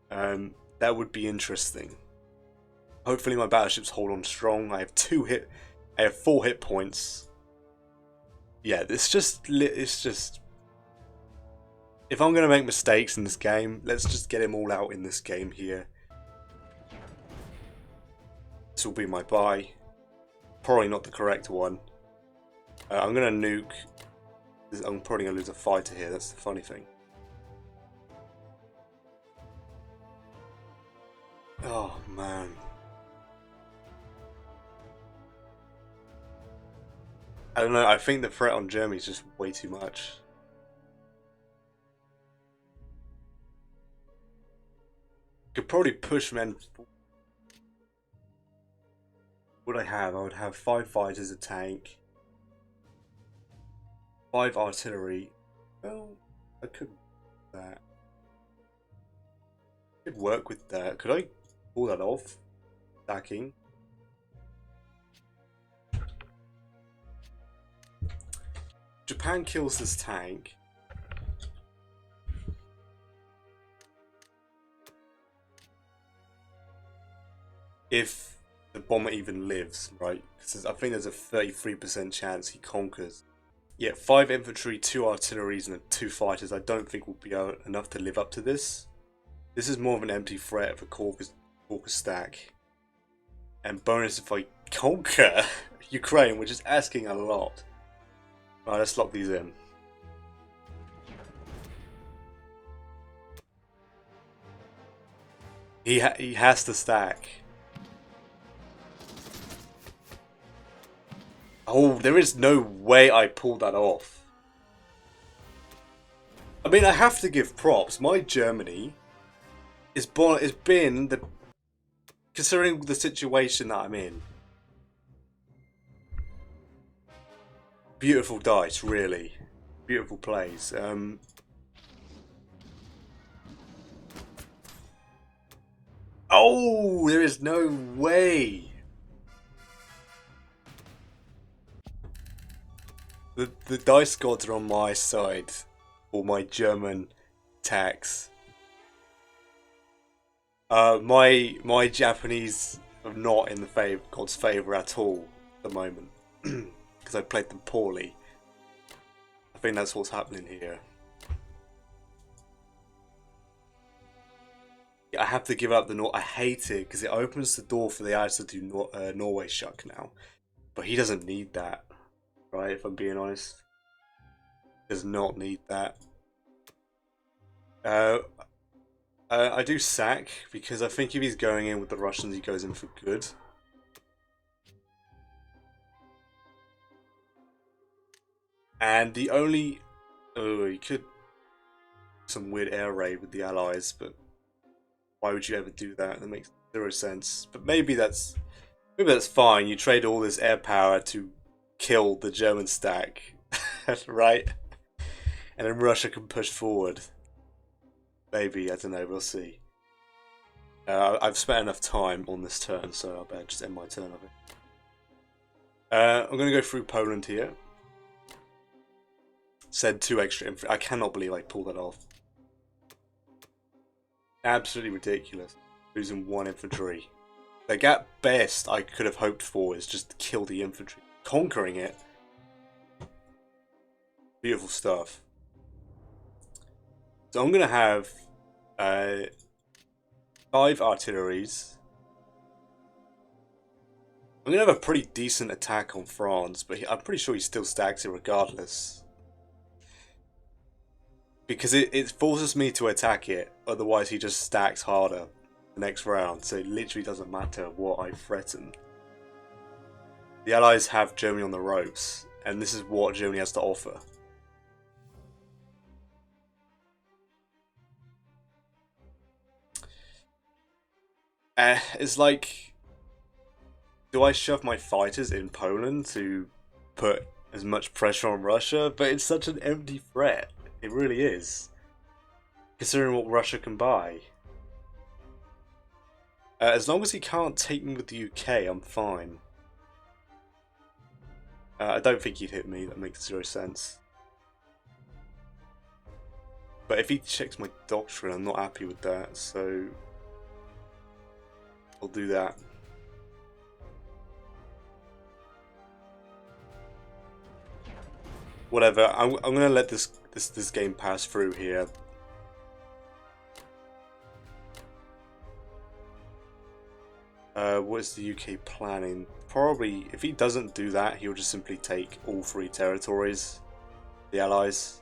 That would be interesting. Hopefully my battleships hold on strong. I have 4 hit points. Yeah, it's just if I'm gonna make mistakes in this game, let's just get him all out in this game here. This will be my buy. Probably not the correct one. I'm going to nuke. I'm probably going to lose a fighter here. That's the funny thing. Oh, man. I don't know, I think the threat on Germany is just way too much. Could probably push men. What would I have? I would have 5 fighters, a tank, 5 artillery. Well, I could do that. I could work with that. Could I pull that off? Stacking. Japan kills this tank. If the bomber even lives, right? Because I think there's a 33% chance he conquers. Yeah, 5 infantry, 2 artilleries, and 2 fighters. I don't think will be enough to live up to this. This is more of an empty threat of a Caucasus stack. And bonus if I conquer Ukraine, which is asking a lot. Right, let's lock these in. He has to stack. Oh, there is no way I pulled that off. I mean, I have to give props. My Germany is been the, considering the situation that I'm in. Beautiful dice, really. Beautiful plays. Oh, there is no way. The dice gods are on my side for my German tax. My Japanese are not in the God's favour at all at the moment because I played them poorly. I think that's what's happening here. I have to give up the I hate it because it opens the door for the Allies to do Norway Shuck now, but he doesn't need that, right? If I'm being honest, he does not need that. I do sack because I think if he's going in with the Russians, he goes in for good. And the only he could some weird air raid with the Allies, but why would you ever do that? That makes 0 sense. But maybe that's fine. You trade all this air power to kill the German stack, right? And then Russia can push forward. Maybe, I don't know. We'll see. I've spent enough time on this turn, so I better just end my turn of it. I'm going to go through Poland here. Said 2 extra infantry. I cannot believe I pulled that off. Absolutely ridiculous. Losing 1 infantry. Like, at best, I could have hoped for is just to kill the infantry. Conquering it. Beautiful stuff. So I'm going to have 5 artilleries. I'm going to have a pretty decent attack on France, but I'm pretty sure he still stacks it regardless. Because it forces me to attack it, otherwise he just stacks harder the next round, so it literally doesn't matter what I threaten. The Allies have Germany on the ropes, and this is what Germany has to offer. It's like, do I shove my fighters in Poland to put as much pressure on Russia? But it's such an empty threat. It really is. Considering what Russia can buy. As long as he can't take me with the UK, I'm fine. I don't think he'd hit me. That makes 0 sense. But if he checks my doctrine, I'm not happy with that, so I'll do that. Whatever. I'm gonna let this game pass through here. What is the UK planning? Probably, if he doesn't do that, he'll just simply take all 3 territories, the Allies,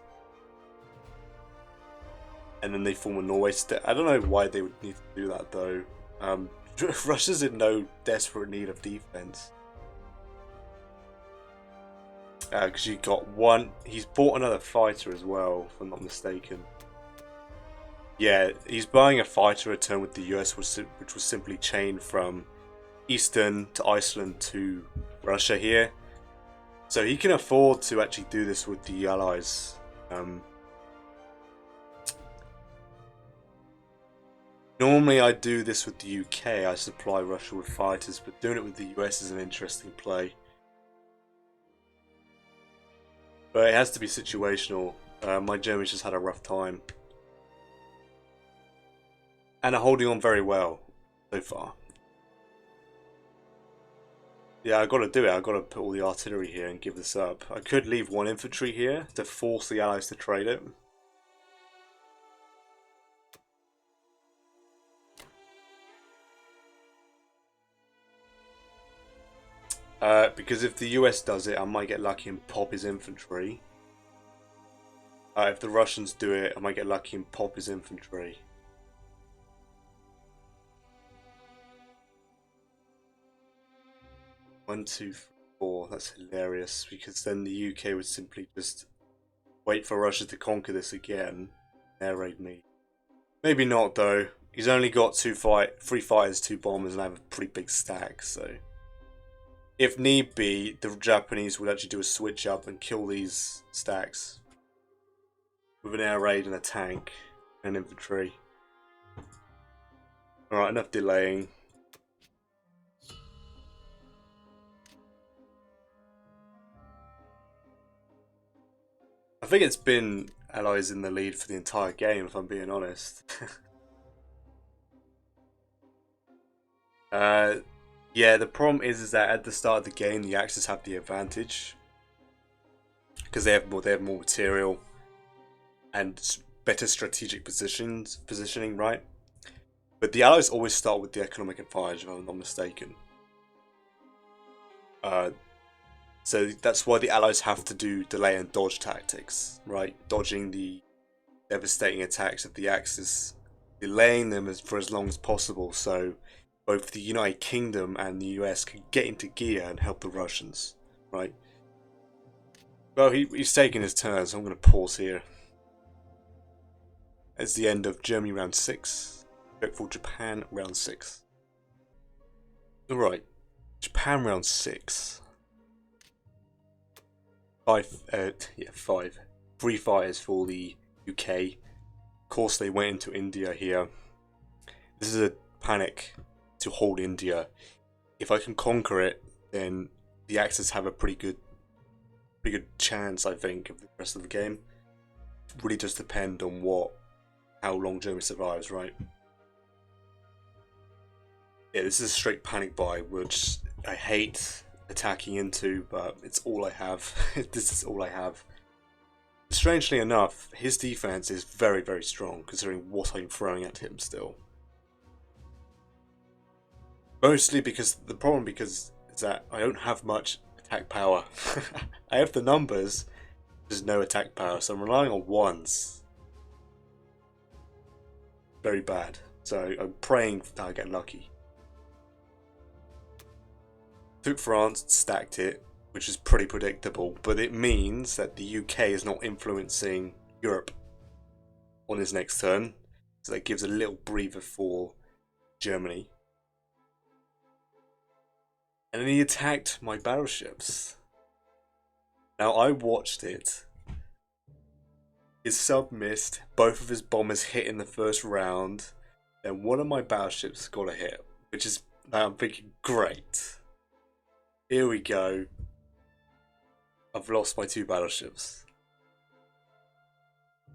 and then they form a Norway state. I don't know why they would need to do that though. Russia's in no desperate need of defense. Because you got one. He's bought another fighter as well, if I'm not mistaken. Yeah, he's buying a fighter return with the US, which was simply chained from Eastern to Iceland to Russia here. So he can afford to actually do this with the Allies. Normally I do this with the UK, I supply Russia with fighters, but doing it with the US is an interesting play. But it has to be situational. My Germans just had a rough time. And are holding on very well so far. Yeah, I gotta do it. I gotta put all the artillery here and give this up. I could leave one infantry here to force the Allies to trade it. Because if the US does it, I might get lucky and pop his infantry. If the Russians do it, I might get lucky and pop his infantry. One, two, four. That's hilarious, because then the UK would simply just wait for Russia to conquer this again, air raid me. Maybe not though. He's only got three fighters, 2 bombers, and I have a pretty big stack. So, if need be, the Japanese would actually do a switch up and kill these stacks with an air raid and a tank and infantry. All right, enough delaying. I think it's been Allies in the lead for the entire game, if I'm being honest. Yeah, the problem is that at the start of the game, the Axis have the advantage because they have more material and better strategic positioning, right? But the Allies always start with the economic advantage, if I'm not mistaken. So that's why the Allies have to do delay and dodge tactics, right? Dodging the devastating attacks of the Axis, delaying them for as long as possible, so both the United Kingdom and the US can get into gear and help the Russians, right? Well, he's taking his turn, so I'm going to pause here. It's the end of Germany round 6. Go for Japan round 6. Alright, Japan round 6. 5. 3 fighters for the UK. Of course, they went into India here. This is a panic to hold India. If I can conquer it, then the Axis have a pretty good chance, I think, of the rest of the game. It really does depend on how long Germany survives, right? Yeah, this is a straight panic buy, which I hate attacking into, but it's all I have. This is all I have. Strangely enough, his defense is very, very strong, considering what I'm throwing at him still. Mostly because is that I don't have much attack power. I have the numbers, there's no attack power, so I'm relying on ones. Very bad. So I'm praying that I get lucky. Took France, stacked it, which is pretty predictable, but it means that the UK is not influencing Europe on his next turn, so that gives a little breather for Germany. And then he attacked my battleships. Now I watched it. His sub missed, both of his bombers hit in the first round, then one of my battleships got a hit, which is, now I'm thinking, great. Here we go. I've lost my 2 battleships.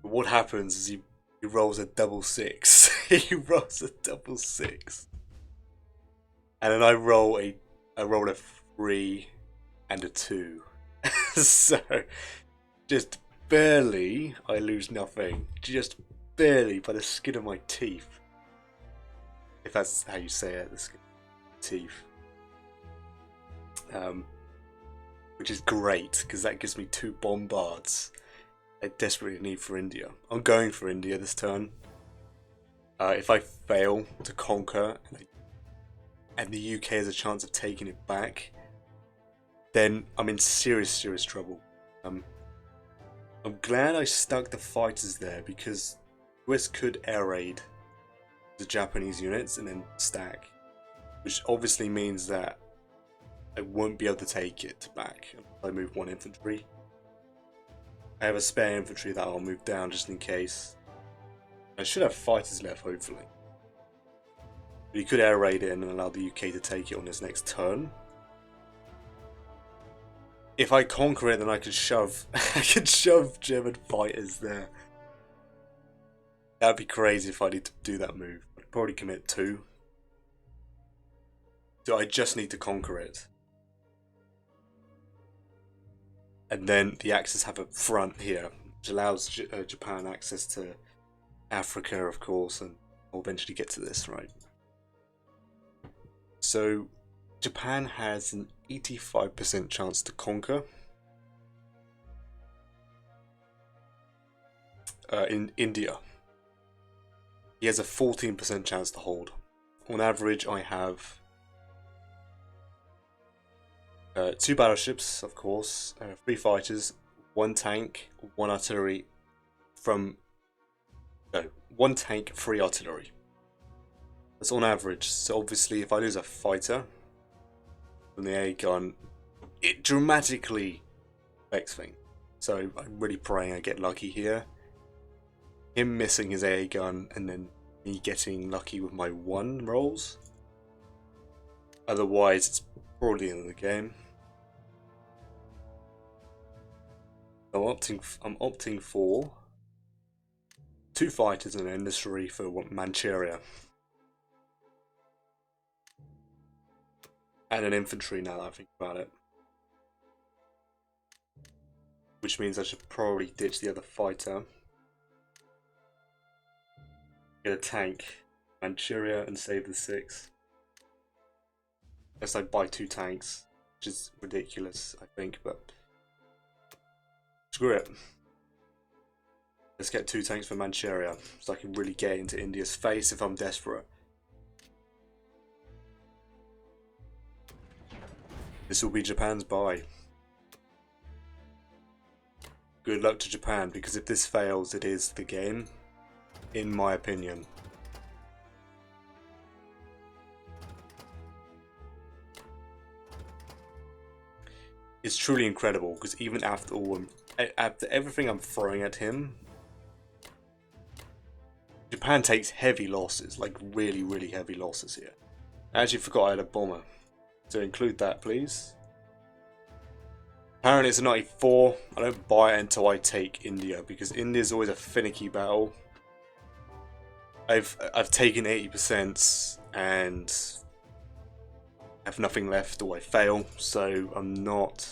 But what happens is he rolls a double 6. He rolls a double 6. And then I roll a 3 and a 2. So, just barely, I lose nothing. Just barely, by the skin of my teeth. If that's how you say it, the skin of my teeth. Which is great, because that gives me 2 bombards I desperately need for India. I'm going for India this turn. If I fail to conquer, and the UK has a chance of taking it back, then I'm in serious, serious trouble. I'm glad I stuck the fighters there because US could air raid the Japanese units and then stack, which obviously means that I won't be able to take it back unless I move one infantry. I have a spare infantry that I'll move down just in case. I should have fighters left, hopefully. But he could air raid it and allow the UK to take it on his next turn. If I conquer it, then I could shove I could shove German fighters there. That'd be crazy if I need to do that move. I'd probably commit 2. So I just need to conquer it. And then the Axis have a front here, which allows Japan access to Africa, of course, and I'll eventually get to this, right? So Japan has an 85% chance to conquer. In India, he has a 14% chance to hold. On average, I have 2 battleships, of course, 3 fighters, 1 tank, 1 artillery from... No, 1 tank, 3 artillery. That's on average. So obviously if I lose a fighter from the AA gun, it dramatically affects things. So I'm really praying I get lucky here. Him missing his AA gun and then me getting lucky with my 1 rolls. Otherwise it's probably the end of the game. I'm opting for 2 fighters and an industry for Manchuria. And an infantry now that I think about it. Which means I should probably ditch the other fighter. Get a tank, Manchuria, and save the 6. Unless I buy 2 tanks, which is ridiculous, I think, but screw it. Let's get 2 tanks for Manchuria, so I can really get into India's face if I'm desperate. This will be Japan's buy. Good luck to Japan, because if this fails, it is the game, in my opinion. It's truly incredible, because even after everything I'm throwing at him, Japan takes heavy losses, like really, really heavy losses here. I actually forgot I had a bomber. So include that, please. Apparently it's a 94. I don't buy it until I take India, because India's always a finicky battle. I've taken 80% and have nothing left, or I fail, so I'm not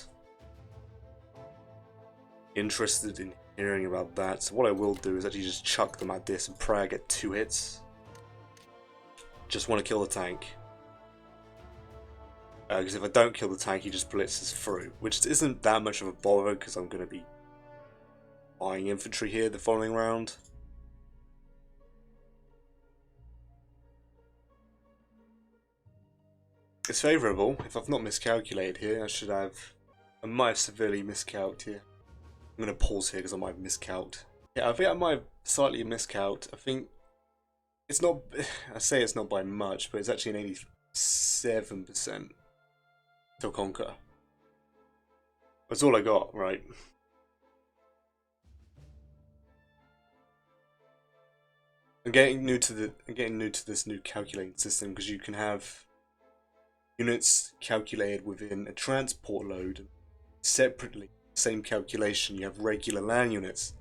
interested in hearing about that. So what I will do is actually just chuck them at this and pray I get 2 hits. Just want to kill the tank. Because if I don't kill the tank, he just blitzes through, which isn't that much of a bother because I'm going to be buying infantry here the following round. It's favourable. If I've not miscalculated here, I might have severely miscalculated here. I'm going to pause here because I might have miscalculated. Yeah, I think I might have slightly miscalculated. I think it's not, I say it's not by much, but it's actually an 87%. To conquer. That's all I got, right? I'm getting new to this new calculating system because you can have units calculated within a transport load separately. Same calculation. You have regular land units.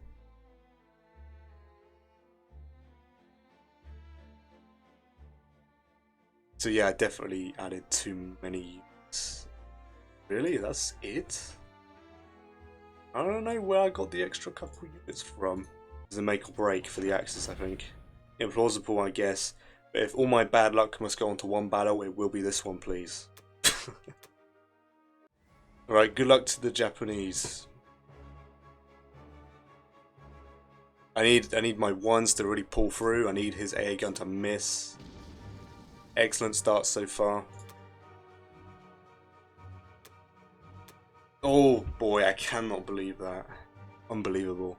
So yeah, I definitely added too many units. Really? That's it? I don't know where I got the extra couple units from. It's a make or break for the Axis, I think. Implausible, I guess. But if all my bad luck must go onto one battle, it will be this one, please. Alright, good luck to the Japanese. I need my ones to really pull through. I need his AA gun to miss. Excellent start so far. Oh boy, I cannot believe that. Unbelievable.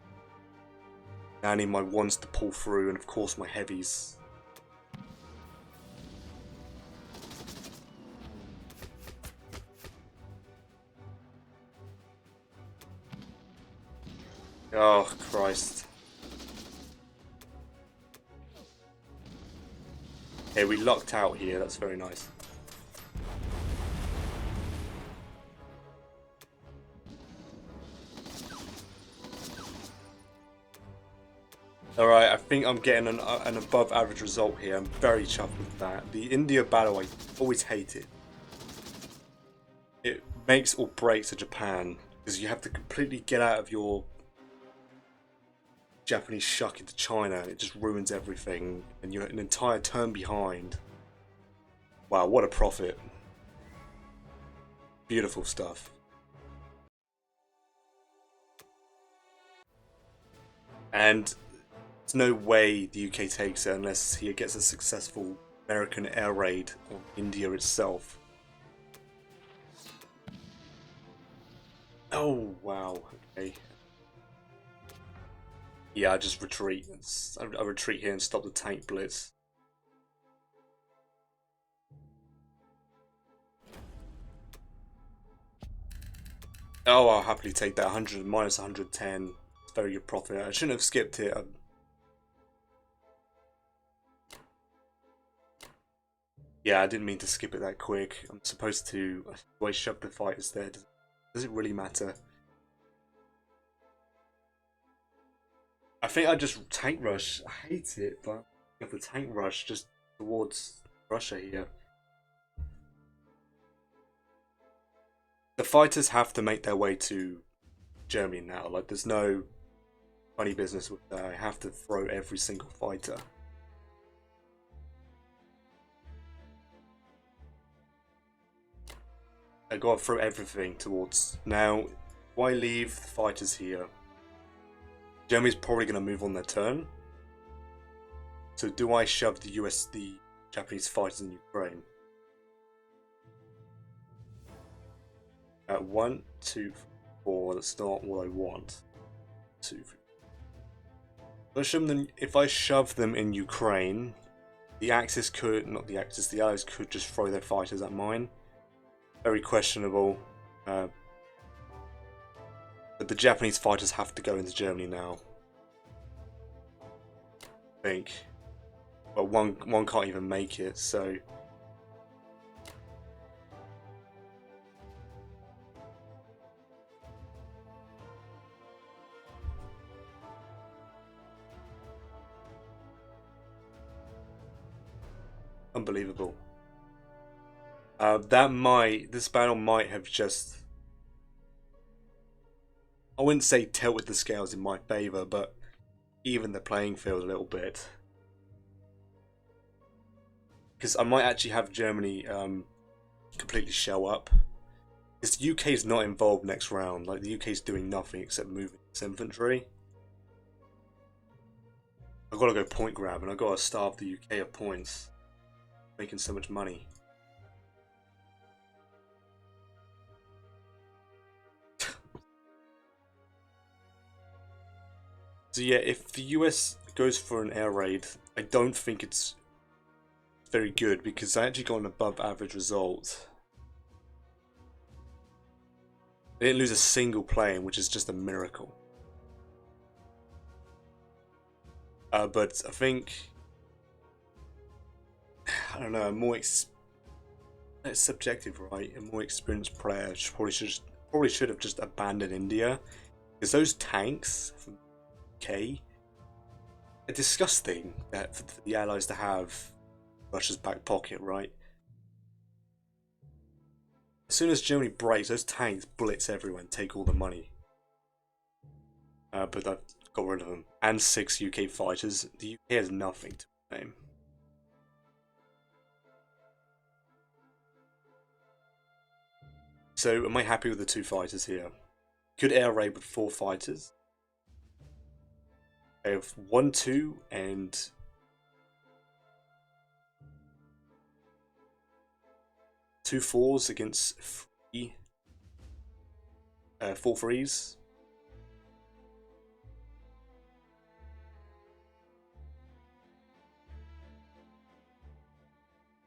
Now I need my ones to pull through, and of course my heavies. Oh, Christ. Okay, we lucked out here, that's very nice. Alright, I think I'm getting an above average result here. I'm very chuffed with that. The India battle I always hated. It makes or breaks a Japan, because you have to completely get out of your Japanese shuck into China. It just ruins everything, and you're an entire turn behind. Wow, what a profit. Beautiful stuff. And there's no way the UK takes it unless he gets a successful American air raid on India itself. Oh, wow, okay. Yeah, I just retreat. I retreat here and stop the tank blitz. Oh, I'll happily take that. 100 minus 110. It's very good profit. I shouldn't have skipped it. Yeah, I didn't mean to skip it that quick. I'm supposed to. Do I shove the fighters there? Does it really matter? I think I just tank rush. I hate it, but I have the tank rush just towards Russia here. The fighters have to make their way to Germany now. Like, there's no funny business with that. I have to throw every single fighter. I gotta throw everything towards. Now, why leave the fighters here? Germany's probably gonna move on their turn. So do I shove the Japanese fighters in Ukraine? 1, 2, 4. That's not what I want. 2, 3. If I shove them in Ukraine, the Axis could, not the Axis, the Allies could just throw their fighters at mine. Very questionable. But the Japanese fighters have to go into Germany now. I think. But one can't even make it, so. Unbelievable. This battle might have just, I wouldn't say tilted the scales in my favour, but even the playing field a little bit. Because I might actually have Germany completely show up. Because the UK is not involved next round. Like, the UK is doing nothing except moving its infantry. I've got to go point grab, and I've got to starve the UK of points. Making so much money. So yeah, if the US goes for an air raid, I don't think it's very good, because I actually got an above average result. They didn't lose a single plane, which is just a miracle. But I think, I don't know, it's subjective, right? A more experienced player probably should have just abandoned India, because those tanks from UK are disgusting. That for the Allies to have Russia's back pocket, right? As soon as Germany breaks, those tanks blitz everywhere and take all the money. But I've got rid of them. And 6 UK fighters. The UK has nothing to claim. So am I happy with the 2 fighters here? Good air raid with 4 fighters. I have 1, 2, and 2 4s against 3 4 freeze.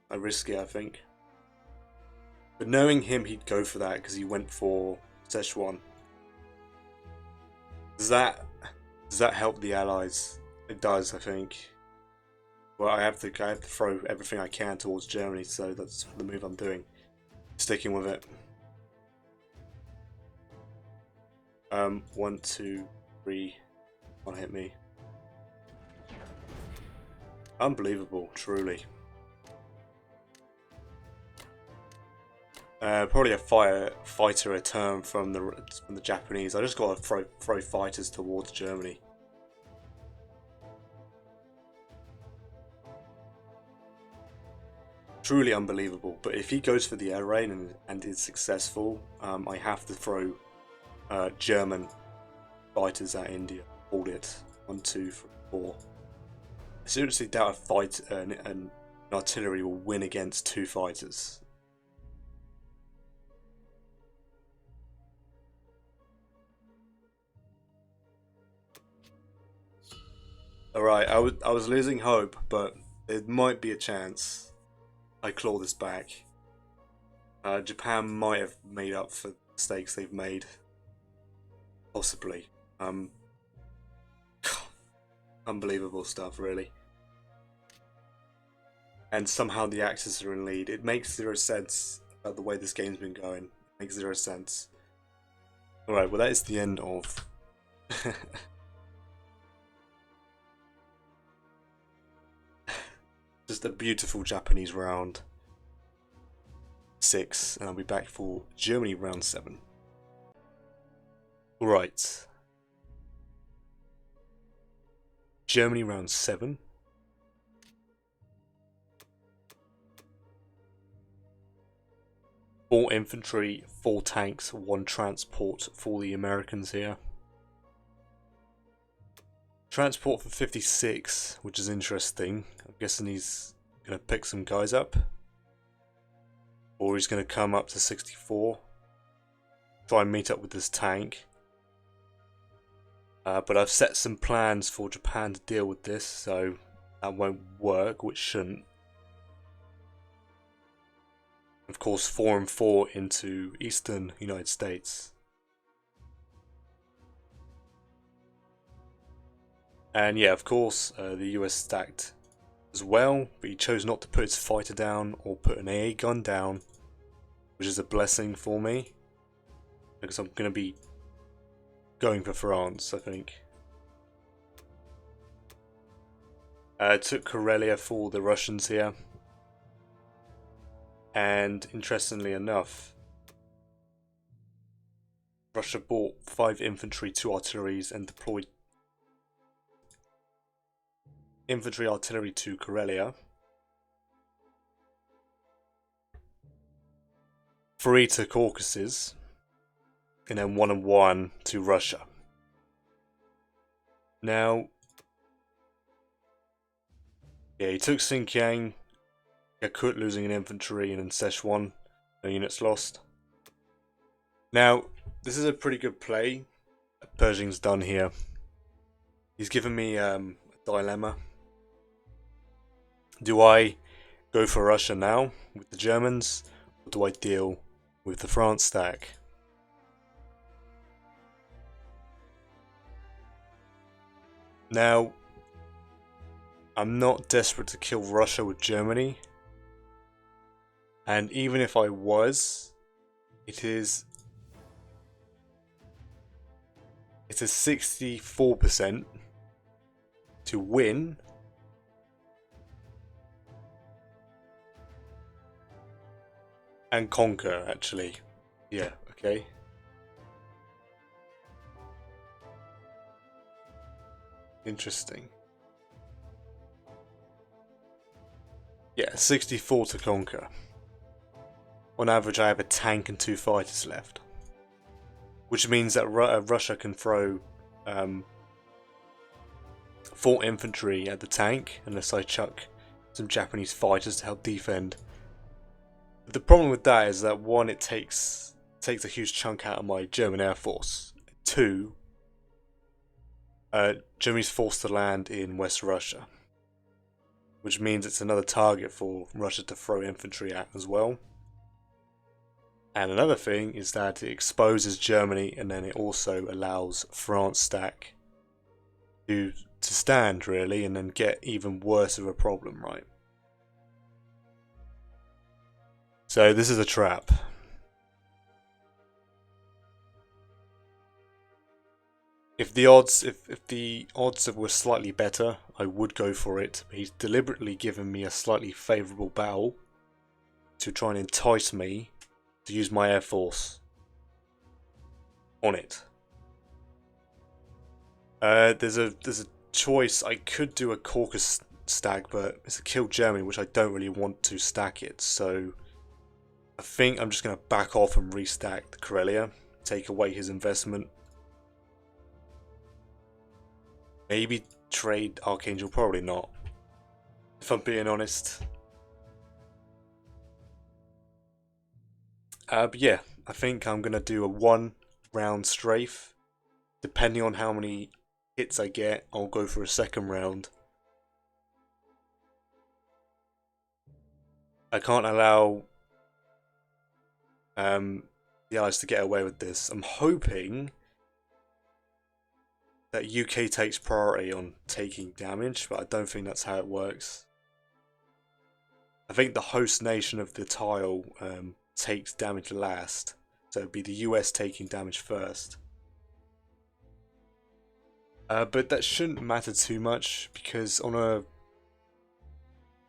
I risk it, I think. But knowing him, he'd go for that because he went for Szechuan. Does that help the allies? It does, I think. Well, I have to throw everything I can towards Germany, so that's the move I'm doing. Sticking with it. 1, 2, 3. Wanna hit me? Unbelievable, truly. Probably a fighter return from the Japanese. I just got to throw fighters towards Germany. Truly unbelievable. But if he goes for the air raid and is successful, I have to throw German fighters at India. Hold it. 1, 2, 3, 4. I seriously doubt an artillery will win against 2 fighters. Alright, I was losing hope, but there might be a chance I claw this back. Japan might have made up for the mistakes they've made. Possibly. Unbelievable stuff, really. And somehow the Axis are in lead. It makes 0 sense about the way this game's been going. It makes 0 sense. Alright, well that is the end of... Just a beautiful Japanese round 6, and I'll be back for Germany round 7. Alright. Germany round 7. Four infantry, 4 tanks, 1 transport for the Americans here. Transport for 56, which is interesting. I'm guessing he's going to pick some guys up. Or he's going to come up to 64. Try and meet up with this tank. But I've set some plans for Japan to deal with this, so that won't work, which shouldn't. Of course, 4 and 4 into eastern United States. And yeah, of course, the US stacked as well, but he chose not to put his fighter down or put an AA gun down, which is a blessing for me, because I'm going to be going for France, I think. Took Karelia for the Russians here, and interestingly enough, Russia bought 5 infantry, 2 artilleries, and deployed infantry artillery to Karelia. 3 to Caucasus, and then 1 and 1 to Russia. Now, yeah, he took Xinjiang, Yakut losing an infantry, and then Szechuan, no units lost. Now, this is a pretty good play that Pershing's done here. He's given me a dilemma. Do I go for Russia now with the Germans, or do I deal with the France stack? Now, I'm not desperate to kill Russia with Germany, and even if I was, it's a 64% to win. And conquer, actually. Yeah, okay. Interesting. Yeah, 64 to conquer. On average, I have a tank and 2 fighters left. Which means that Russia can throw 4 infantry at the tank, unless I chuck some Japanese fighters to help defend. The problem with that is that 1, it takes takes a huge chunk out of my German Air Force. 2, Germany's forced to land in West Russia, which means it's another target for Russia to throw infantry at as well. And another thing is that it exposes Germany, and then it also allows France stack to stand, really, and then get even worse of a problem, right? So this is a trap. If the odds were slightly better, I would go for it. But he's deliberately given me a slightly favourable battle to try and entice me to use my air force on it. There's a choice. I could do a Caucasus stack, but it's a kill Germany, which I don't really want to stack it. So I think I'm just going to back off and restack the Karelia, take away his investment. Maybe trade Archangel, probably not, if I'm being honest. But yeah, I think I'm going to do a 1-round strafe. Depending on how many hits I get, I'll go for a second round. I can't allow the Allies to get away with this. I'm hoping that UK takes priority on taking damage, but I don't think that's how it works. I think the host nation of the tile takes damage last, so it'd be the US taking damage first. But that shouldn't matter too much, because on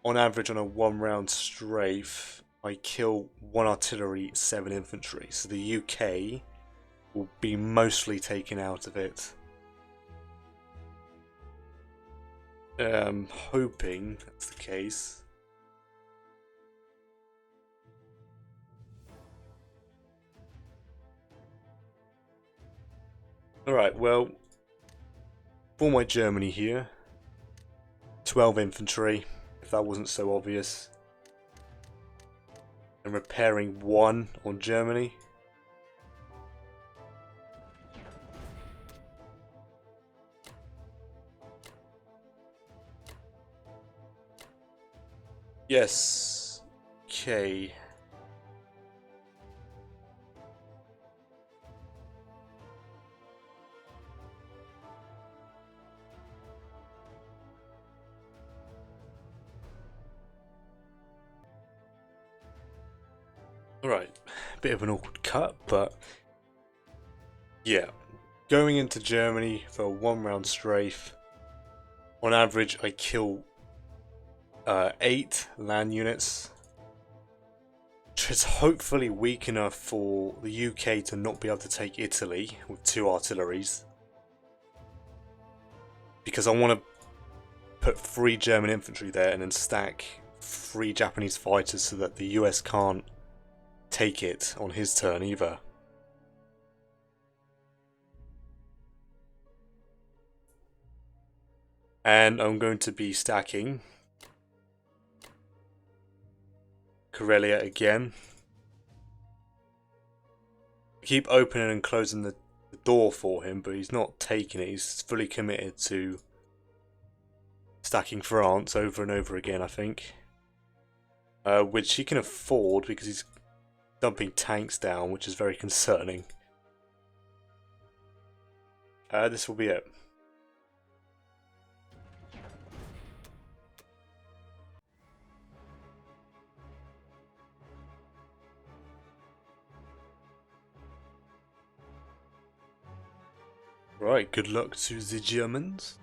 average on a 1-round strafe, I kill 1 artillery, 7 infantry, so the UK will be mostly taken out of it. Hoping that's the case. Alright, well, for my Germany here, 12 infantry, if that wasn't so obvious. And repairing 1 on Germany. Yes. Okay. Alright, bit of an awkward cut, but yeah. Going into Germany for a 1-round strafe, on average I kill 8 land units, which is hopefully weak enough for the UK to not be able to take Italy with 2 artilleries. Because I want to put 3 German infantry there and then stack 3 Japanese fighters so that the US can't take it on his turn either. And I'm going to be stacking Karelia again. I keep opening and closing the door for him, but he's not taking it. He's fully committed to stacking France over and over again, I think. Which he can afford because he's dumping tanks down, which is very concerning. This will be it. Right, good luck to the Germans.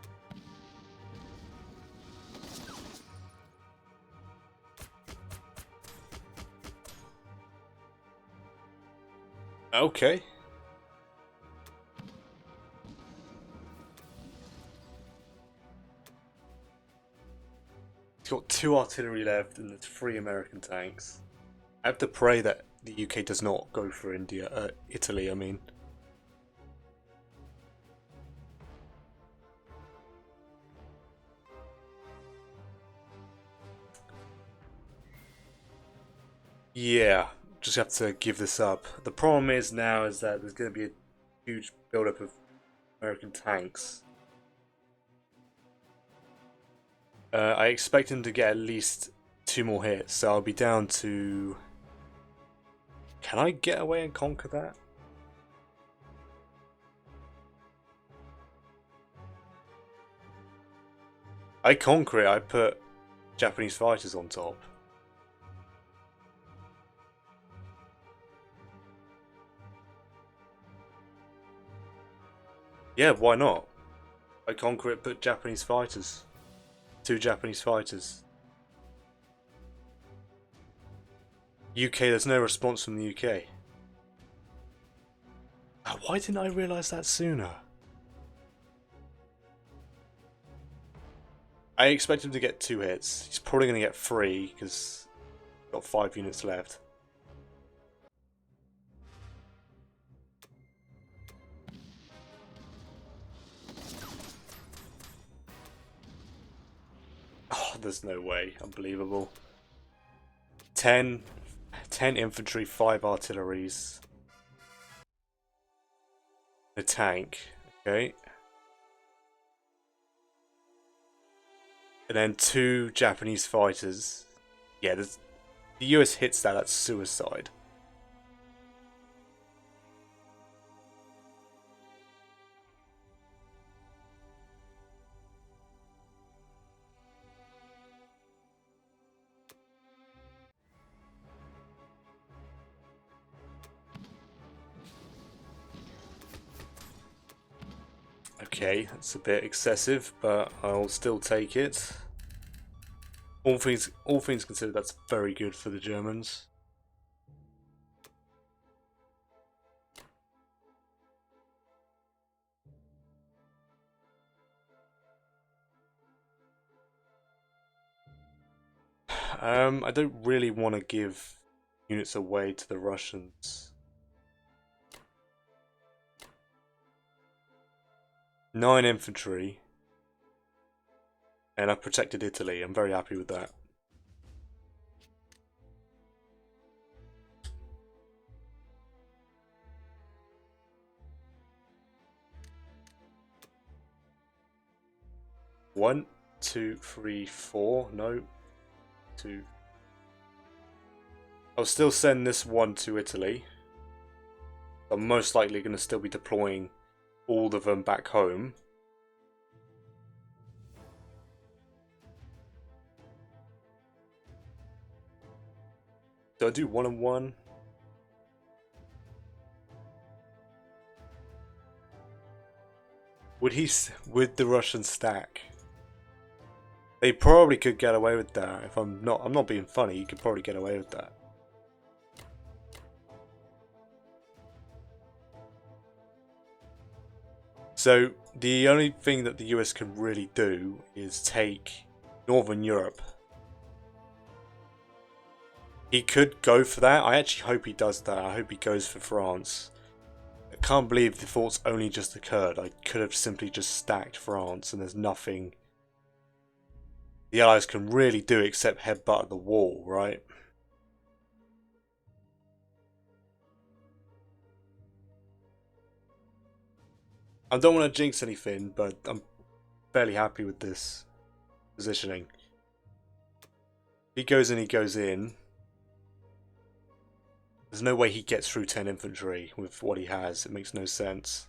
Okay. He's got 2 artillery left and there's 3 American tanks. I have to pray that the UK does not go for Italy, I mean. Yeah, just have to give this up. The problem is now is that there's going to be a huge buildup of American tanks. I expect him to get at least 2 more hits, so I'll be down to... Can I get away and conquer that? I conquer it, I put Japanese fighters on top. Yeah, why not? I conquer it, put Japanese fighters. 2 Japanese fighters. UK, there's no response from the UK. Why didn't I realise that sooner? I expect him to get 2 hits. He's probably going to get 3 because he's got 5 units left. Oh, there's no way. Unbelievable. 10 infantry, 5 artilleries. A tank. Okay. And then 2 Japanese fighters. Yeah, the US hits that, that's suicide. Okay, that's a bit excessive, but I'll still take it. All things considered, that's very good for the Germans. I don't really want to give units away to the Russians. 9 infantry. And I've protected Italy. I'm very happy with that. One, two, three, four. No. 2. I'll still send this one to Italy. I'm most likely going to still be deploying all of them back home. Do I do 1 and 1? Would the Russians stack? They probably could get away with that. If I'm not being funny, you could probably get away with that. So the only thing that the US can really do is take Northern Europe. He could go for that. I actually hope he does that. I hope he goes for France. I can't believe the thoughts only just occurred. I could have simply just stacked France and there's nothing the Allies can really do except headbutt the wall, right? I don't want to jinx anything, but I'm fairly happy with this positioning. He goes in, he goes in. There's no way he gets through 10 infantry with what he has. It makes no sense.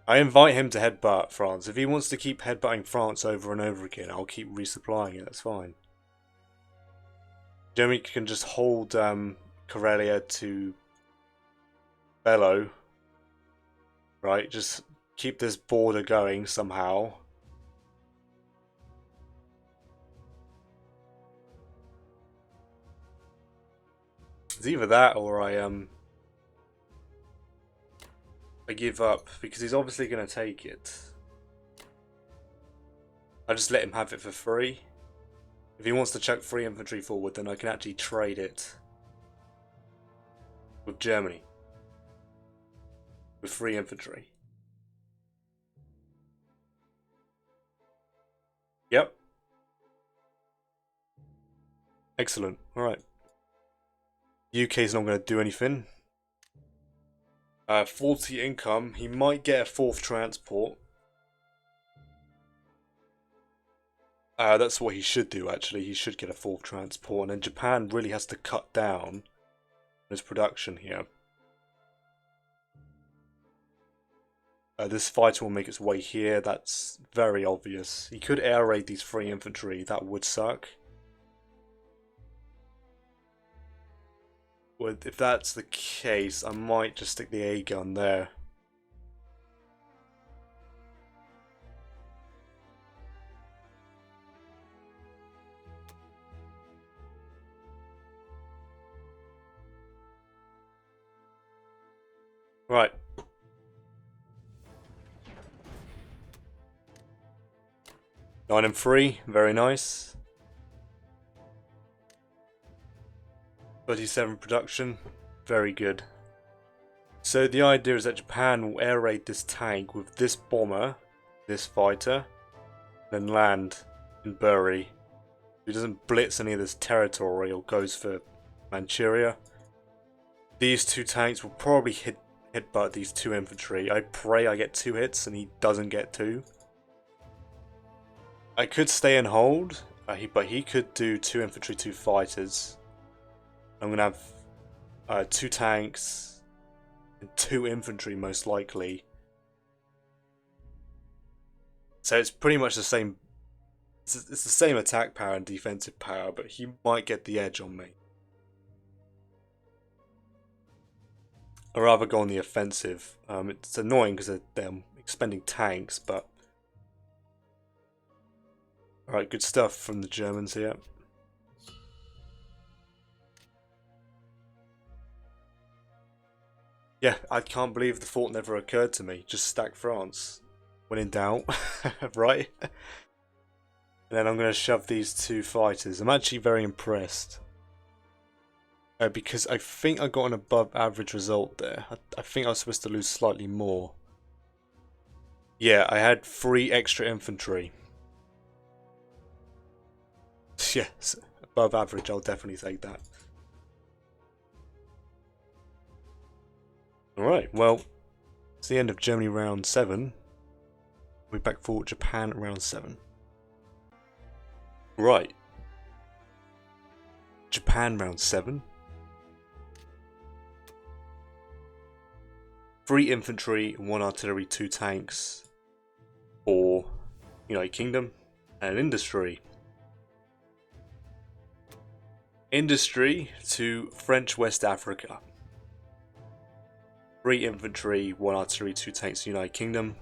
I invite him to headbutt France. If he wants to keep headbutting France over and over again, I'll keep resupplying it. That's fine. Germany can just hold Karelia to Bellow. Right, just keep this border going somehow. It's either that or I give up because he's obviously going to take it. I just let him have it for free. If he wants to chuck 3 infantry forward, then I can actually trade it with Germany with 3 infantry. Yep. Excellent. All right. UK's not going to do anything. 40 income. He might get a fourth transport. That's what he should do, actually. He should get a fourth transport. And then Japan really has to cut down his production here. This fighter will make its way here. That's very obvious. He could air raid these 3 infantry. That would suck. Well, if that's the case, I might just stick the A gun there. Right. Nine and 3, very nice. 37 production, very good. So the idea is that Japan will air raid this tank with this bomber, this fighter, then land in Bury. He doesn't blitz any of this territory or goes for Manchuria. These 2 tanks will probably headbutt these 2 infantry. I pray I get 2 hits and he doesn't get 2. I could stay and hold, but he could do 2 infantry, 2 fighters. I'm going to have 2 tanks and 2 infantry most likely. So it's pretty much the same. It's the same attack power and defensive power, but he might get the edge on me. I'd rather go on the offensive. It's annoying because they're expending tanks, but... Alright, good stuff from the Germans here. Yeah, I can't believe the thought never occurred to me. Just stack France. When in doubt, right? And then I'm going to shove these 2 fighters. I'm actually very impressed. Because I think I got an above average result there. I think I was supposed to lose slightly more. Yeah, I had 3 extra infantry. Yes, above average, I'll definitely take that. Alright, well, it's the end of Germany round 7. We're back for Japan round 7. Right. Japan round 7. 3 infantry, 1 artillery, 2 tanks for United Kingdom, and industry. Industry to French West Africa. 3 infantry, 1 artillery, 2 tanks, United Kingdom.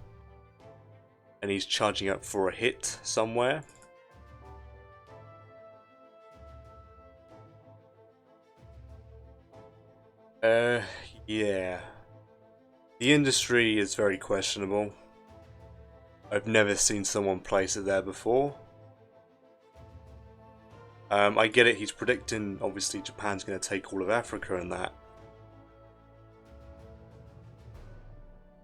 And he's charging up for a hit somewhere. Yeah. The industry is very questionable. I've never seen someone place it there before. I get it, he's predicting, obviously, Japan's going to take all of Africa and that.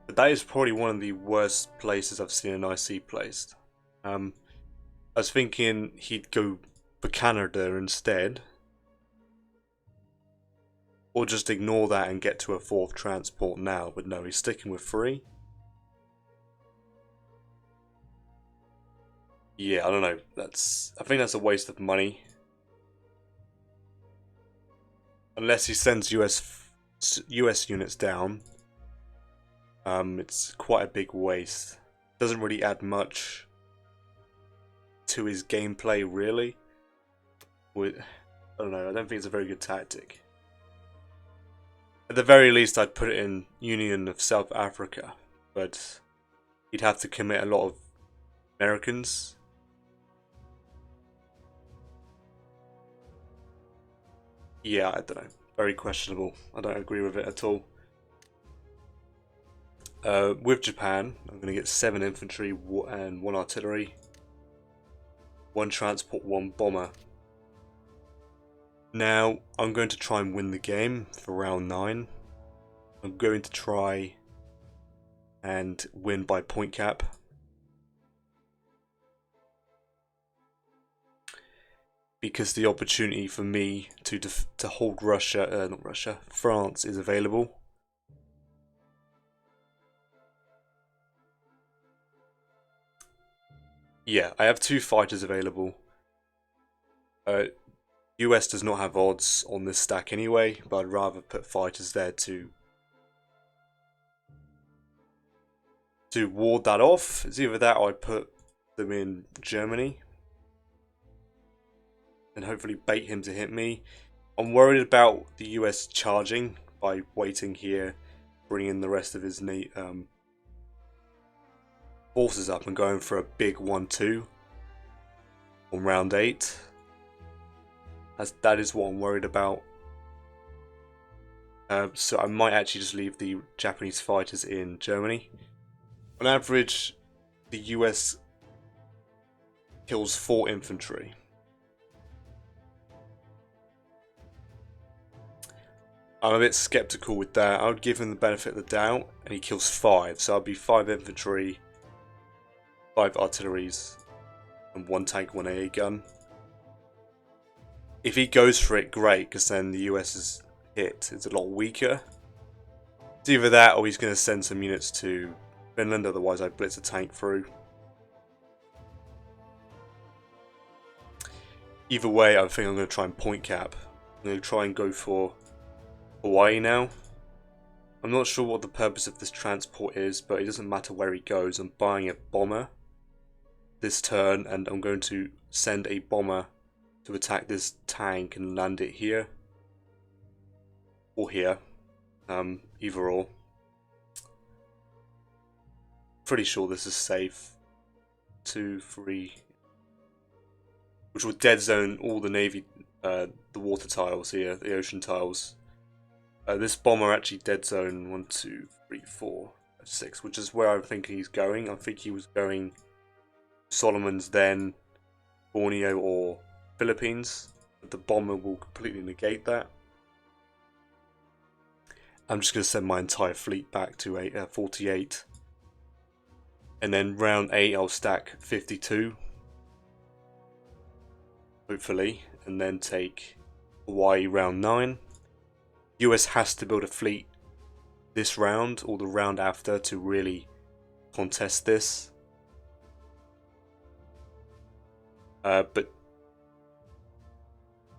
But that is probably one of the worst places I've seen an IC placed. I was thinking he'd go for Canada instead. Or just ignore that and get to a 4th transport now. But no, he's sticking with 3. Yeah, I don't know. I think that's a waste of money. Unless he sends US units down. It's quite a big waste. Doesn't really add much to his gameplay, really. I don't know, I don't think it's a very good tactic. At the very least, I'd put it in Union of South Africa, but he'd have to commit a lot of Americans. Yeah, I don't know. Very questionable. I don't agree with it at all. With Japan, I'm going to get 7 infantry and 1 artillery, 1 transport, 1 bomber. Now, I'm going to try and win the game for round 9. I'm going to try and win by point cap. because the opportunity for me to hold France is available. Yeah, I have 2 fighters available. US does not have odds on this stack anyway, but I'd rather put fighters there to ward that off. It's either that or I put them in Germany and hopefully bait him to hit me. I'm worried about the US charging by waiting here, bringing the rest of his forces up and going for a big 1-2 on round 8. That is what I'm worried about. So I might actually just leave the Japanese fighters in Germany. On average, the US kills 4 infantry. I'm a bit skeptical with that. I would give him the benefit of the doubt, and he kills 5. So I'll be 5 infantry, 5 artilleries, and 1 tank, 1 AA gun. If he goes for it, great, because then the US's hit is a lot weaker. It's either that or he's going to send some units to Finland, otherwise I blitz a tank through. Either way, I think I'm going to try and point cap. I'm going to try and go for Hawaii now. I'm not sure what the purpose of this transport is, but it doesn't matter where he goes. I'm buying a bomber this turn, and I'm going to send a bomber to attack this tank and land it here. Or here. Either or. Pretty sure this is safe. 2, 3. Which will dead zone all the navy, the water tiles here, the ocean tiles. This bomber actually dead zone 1, 2, 3, 4, 5, 6, which is where I think he's going. I think he was going Solomon's, then Borneo or Philippines. But the bomber will completely negate that. I'm just going to send my entire fleet back to 48. And then round 8 I'll stack 52. Hopefully. And then take Hawaii round 9. US has to build a fleet this round or the round after to really contest this. But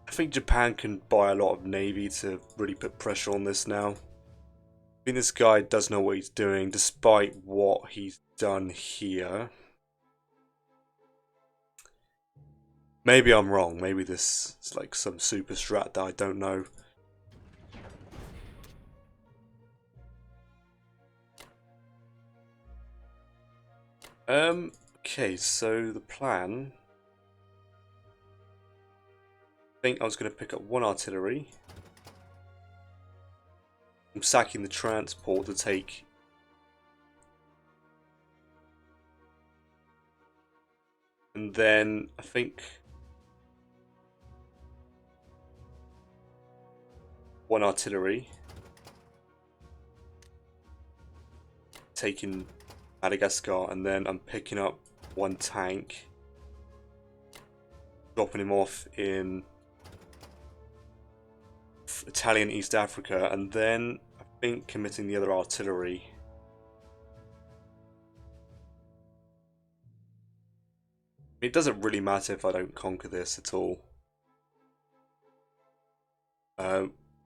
I think Japan can buy a lot of navy to really put pressure on this now. I think this guy does know what he's doing despite what he's done here. Maybe I'm wrong. Maybe this is like some super strat that I don't know. Okay, so the plan. I think I was going to pick up 1 artillery. I'm sacking the transport to take. And then I think 1 artillery. Taking Madagascar, and then I'm picking up 1 tank. Dropping him off in Italian East Africa, and then I think committing the other artillery. It doesn't really matter if I don't conquer this at all.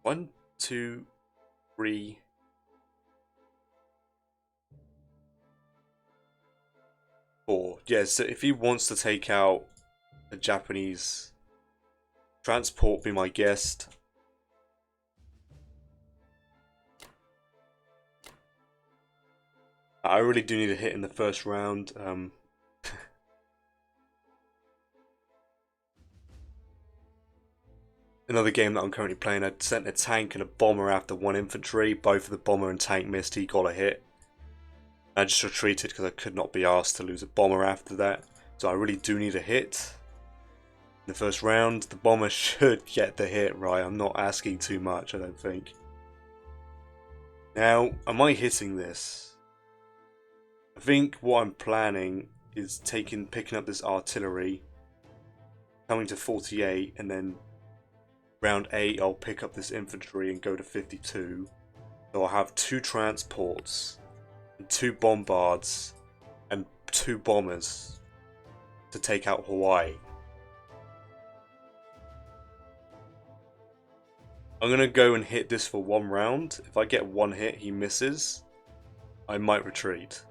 1, 2, 3. 4. Yeah, so if he wants to take out a Japanese transport, be my guest. I really do need a hit in the first round. Another game that I'm currently playing, I sent a tank and a bomber after 1 infantry. Both of the bomber and tank missed, he got a hit. I just retreated because I could not be asked to lose a bomber after that. So I really do need a hit. In the first round, the bomber should get the hit, right? I'm not asking too much, I don't think. Now, am I hitting this? I think what I'm planning is picking up this artillery, coming to 48, and then round 8 I'll pick up this infantry and go to 52. So I'll have 2 transports, and 2 bombards, and 2 bombers to take out Hawaii. I'm going to go and hit this for 1 round. If I get 1 hit, he misses, I might retreat.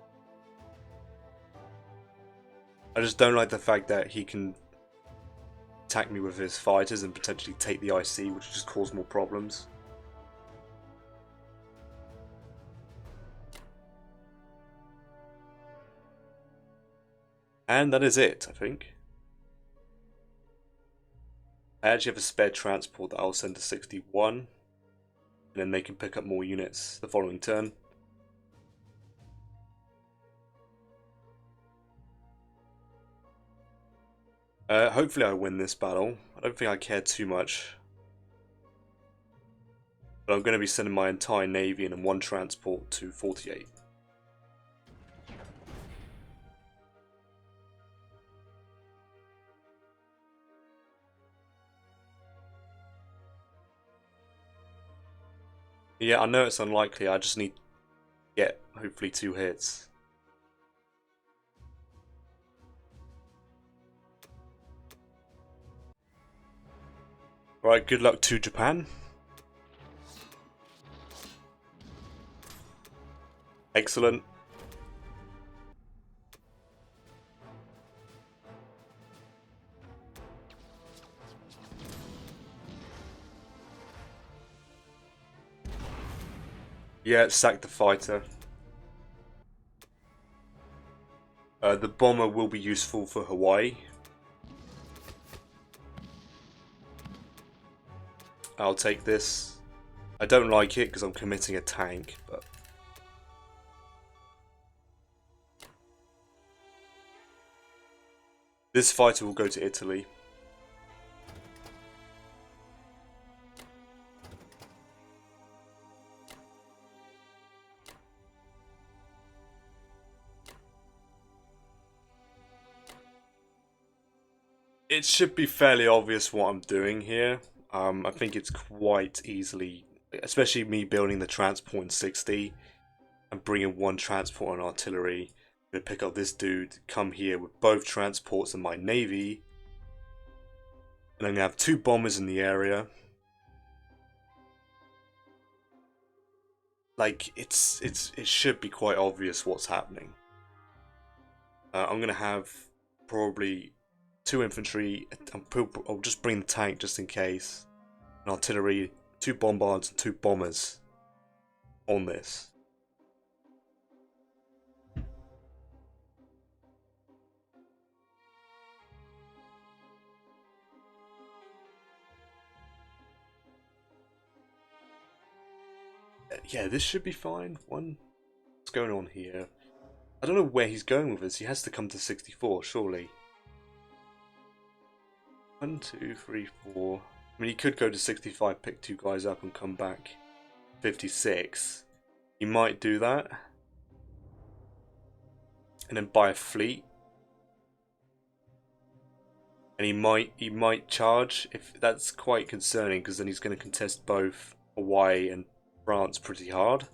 I just don't like the fact that he can attack me with his fighters and potentially take the IC, which just cause more problems. And that is it, I think. I actually have a spare transport that I'll send to 61, and then they can pick up more units the following turn. Hopefully I win this battle. I don't think I care too much. But I'm going to be sending my entire navy and 1 transport to 48. Yeah, I know it's unlikely, I just need to get, hopefully, 2 hits. Alright, good luck to Japan. Excellent. Yeah, sack the fighter. The bomber will be useful for Hawaii. I'll take this. I don't like it because I'm committing a tank, but... This fighter will go to Italy. It should be fairly obvious what I'm doing here. I think it's quite easily, especially me building the transport in 60 and bringing 1 transport and artillery. I'm going to pick up this dude, come here with both transports and my navy, and I'm going to have 2 bombers in the area. Like, it should be quite obvious what's happening. I'm going to have probably 2 infantry. I'll just bring the tank just in case. An artillery, 2 bombards, and 2 bombers on this. Yeah, this should be fine. What's going on here? I don't know where he's going with this. He has to come to 64, surely. 1, 2, 3, 4. I mean, he could go to 65, pick 2 guys up, and come back 56. He might do that, and then buy a fleet. And he might charge. If that's quite concerning, because then he's going to contest both Hawaii and France pretty hard.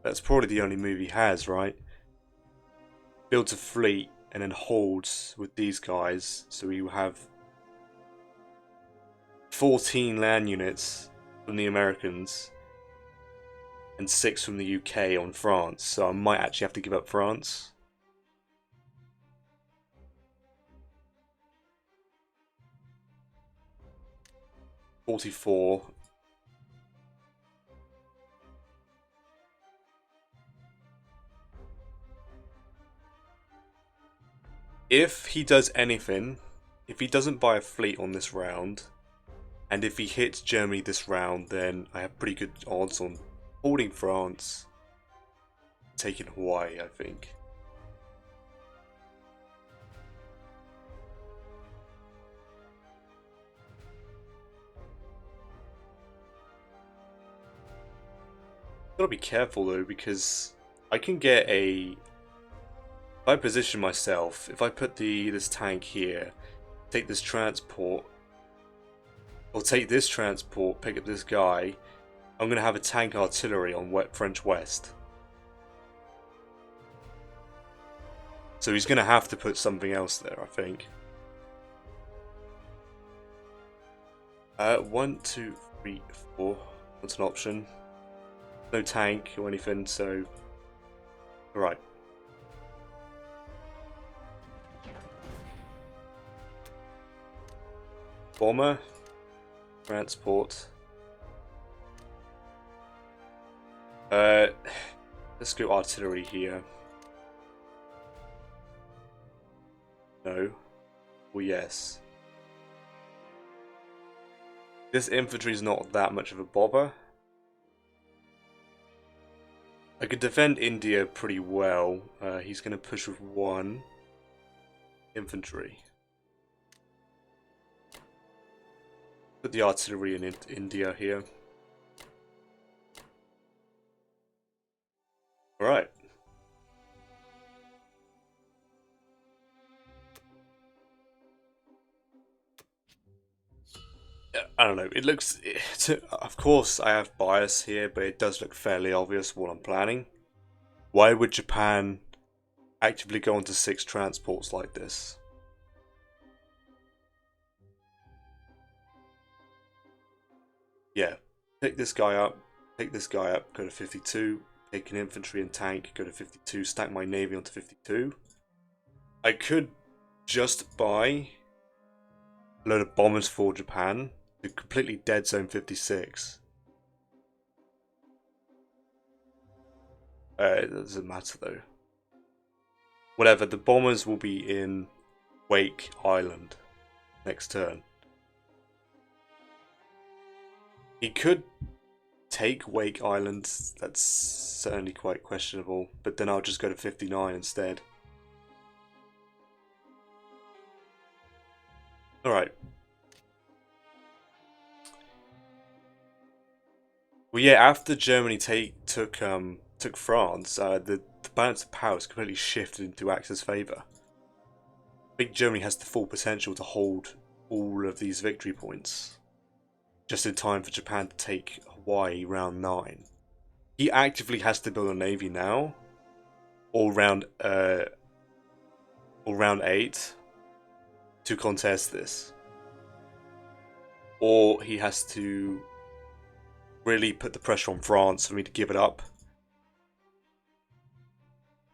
That's probably the only move he has, right? Builds a fleet and then holds with these guys, so you have 14 land units from the Americans and 6 from the UK on France, so I might actually have to give up France. $44. If he does anything, if he doesn't buy a fleet on this round, and if he hits Germany this round, then I have pretty good odds on holding France, taking Hawaii, I think. Gotta be careful though, because I can get a... If I position myself, if I put this tank here, take this transport, or take this transport, pick up this guy, I'm going to have a tank artillery on French West. So he's going to have to put something else there, I think. 1, 2, 3, 4. That's an option. No tank or anything, so... Alright. Bomber. Transport. Let's go artillery here. No. Well, yes. This infantry is not that much of a bother. I could defend India pretty well. He's going to push with 1 infantry. Put the artillery in India here. Alright. I don't know, it looks... of course I have bias here, but it does look fairly obvious what I'm planning. Why would Japan actively go onto 6 transports like this? Yeah, pick this guy up, go to 52, pick an infantry and tank, go to 52, stack my navy onto 52. I could just buy a load of bombers for Japan to completely dead zone 56. It doesn't matter though. Whatever, the bombers will be in Wake Island next turn. He could take Wake Island, that's certainly quite questionable, but then I'll just go to 59 instead. Alright. Well, yeah, after Germany took France, the balance of power is completely shifted into Axis favour. I think Germany has the full potential to hold all of these victory points, just in time for Japan to take Hawaii round 9. He actively has to build a navy now, or round 8, to contest this. Or he has to really put the pressure on France for me to give it up.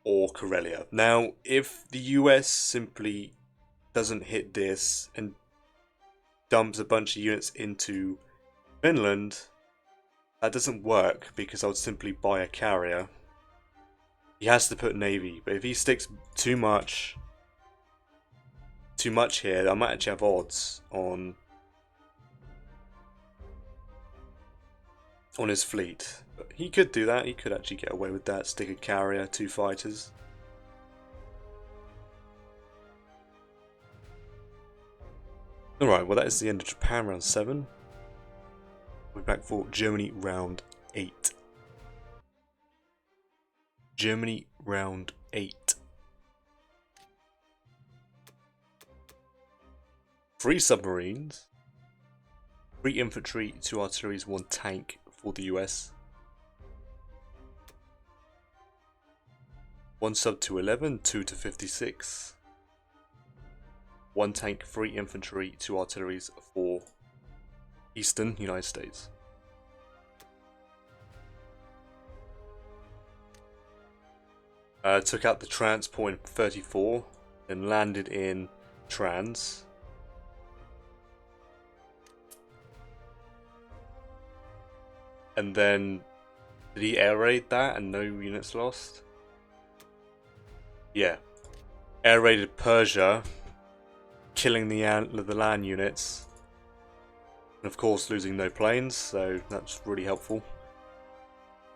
Or Karelia. Now, if the US simply doesn't hit this and dumps a bunch of units into Finland, that doesn't work because I would simply buy a carrier. He has to put navy, but if he sticks too much here, I might actually have odds on his fleet. But he could do that, he could actually get away with that, stick a carrier, 2 fighters. Alright, well that is the end of Japan round 7. We're back for Germany round 8. Germany round 8. 3 submarines, 3 infantry, 2 artillery, 1 tank for the US. 1 sub to 11, 2 to 56. 1 tank, 3 infantry, 2 artilleries for Eastern United States. Took out the transport in 34, then landed in Trans. And then, did he air raid that and no units lost? Yeah. Air raided Persia, killing the land units. And of course losing no planes, so that's really helpful.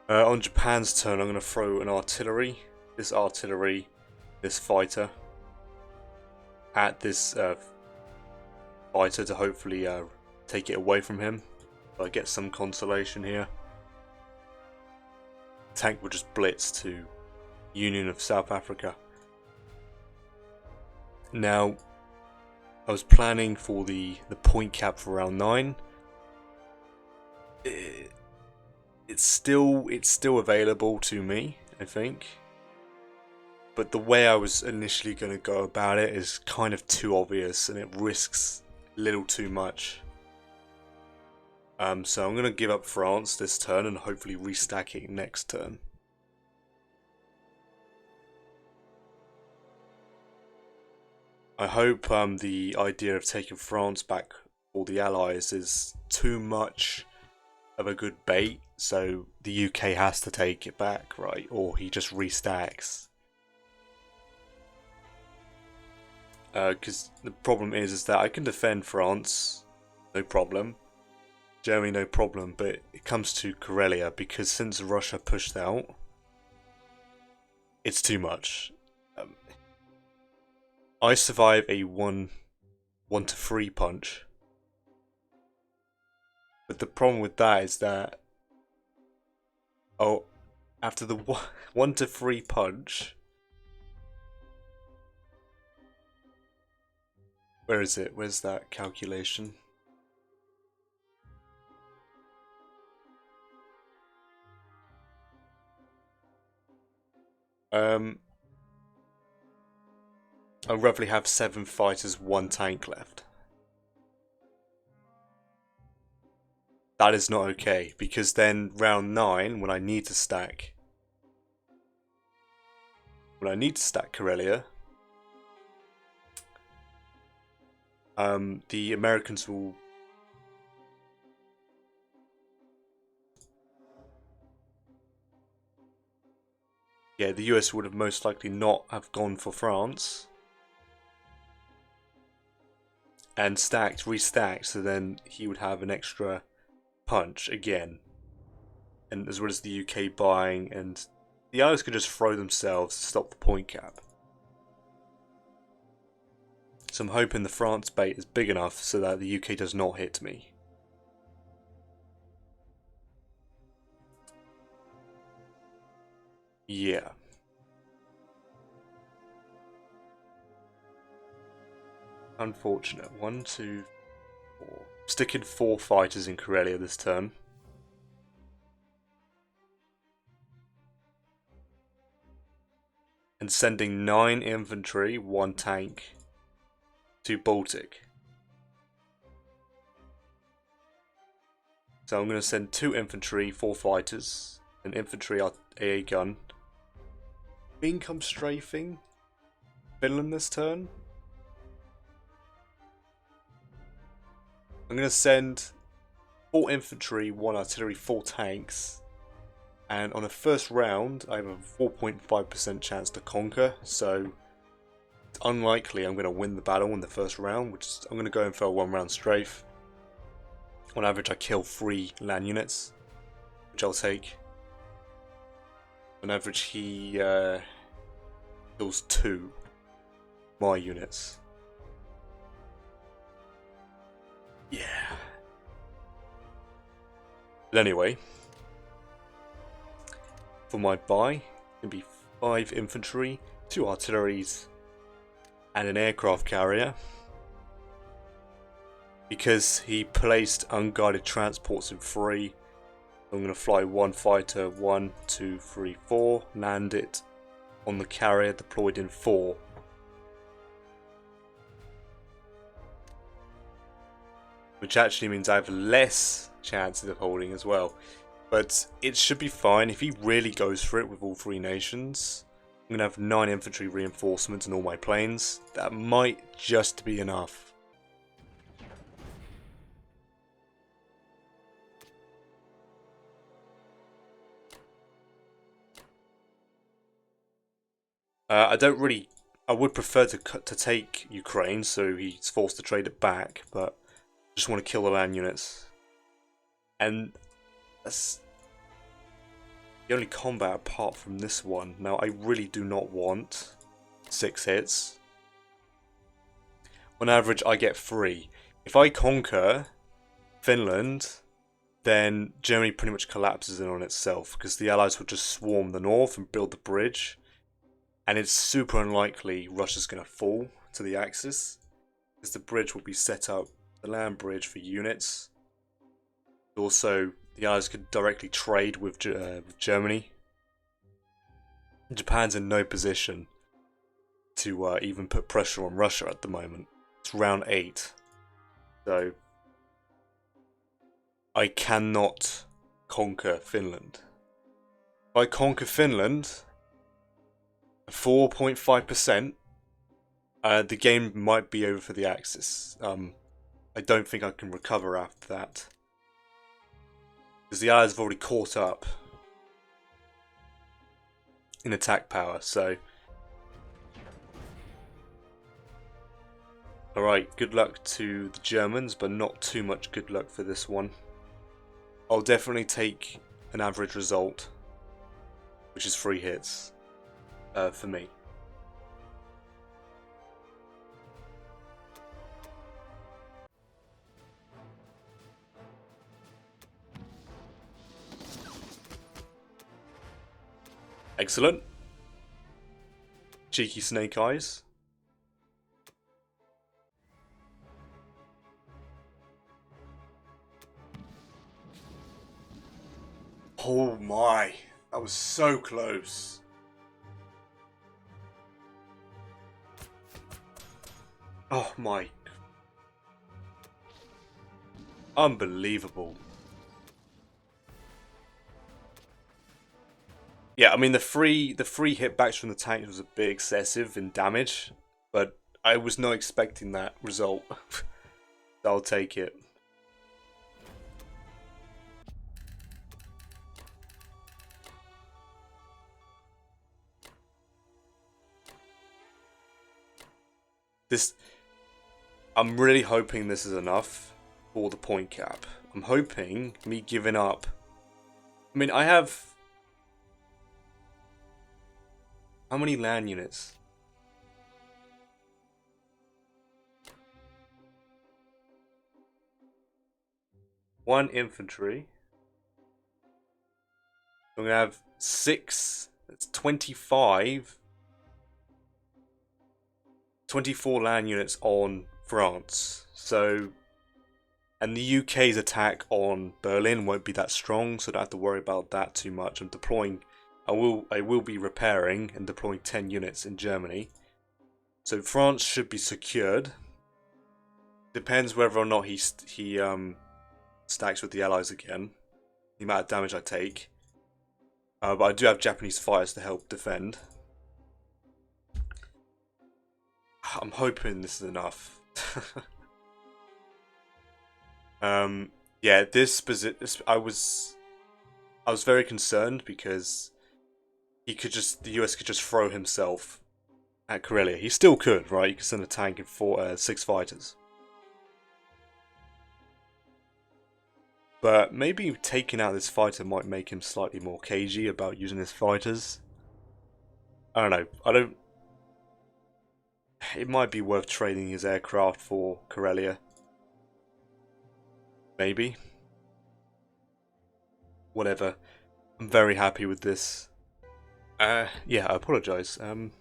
On Japan's turn, I'm going to throw an artillery. This artillery, this fighter, at this fighter to hopefully take it away from him. I get some consolation here. Tank will just blitz to Union of South Africa. Now, I was planning for the point cap for round 9. It's still available to me, I think. But the way I was initially going to go about it is kind of too obvious, and it risks a little too much. So I'm going to give up France this turn and hopefully restack it next turn. I hope the idea of taking France back for the Allies is too much of a good bait, so the UK has to take it back, right? Or he just restacks. Because the problem is that I can defend France, no problem. Germany, no problem, but it comes to Karelia, because since Russia pushed out, it's too much. I survive a 1-3 punch. But the problem with that is that, after the 1-3 punch, where is it? Where's that calculation? I roughly have 7 fighters, 1 tank left. That is not okay, because then round 9, when I need to stack Karelia, the Americans will... Yeah, the US would have most likely not have gone for France. And restacked, so then he would have an extra punch again. And as well as the UK buying, and the Allies could just throw themselves to stop the point cap. So I'm hoping the France bait is big enough so that the UK does not hit me. Yeah. Unfortunate. 1, 2, 4. Sticking 4 fighters in Karelia this turn. And sending 9 infantry, 1 tank to Baltic. So I'm going to send 2 infantry, 4 fighters, an infantry AA gun. Income strafing Finland this turn. I'm going to send 4 infantry, 1 artillery, 4 tanks. And on the first round, I have a 4.5% chance to conquer. So it's unlikely I'm going to win the battle in the first round, which is, I'm going to go in for a 1-round strafe. On average, I kill 3 land units, which I'll take. On average, he kills 2 my units. Yeah. But anyway, for my buy, it's going to be 5 infantry, 2 artilleries, and an aircraft carrier. Because he placed unguided transports in 3, I'm going to fly 1 fighter, 1, 2, 3, 4, land it on the carrier deployed in 4. Which actually means I have less chances of holding as well. But it should be fine. If he really goes for it with all 3 nations, I'm going to have 9 infantry reinforcements in all my planes. That might just be enough. I would prefer to take Ukraine, so he's forced to trade it back, but I just want to kill the land units. And that's the only combat apart from this one. Now, I really do not want 6 hits. On average, I get 3. If I conquer Finland, then Germany pretty much collapses in on itself, because the Allies would just swarm the north and build the bridge. And it's super unlikely Russia's going to fall to the Axis. because the bridge will be set up, the land bridge for units. Also, the Allies could directly trade with Germany. Japan's in no position to even put pressure on Russia at the moment. It's round 8. So, I cannot conquer Finland. If I conquer Finland, 4.5%, the game might be over for the Axis. I don't think I can recover after that. Because the Allies have already caught up in attack power, so... Alright, good luck to the Germans, but not too much good luck for this one. I'll definitely take an average result, which is 3 hits, for me. Excellent. Cheeky snake eyes. Oh my, that was so close. Oh my. Unbelievable. Yeah, I mean the free hitbacks from the tanks was a bit excessive in damage, but I was not expecting that result. I'll take it. I'm really hoping this is enough for the point cap. I'm hoping me giving up. I mean, I have... How many land units? One infantry. I'm going to have 6. That's 25. 24 land units on France. So... And the UK's attack on Berlin won't be that strong, so I don't have to worry about that too much. I'm deploying... I will be repairing and deploying 10 units in Germany. So France should be secured. Depends whether or not he stacks with the Allies again. The amount of damage I take. But I do have Japanese fighters to help defend. I'm hoping this is enough. Yeah, I was very concerned because the US could just throw himself at Karelia. He still could, right? You could send a tank and 6 fighters. But maybe taking out this fighter might make him slightly more cagey about using his fighters. I don't know. It might be worth trading his aircraft for Karelia. Maybe. Whatever. I'm very happy with this. Yeah, I apologise. Getting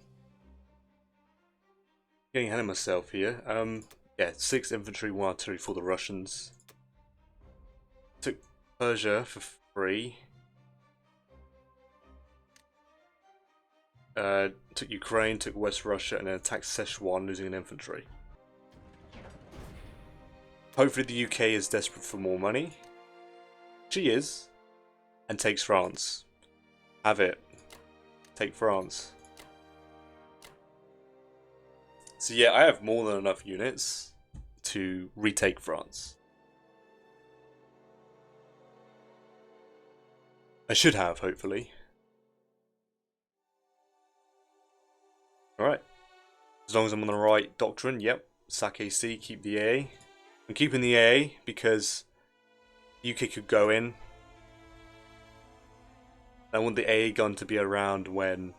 ahead of myself here. Yeah, 6 infantry, 1 artillery for the Russians. Took Persia for free. Took Ukraine, took West Russia, and then attacked Szechuan, losing an infantry. Hopefully the UK is desperate for more money. She is. And takes France. Have it. Take France. So yeah, I have more than enough units to retake France. I should have, hopefully. Alright. As long as I'm on the right doctrine, yep. Sack AC, keep the AA. I'm keeping the AA because UK could go in. I want the AA gun to be around when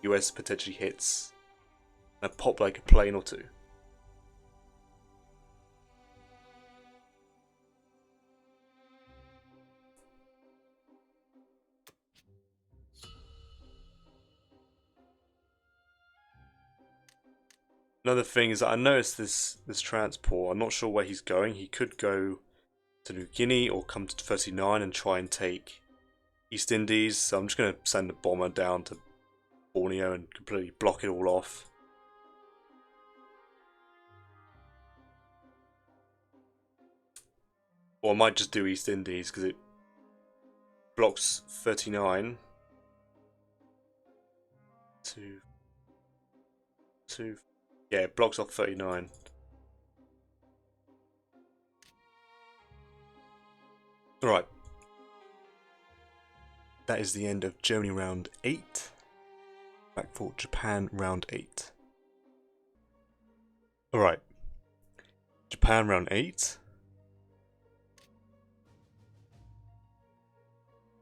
US potentially hits and pop like a plane or two. Another thing is that I noticed this transport. I'm not sure where he's going. He could go to New Guinea or come to 39 and try and take East Indies. So I'm just going to send a bomber down to Borneo and completely block it all off. Or I might just do East Indies because it blocks 39 to yeah, it blocks off 39. Alright. That is the end of Germany round 8. Back for Japan round 8. Alright. Japan round 8.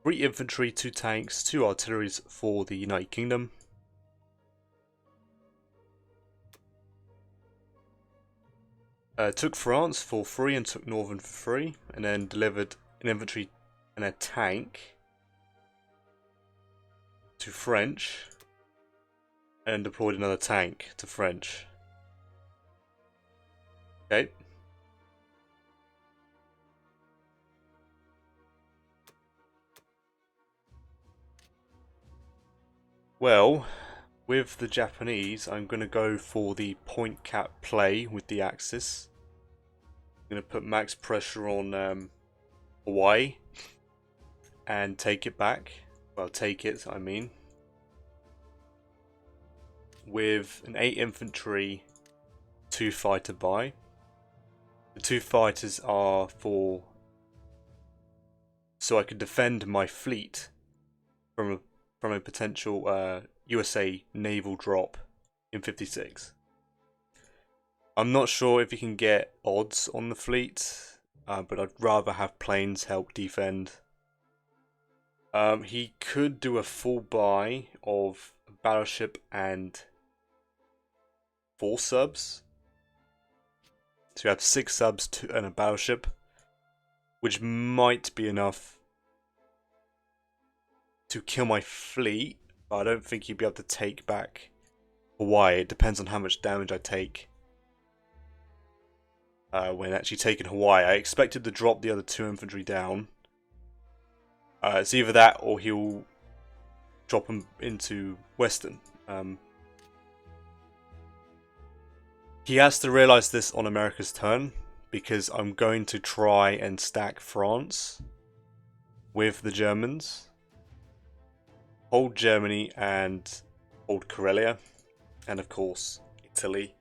3 infantry, 2 tanks, 2 artilleries for the United Kingdom. Took France for free and took Northern for free, and then delivered an infantry and a tank to French, and deployed another tank to French. Okay. Well, with the Japanese, I'm going to go for the point cap play with the Axis. I'm going to put max pressure on Hawaii and take it back. Well, take it, I mean. With an 8 infantry, 2 fighter buy. The 2 fighters are for so I could defend my fleet from a potential USA naval drop in 56. I'm not sure if you can get odds on the fleet, but I'd rather have planes help defend. He could do a full buy of a battleship and 4 subs. So you have 6 subs and a battleship, which might be enough to kill my fleet, but I don't think he'd be able to take back Hawaii. It depends on how much damage I take when actually taking Hawaii. I expected to drop the other 2 infantry down. It's either that or he'll drop them into Western. He has to realise this on America's turn, because I'm going to try and stack France with the Germans, hold Germany and hold Karelia, and of course Italy.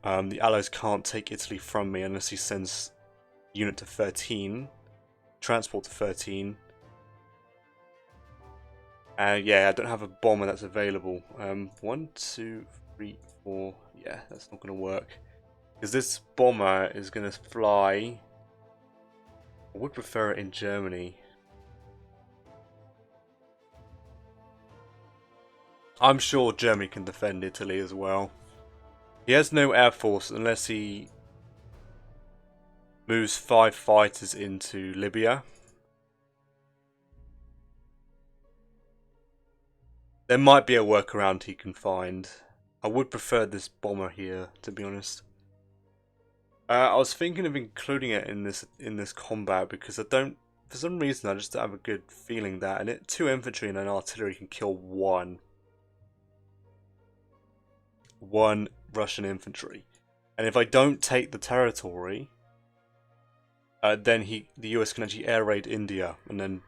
The Allies can't take Italy from me unless he sends unit to 13, transport to 13. Yeah, I don't have a bomber that's available. 1, 2, 3, 4. Yeah, that's not going to work. Because this bomber is going to fly. I would prefer it in Germany. I'm sure Germany can defend Italy as well. He has no air force unless he moves 5 fighters into Libya. There might be a workaround he can find. I would prefer this bomber here, to be honest. I was thinking of including it in this combat because I don't, for some reason, I just have a good feeling that 2 infantry and an artillery can kill one Russian infantry, and if I don't take the territory, then the US can actually air raid India, and then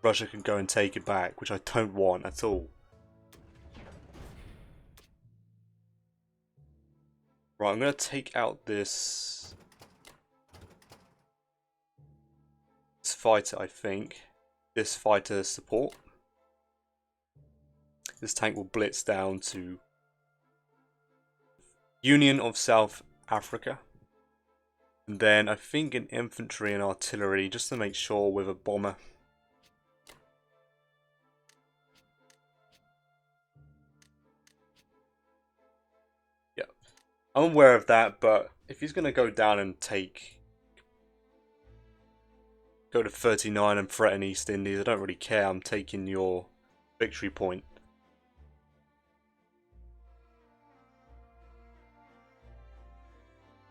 Russia can go and take it back, which I don't want at all. Right, I'm going to take out this fighter, I think. This fighter support. This tank will blitz down to Union of South Africa. And then I think an infantry and artillery, just to make sure, with a bomber. Yeah, I'm aware of that, but if he's going to go down and go to 39 and threaten East Indies, I don't really care. I'm taking your victory point.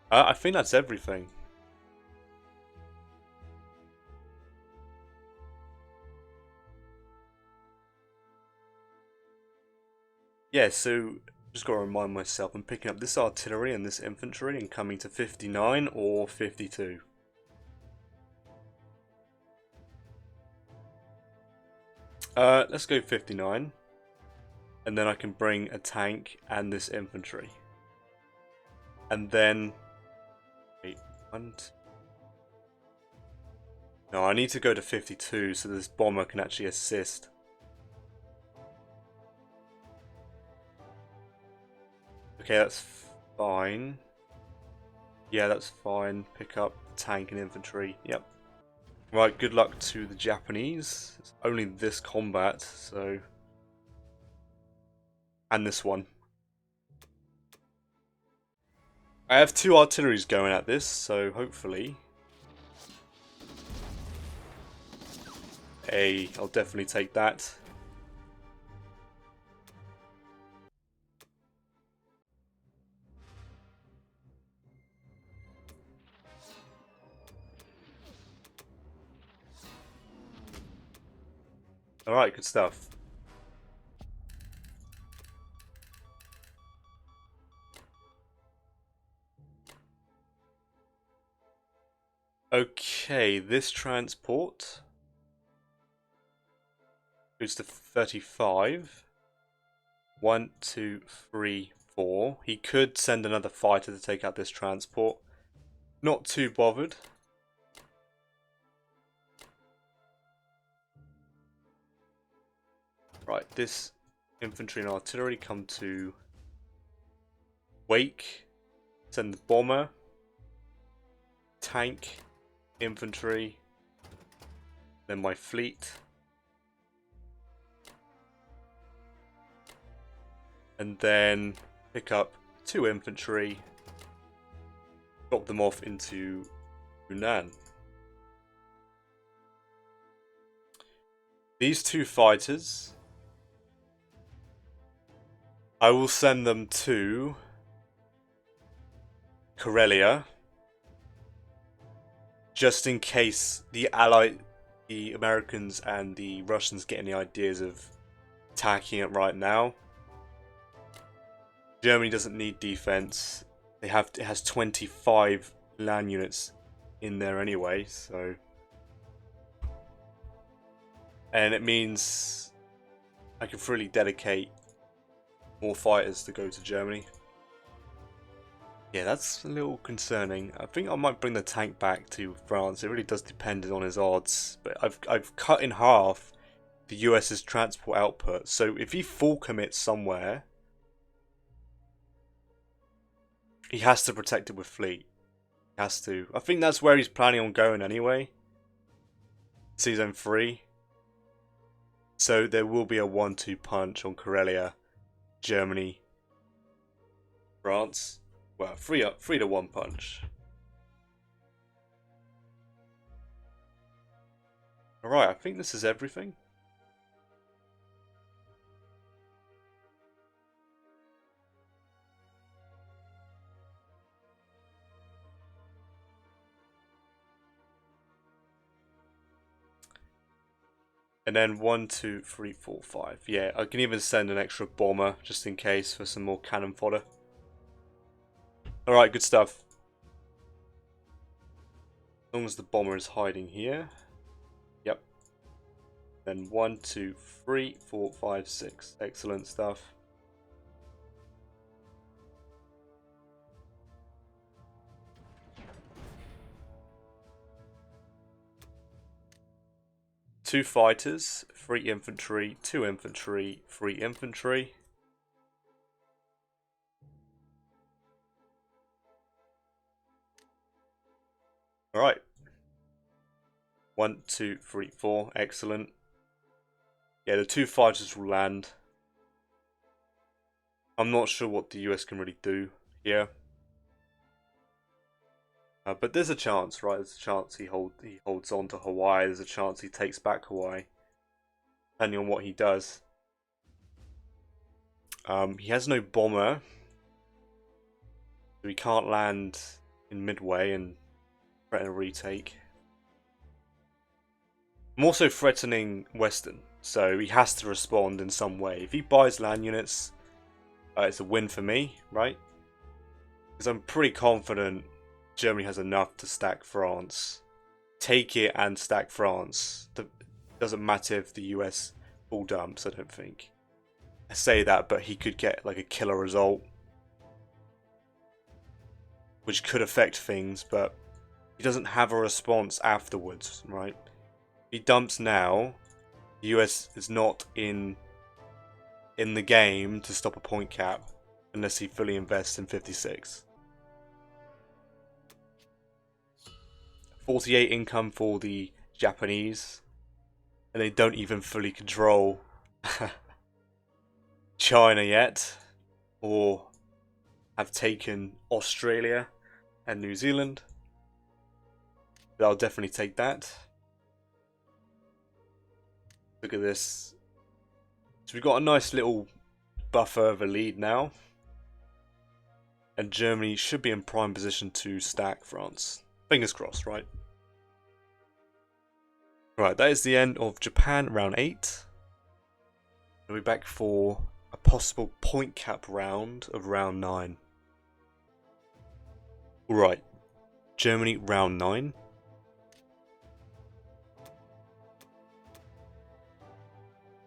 I think that's everything. Yeah, so just got to remind myself I'm picking up this artillery and this infantry and coming to 59 or 52. Let's go 59. And then I can bring a tank and this infantry. And then... Wait, no, I need to go to 52 so this bomber can actually assist. Okay, that's fine. Yeah, that's fine. Pick up tank and infantry. Yep. Right, good luck to the Japanese. It's only this combat, so... And this one. I have 2 artilleries going at this, so hopefully... Hey, I'll definitely take that. Alright, good stuff. Okay, this transport goes to 35. 1, 2, 3, 4. He could send another fighter to take out this transport. Not too bothered. Right, this infantry and artillery come to Wake. Send the bomber. Tank. Infantry. Then my fleet. And then pick up 2 infantry. Drop them off into Yunnan. These 2 fighters, I will send them to Karelia, just in case the Americans and the Russians get any ideas of attacking it right now. Germany doesn't need defense. It has 25 land units in there anyway, so... And it means I can freely dedicate more fighters to go to Germany. Yeah, that's a little concerning. I think I might bring the tank back to France. It really does depend on his odds. But I've cut in half the US's transport output. So if he full commits somewhere, he has to protect it with fleet. He has to. I think that's where he's planning on going anyway. Season 3. So there will be a 1-2 punch on Karelia, Germany, France. Well, 3-1 punch. Alright, I think this is everything. And then 1, 2, 3, 4, 5. Yeah, I can even send an extra bomber just in case for some more cannon fodder. Alright, good stuff. As long as the bomber is hiding here. Yep. Then 1, 2, 3, 4, 5, 6. Excellent stuff. Two fighters, 3 infantry, 2 infantry, 3 infantry. Alright. 1, 2, 3, 4. Excellent. Yeah, the 2 fighters will land. I'm not sure what the US can really do here. But there's a chance, right? There's a chance he holds on to Hawaii. There's a chance he takes back Hawaii. Depending on what he does. He has no bomber. So he can't land in midway and threaten a retake. I'm also threatening Western, so he has to respond in some way. If he buys land units, it's a win for me, right? Because I'm pretty confident Germany has enough to stack France. Take it and stack France. Doesn't matter if the US full dumps, I don't think. I say that, but he could get like a killer result, which could affect things, but he doesn't have a response afterwards, right? If he dumps now, the US is not in the game to stop a point cap unless he fully invests in 56. 48 income for the Japanese, and they don't even fully control China yet, or have taken Australia and New Zealand. But I'll definitely take that. Look at this. So we've got a nice little buffer of a lead now, and Germany should be in prime position to stack France. Fingers crossed, right? Right, that is the end of Japan round 8. We'll be back for a possible point cap round of round 9. Right, Germany round 9.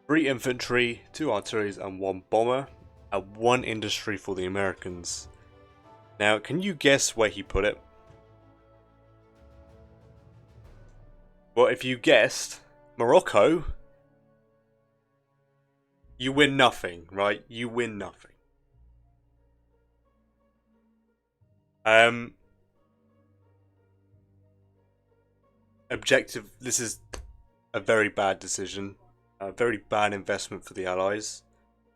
Three infantry, 2 artilleries and 1 bomber, and 1 industry for the Americans. Now, can you guess where he put it? Well, if you guessed Morocco, you win nothing, right? You win nothing. Objective, this is a very bad decision. A very bad investment for the Allies.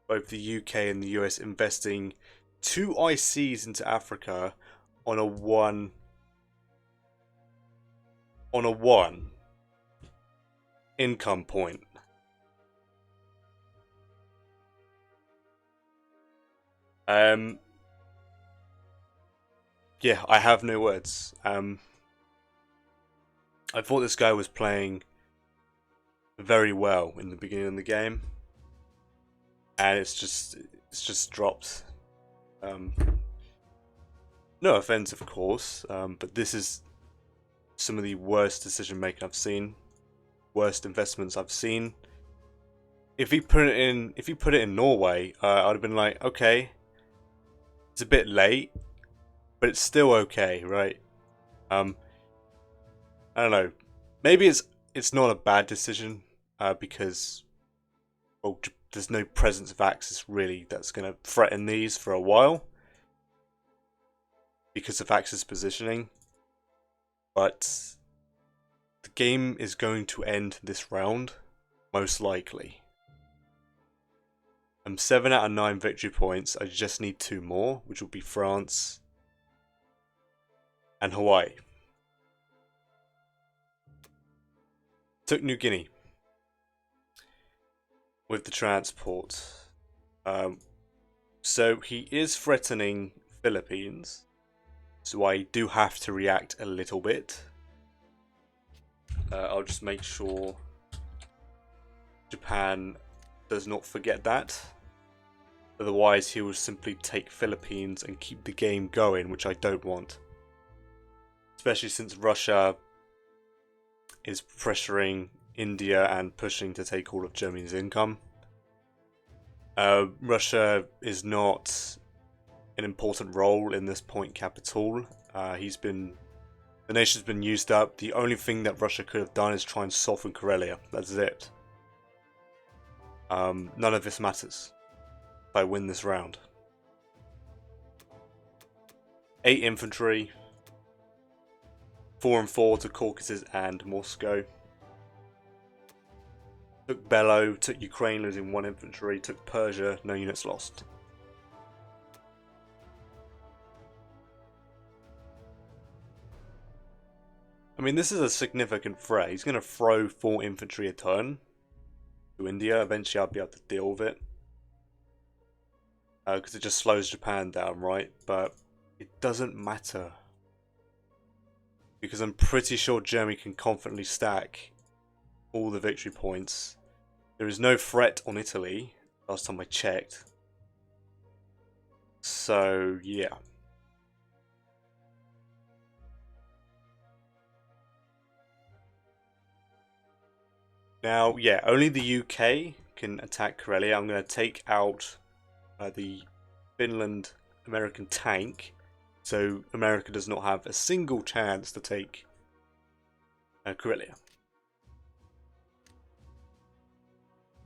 Both the UK and the US investing 2 ICs into Africa on a 1 income point. Yeah, I have no words. I thought this guy was playing very well in the beginning of the game, and it's just dropped. No offense, of course, but this is some of the worst decision making I've seen, worst investments I've seen. If he put it in Norway, I'd have been like, okay, it's a bit late, but it's still okay, right? I don't know. Maybe it's not a bad decision because, well, there's no presence of Axis really that's going to threaten these for a while because of Axis positioning. But the game is going to end this round, most likely. I'm 7 out of 9 victory points. I just need 2 more, which will be France and Hawaii. Took New Guinea with the transport. So he is threatening Philippines, so I do have to react a little bit. I'll just make sure Japan does not forget that. Otherwise he will simply take Philippines and keep the game going, which I don't want. Especially since Russia is pressuring India and pushing to take all of Germany's income. Russia is not an important role in this point cap at all. The nation's been used up. The only thing that Russia could have done is try and soften Karelia. That's it. None of this matters if I win this round. 8 infantry, 4 and 4 to Caucasus and Moscow. Took Bello, took Ukraine losing 1 infantry, took Persia, no units lost. I mean, this is a significant threat. He's going to throw 4 infantry a turn to India. Eventually I'll be able to deal with it. Because it just slows Japan down, right? But it doesn't matter. because I'm pretty sure Germany can confidently stack all the victory points. There is no threat on Italy, last time I checked. So, yeah. Now, yeah, only the UK can attack Karelia. I'm going to take out the Finland American tank, so America does not have a single chance to take Karelia.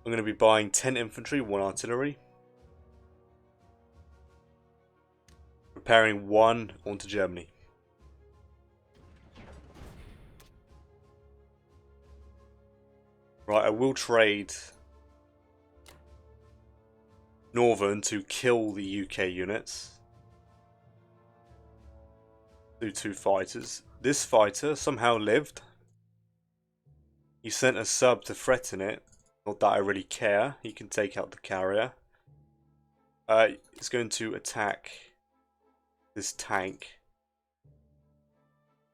I'm going to be buying 10 infantry, 1 artillery. Preparing 1 onto Germany. Right, I will trade Northern to kill the UK units. Do 2 fighters. This fighter somehow lived. He sent a sub to threaten it. Not that I really care. He can take out the carrier. It's going to attack this tank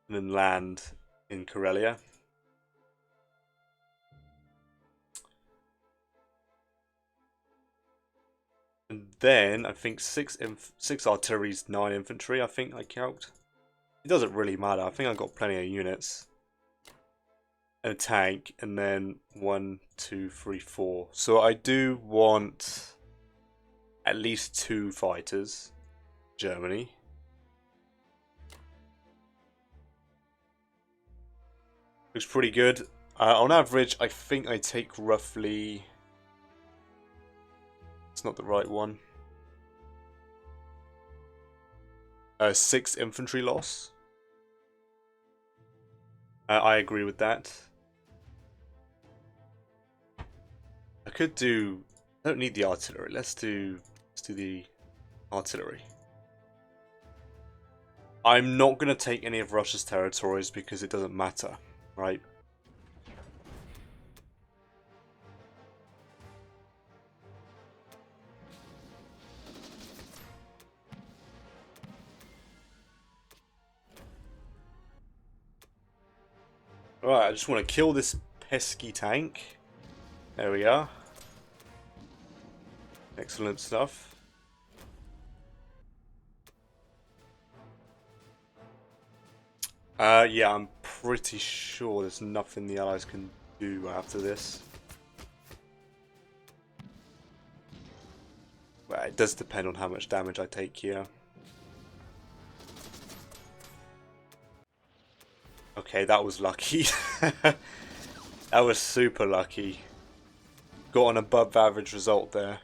and then land in Karelia. And then I think 6 artillery, 9 infantry. I think I count. It doesn't really matter. I think I've got plenty of units. And a tank, and then 1, 2, 3, 4. So I do want at least 2 fighters. Germany. Looks pretty good. On average, I think I take roughly... It's not the right one. 6 infantry loss. I agree with that. I could do... I don't need the artillery. Let's do the artillery. I'm not going to take any of Russia's territories because it doesn't matter, right? Right, I just want to kill this pesky tank. There we are. Excellent stuff. Yeah, I'm pretty sure there's nothing the Allies can do after this. Well, it does depend on how much damage I take here. Okay, that was lucky. That was super lucky. Got an above average result there.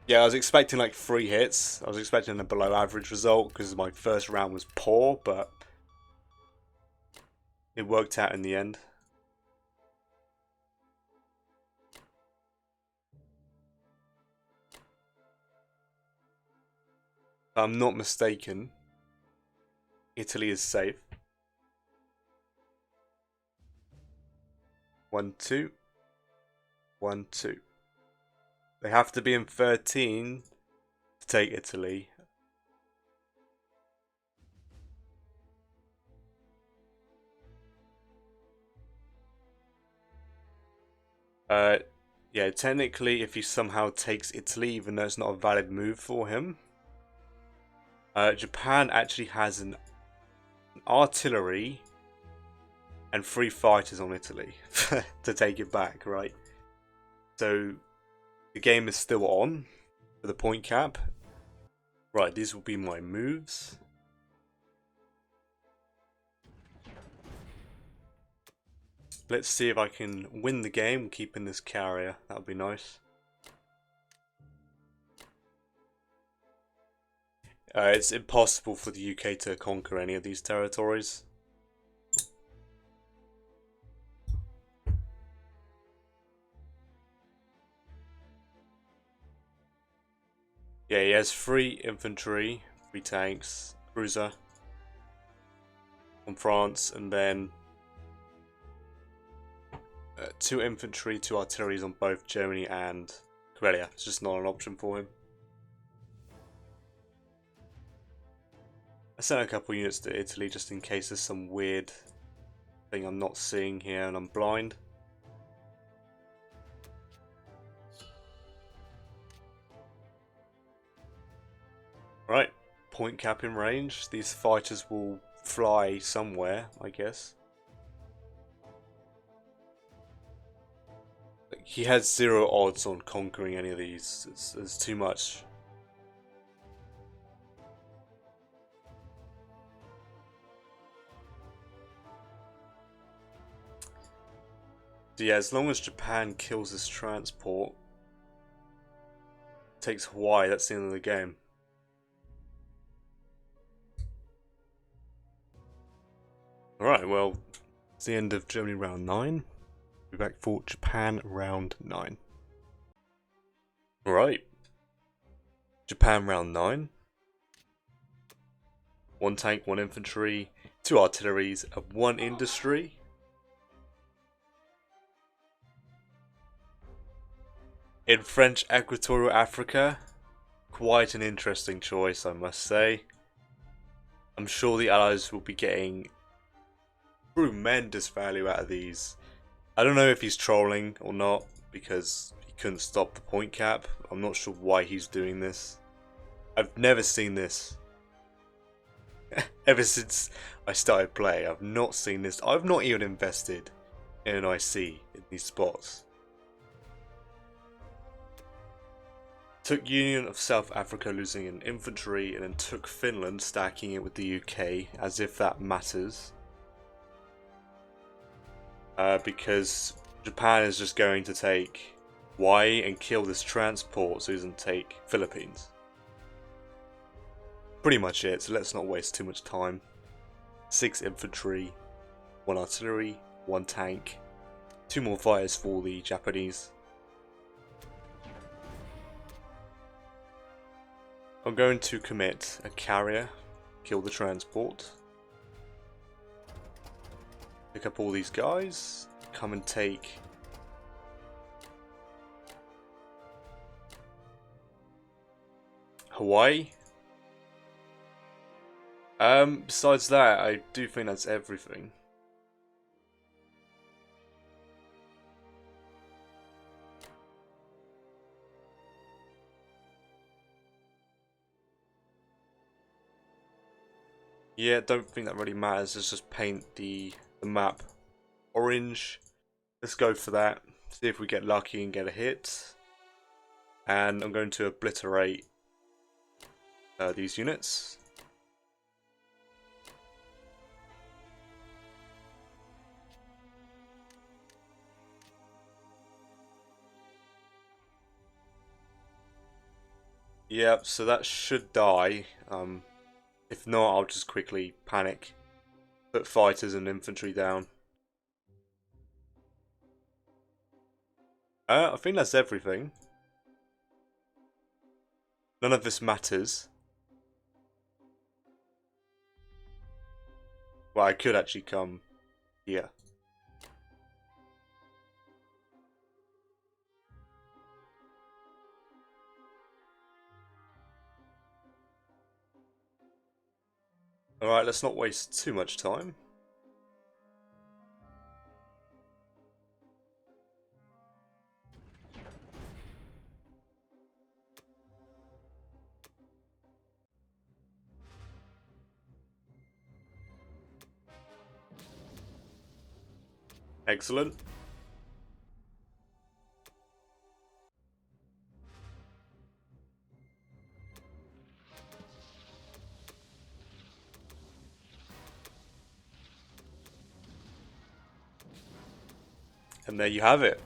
Yeah, I was expecting like 3 hits. I was expecting a below average result because my first round was poor, but it worked out in the end. If I'm not mistaken, Italy is safe. 1, 2. 1, 2. They have to be in 13 to take Italy. Yeah, technically, if he somehow takes Italy, even though it's not a valid move for him, Japan actually has an artillery and 3 fighters on Italy to take it back, right? So the game is still on for the point cap. Right, these will be my moves. Let's see if I can win the game keeping this carrier. That would be nice. It's impossible for the UK to conquer any of these territories. Yeah, he has 3 infantry, 3 tanks, cruiser from France, and then 2 infantry, 2 artilleries on both Germany and Karelia. It's just not an option for him. I sent a couple units to Italy just in case there's some weird thing I'm not seeing here and I'm blind. Right, point cap in range. These fighters will fly somewhere, I guess. He has 0 odds on conquering any of these. It's too much. So yeah, as long as Japan kills this transport, takes Hawaii, that's the end of the game. Alright, well, it's the end of Germany round 9. We'll be back for Japan round 9. Alright. Japan round 9. 1 tank, 1 infantry, 2 artilleries, and 1 industry. In French Equatorial Africa, quite an interesting choice, I must say. I'm sure the Allies will be getting tremendous value out of these. I don't know if he's trolling or not, because he couldn't stop the point cap. I'm not sure why he's doing this. I've never seen this. Ever since I started playing, I've not seen this. I've not even invested in an IC in these spots. Took Union of South Africa losing an infantry, and then took Finland, stacking it with the UK, as if that matters. Because Japan is just going to take Hawaii and kill this transport so he doesn't take Philippines. Pretty much it, so let's not waste too much time. 6 infantry, 1 artillery, 1 tank, 2 more fighters for the Japanese. I'm going to commit a carrier, kill the transport. Pick up all these guys, come and take Hawaii. Besides that, I do think that's everything. Yeah, don't think that really matters. Let's just paint the map orange. Let's go for that. See if we get lucky and get a hit. And I'm going to obliterate these units. Yep, so that should die. If not, I'll just quickly panic. Put fighters and infantry down. I think that's everything. None of this matters. Well, I could actually come here. Alright, let's not waste too much time. Excellent. And there you have it.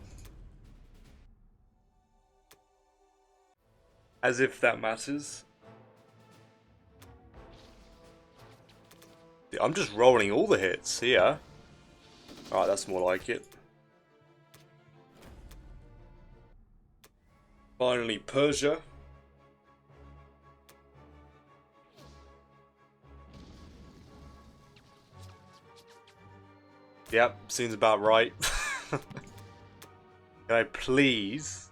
As if that matters. I'm just rolling all the hits here. Alright, that's more like it. Finally, Persia. Yep, seems about right. Can I please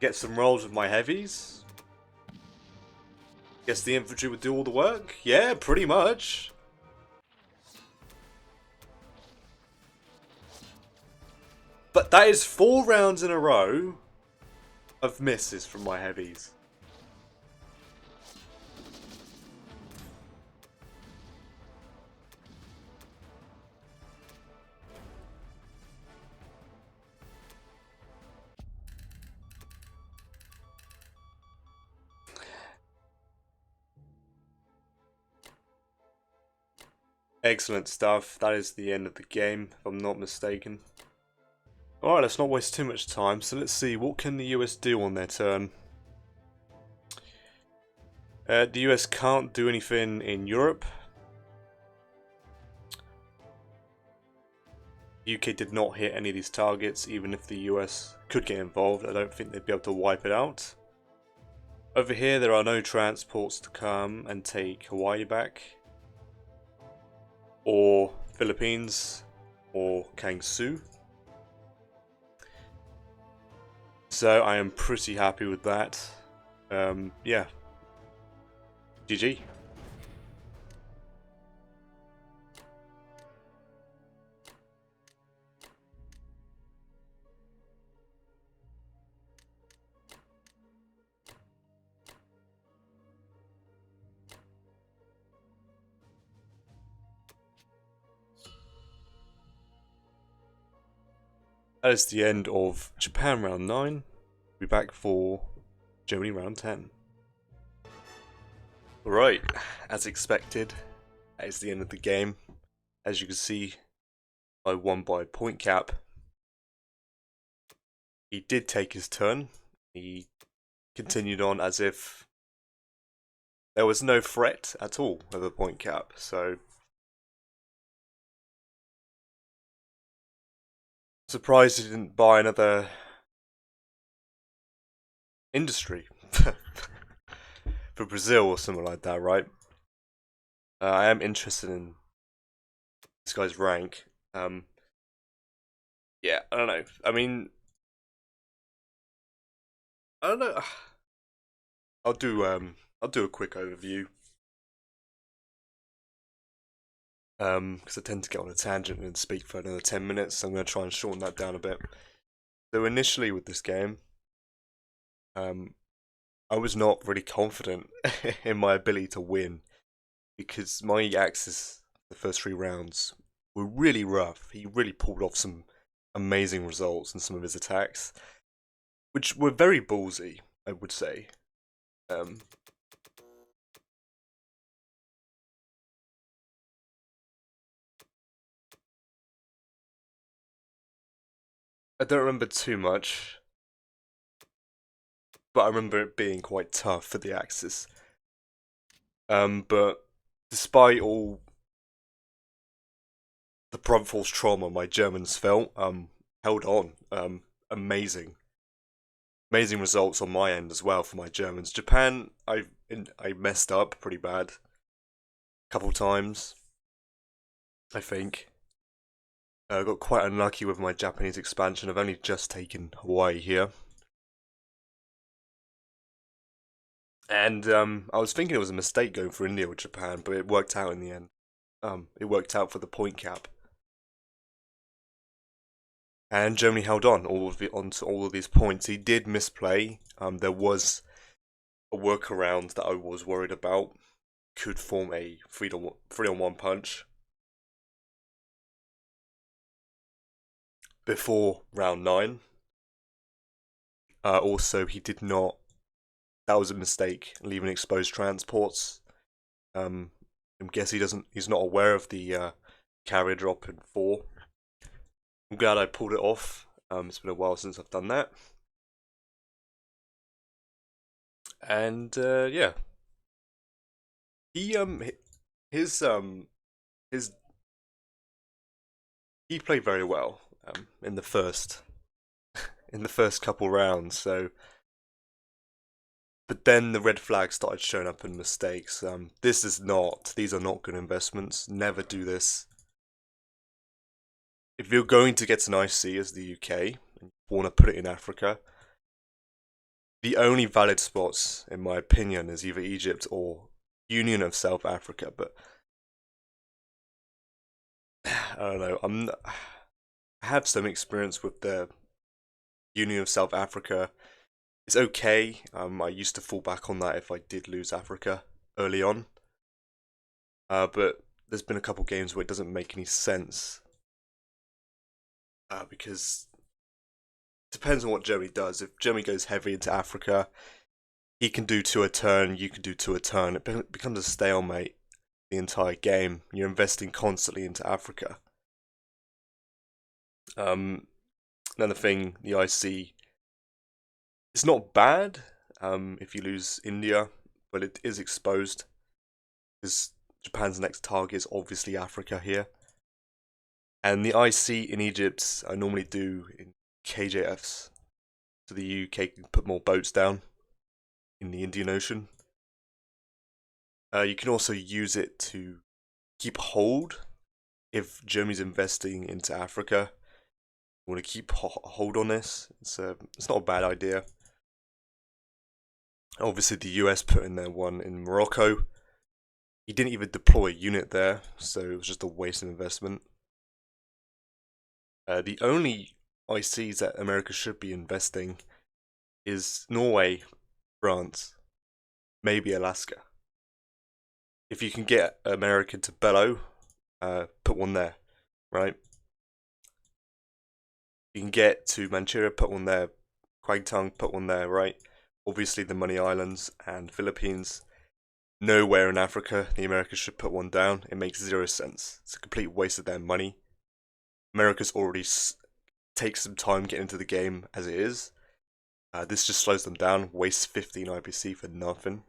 get some rolls with my heavies? Guess the infantry would do all the work? Yeah, pretty much. But that is 4 rounds in a row of misses from my heavies. Excellent stuff. That is the end of the game, if I'm not mistaken. Alright, let's not waste too much time. So let's see, what can the US do on their turn? The US can't do anything in Europe. UK did not hit any of these targets, even if the US could get involved. I don't think they'd be able to wipe it out. Over here, there are no transports to come and take Hawaii back, or Philippines, or Kangsu. So I am pretty happy with that. Yeah. GG. That is the end of Japan round 9. We'll be back for Germany round 10. Right, as expected, that is the end of the game. As you can see, I won by point cap. He did take his turn. He continued on as if there was no threat at all of a point cap, so surprised he didn't buy another industry for Brazil or something like that, right? I am interested in this guy's rank. Yeah, I don't know. I mean, I don't know. I'll do a quick overview. Because I tend to get on a tangent and speak for another 10 minutes, so I'm going to try and shorten that down a bit. So initially with this game, I was not really confident in my ability to win, because my Axis, the first 3 rounds, were really rough. He really pulled off some amazing results in some of his attacks, which were very ballsy, I would say. I don't remember too much, but I remember it being quite tough for the Axis. But despite all the brute force trauma my Germans felt, held on. Amazing results on my end as well for my Germans. Japan, I messed up pretty bad, a couple times, I think. I got quite unlucky with my Japanese expansion. I've only just taken Hawaii here. And I was thinking it was a mistake going for India with Japan, but it worked out in the end. It worked out for the point cap. And Germany held on onto all of these points. He did misplay. There was a workaround that I was worried about. Could form a 3-on-1 punch before round 9. Also, he did not. That was a mistake, leaving exposed transports. I guess he's not aware of the carrier drop in 4. I'm glad I pulled it off. It's been a while since I've done that. And yeah, he he played very well in the first couple rounds. So, but then the red flags started showing up in mistakes. These are not good investments. Never do this. If you're going to get an IC as the UK and you want to put it in Africa, The only valid spots, in my opinion, is either Egypt or Union of South Africa, but I don't know. I have some experience with the Union of South Africa. It's okay. I used to fall back on that if I did lose Africa early on. But there's been a couple games where it doesn't make any sense. Because it depends on what Germany does. If Germany goes heavy into Africa, he can do two a turn, you can do two a turn. It becomes a stalemate the entire game. You're investing constantly into Africa. Another thing, the IC, it's not bad if you lose India, but it is exposed because Japan's next target is obviously Africa here. And the IC in Egypt, I normally do in KJFs, so the UK can put more boats down in the Indian Ocean. You can also use it to keep hold if Germany's investing into Africa. You want to keep hold on this. It's not a bad idea. Obviously, the US put in their one in Morocco. He didn't even deploy a unit there, so it was just a waste of investment. The only ICs that America should be investing is Norway, France, maybe Alaska. If you can get America to bellow, put one there, right? You can get to Manchuria, put one there. Kwangtung, put one there, right? Obviously the Money Islands and Philippines. Nowhere in Africa the Americans should put one down. It makes zero sense. It's a complete waste of their money. America's already takes some time getting into the game as it is. This just slows them down. Wastes 15 IPC for nothing.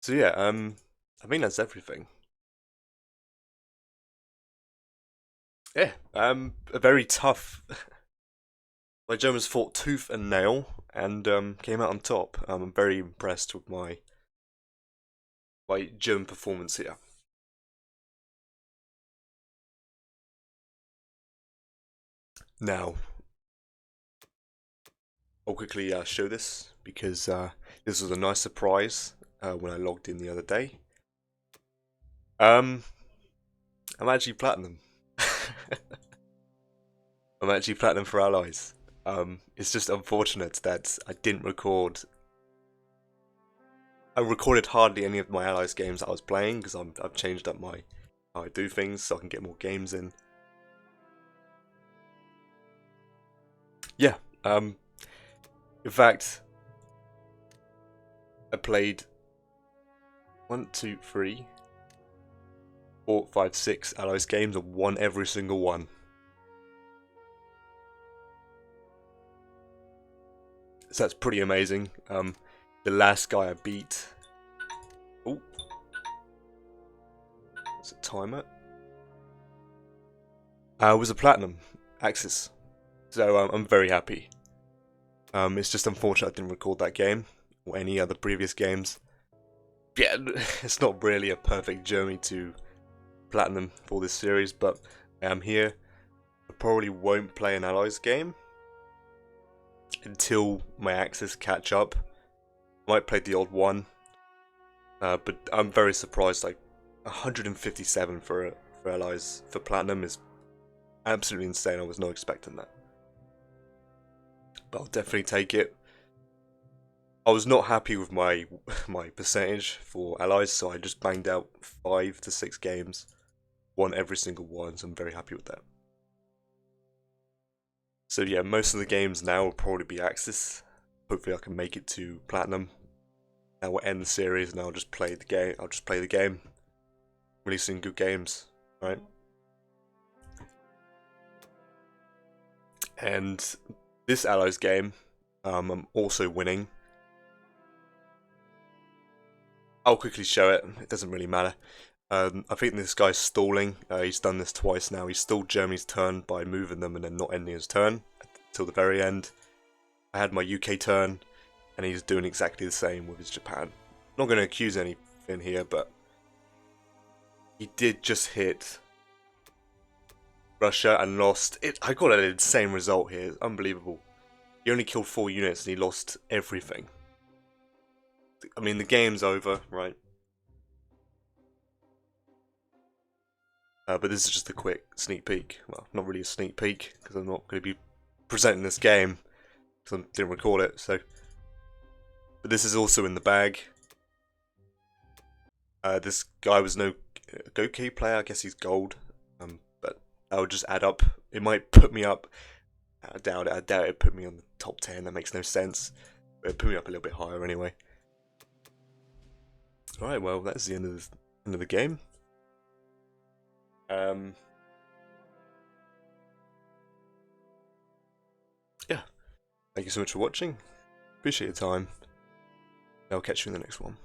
So yeah, I think that's everything. Yeah, a very tough. My Germans fought tooth and nail and came out on top. I'm very impressed with my German performance here. Now, I'll quickly show this because this was a nice surprise when I logged in the other day. I'm actually platinum. I'm actually platinum for allies. It's just unfortunate that I didn't record. I recorded hardly any of my allies games that I was playing because I've changed up how I do things so I can get more games in. Yeah. In fact, I played 1, 2, 3, 4, 5, 6 allies games and won every single one. So that's pretty amazing. The last guy I beat. Oh, it's a timer. Was a platinum Axis. So I'm very happy. It's just unfortunate I didn't record that game or any other previous games. Yeah, it's not really a perfect journey to platinum for this series, but I am here. I probably won't play an allies game until my Axis catch up. I might play the old one, but I'm very surprised. Like 157 for allies for platinum is absolutely insane. I was not expecting that, but I'll definitely take it. I was not happy with my percentage for allies, so I just banged out 5 to 6 games, won every single one. So I'm very happy with that. So yeah, most of the games now will probably be Axis. Hopefully I can make it to Platinum. And we'll end the series and I'll just play the game. Releasing good games, right? And this Allies game, I'm also winning. I'll quickly show it. It doesn't really matter. I think this guy's stalling. He's done this twice now. He stalled Germany's turn by moving them and then not ending his turn until the very end. I had my UK turn, and he's doing exactly the same with his Japan. I'm not going to accuse anything here, but he did just hit Russia and lost. I got an insane result here. It's unbelievable. He only killed 4 units and he lost everything. I mean, the game's over, right? But this is just a quick sneak peek. Well, not really a sneak peek, because I'm not going to be presenting this game, because I didn't record it, so... But this is also in the bag. This guy was no Go-Key player, I guess he's gold. But that would just add up. It might put me up. I doubt it would put me on the top 10, that makes no sense. But it'd put me up a little bit higher anyway. Alright, well, that's the end of the game. Yeah. Thank you so much for watching. Appreciate your time. I'll catch you in the next one.